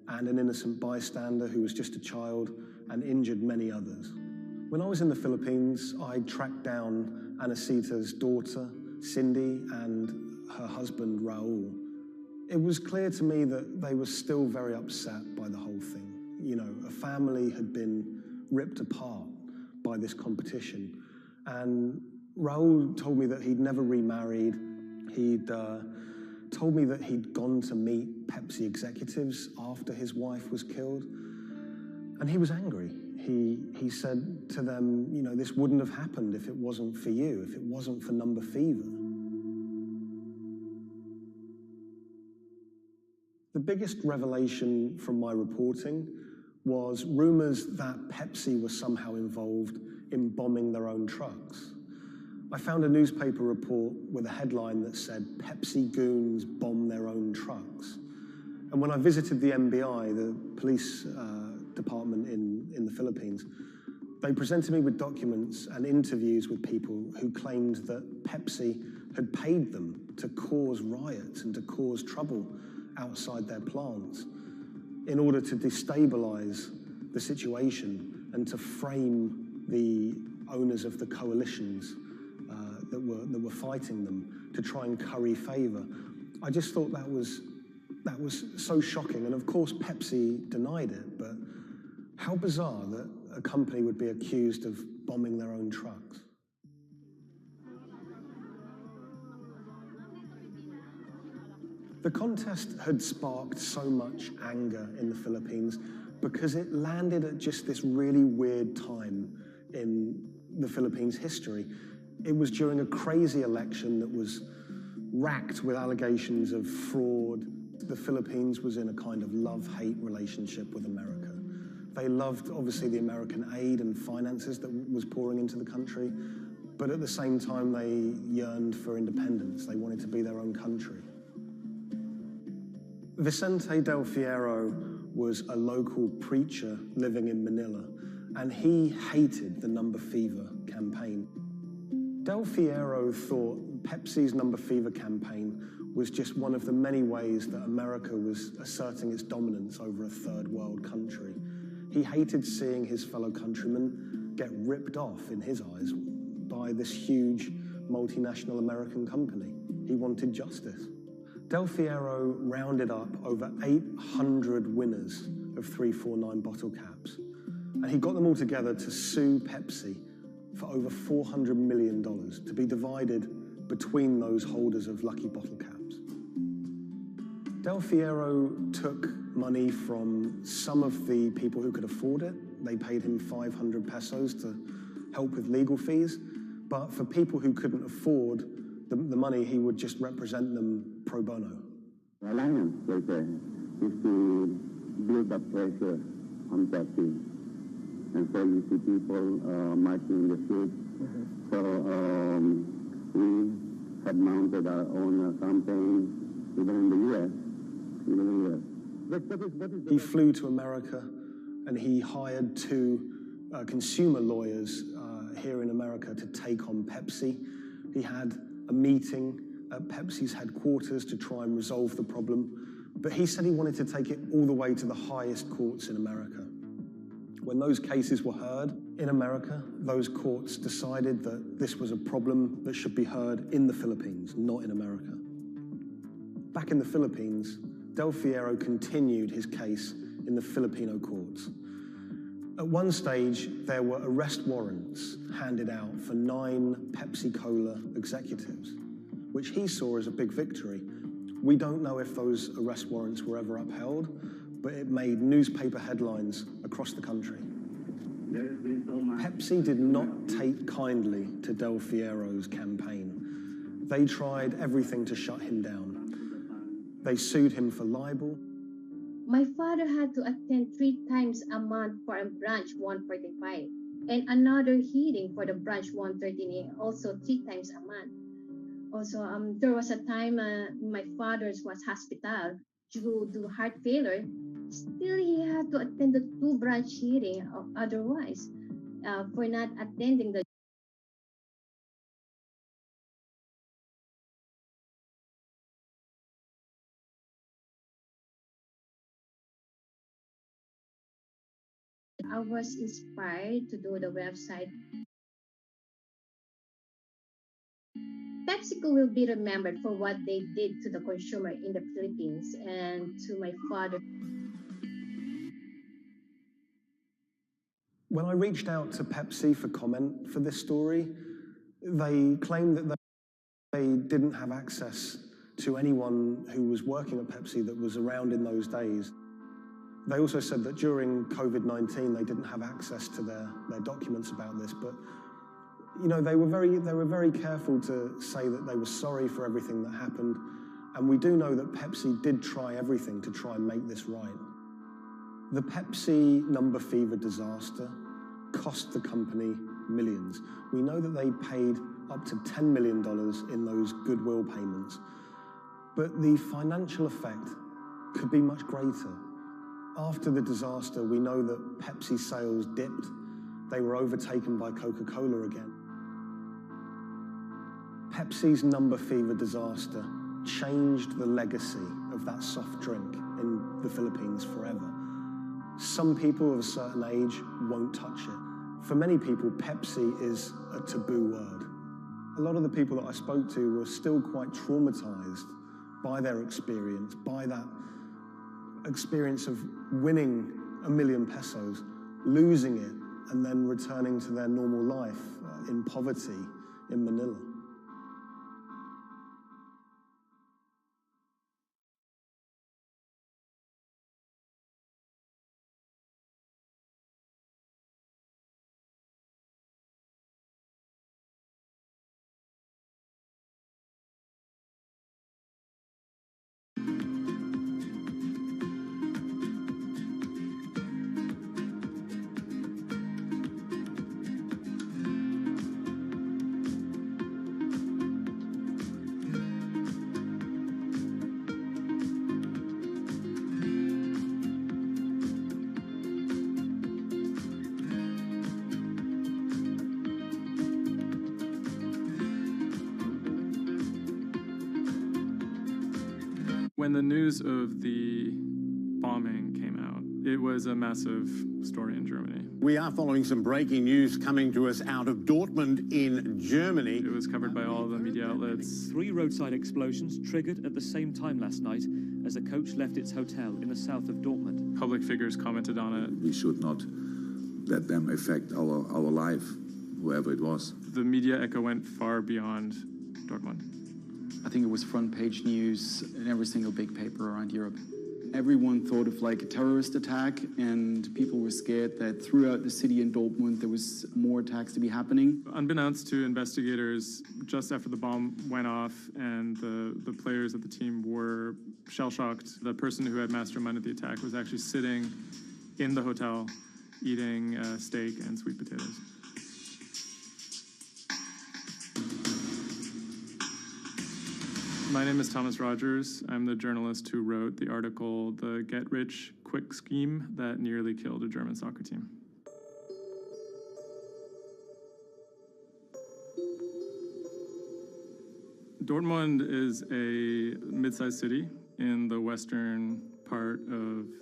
and an innocent bystander who was just a child and injured many others. When I was in the Philippines, I tracked down Anacita's daughter, Cindy, and her husband, Raul. It was clear to me that they were still very upset by the whole thing. You know, a family had been ripped apart by this competition. And Raul told me that he'd never remarried. He'd told me that he'd gone to meet Pepsi executives after his wife was killed. And he was angry. He said to them, you know, this wouldn't have happened if it wasn't for you, if it wasn't for Number Fever. The biggest revelation from my reporting was rumors that Pepsi was somehow involved in bombing their own trucks. I found a newspaper report with a headline that said, "Pepsi goons bomb their own trucks." And when I visited the NBI, the police department in the Philippines, they presented me with documents and interviews with people who claimed that Pepsi had paid them to cause riots and to cause trouble outside their plants in order to destabilize the situation and to frame the owners of the coalitions that were fighting them to try and curry favor. I just thought that was so shocking. And of course, Pepsi denied it, but how bizarre that a company would be accused of bombing their own trucks. The contest had sparked so much anger in the Philippines because it landed at just this really weird time in the Philippines' history. It was during a crazy election that was racked with allegations of fraud. The Philippines was in a kind of love-hate relationship with America. They loved, obviously, the American aid and finances that was pouring into the country, but at the same time, they yearned for independence. They wanted to be their own country. Vicente Del Fierro was a local preacher living in Manila, and he hated the Number Fever campaign. Del Fierro thought Pepsi's Number Fever campaign was just one of the many ways that America was asserting its dominance over a third world country. He hated seeing his fellow countrymen get ripped off, in his eyes, by this huge multinational American company. He wanted justice. Del Fierro rounded up over 800 winners of 349 bottle caps, and he got them all together to sue Pepsi for over $400 million to be divided between those holders of lucky bottle caps. Del Fierro took money from some of the people who could afford it. They paid him 500 pesos to help with legal fees. But for people who couldn't afford the money, he would just represent them pro bono. The alliance is to build up pressure on Pepsi. And so you see people marching in the streets. So we have mounted our own campaign, even in the U.S. He flew to America and he hired 2 consumer lawyers here in America to take on Pepsi. He had a meeting at Pepsi's headquarters to try and resolve the problem, but he said he wanted to take it all the way to the highest courts in America. When those cases were heard In America, those courts decided that this was a problem that should be heard in the Philippines, not in America. Back in the Philippines, Del Fierro continued his case in the Filipino courts. At one stage, there were arrest warrants handed out for 9 Pepsi-Cola executives, which he saw as a big victory. We don't know if those arrest warrants were ever upheld, but it made newspaper headlines across the country. Pepsi did not take kindly to Del Fierro's campaign. They tried everything to shut him down. They sued him for libel. My father had to attend 3 times a month for a branch 145 and another hearing for the branch 113A, also 3 times a month. Also, there was a time my father was hospital due to heart failure. Still, he had to attend the 2 branch hearing otherwise for not attending the I was inspired to do the website. PepsiCo will be remembered for what they did to the consumer in the Philippines and to my father. When I reached out to Pepsi for comment for this story, they claimed that they didn't have access to anyone who was working at Pepsi that was around in those days. They also said that during COVID-19, they didn't have access to their documents about this, but you know, they were very careful to say that they were sorry for everything that happened, and we do know that Pepsi did try everything to try and make this right. The Pepsi number fever disaster cost the company millions. We know that they paid up to $10 million in those goodwill payments, but the financial effect could be much greater. After the disaster, we know that Pepsi sales dipped. They were overtaken by Coca-Cola again. Pepsi's number fever disaster changed the legacy of that soft drink in the Philippines forever. Some people of a certain age won't touch it. For many people, Pepsi is a taboo word. A lot of the people that I spoke to were still quite traumatized by their experience, by that experience of winning $1 million pesos, losing it, and then returning to their normal life in poverty in Manila. When the news of the bombing came out, it was a massive story in Germany. We are following some breaking news coming to us out of Dortmund in Germany. It was covered by all the media outlets. 3 roadside explosions triggered at the same time last night as a coach left its hotel in the south of Dortmund. Public figures commented on it. We should not let them affect our life, whoever it was. The media echo went far beyond Dortmund. I think it was front page news in every single big paper around Europe. Everyone thought of like a terrorist attack, and people were scared that throughout the city in Dortmund there was more attacks to be happening. Unbeknownst to investigators, just after the bomb went off and the players of the team were shell-shocked, the person who had masterminded the attack was actually sitting in the hotel eating steak and sweet potatoes. My name is Thomas Rogers. I'm the journalist who wrote the article, The Get-Rich-Quick Scheme That Nearly Killed a German Soccer Team. Dortmund is a mid-sized city in the western part of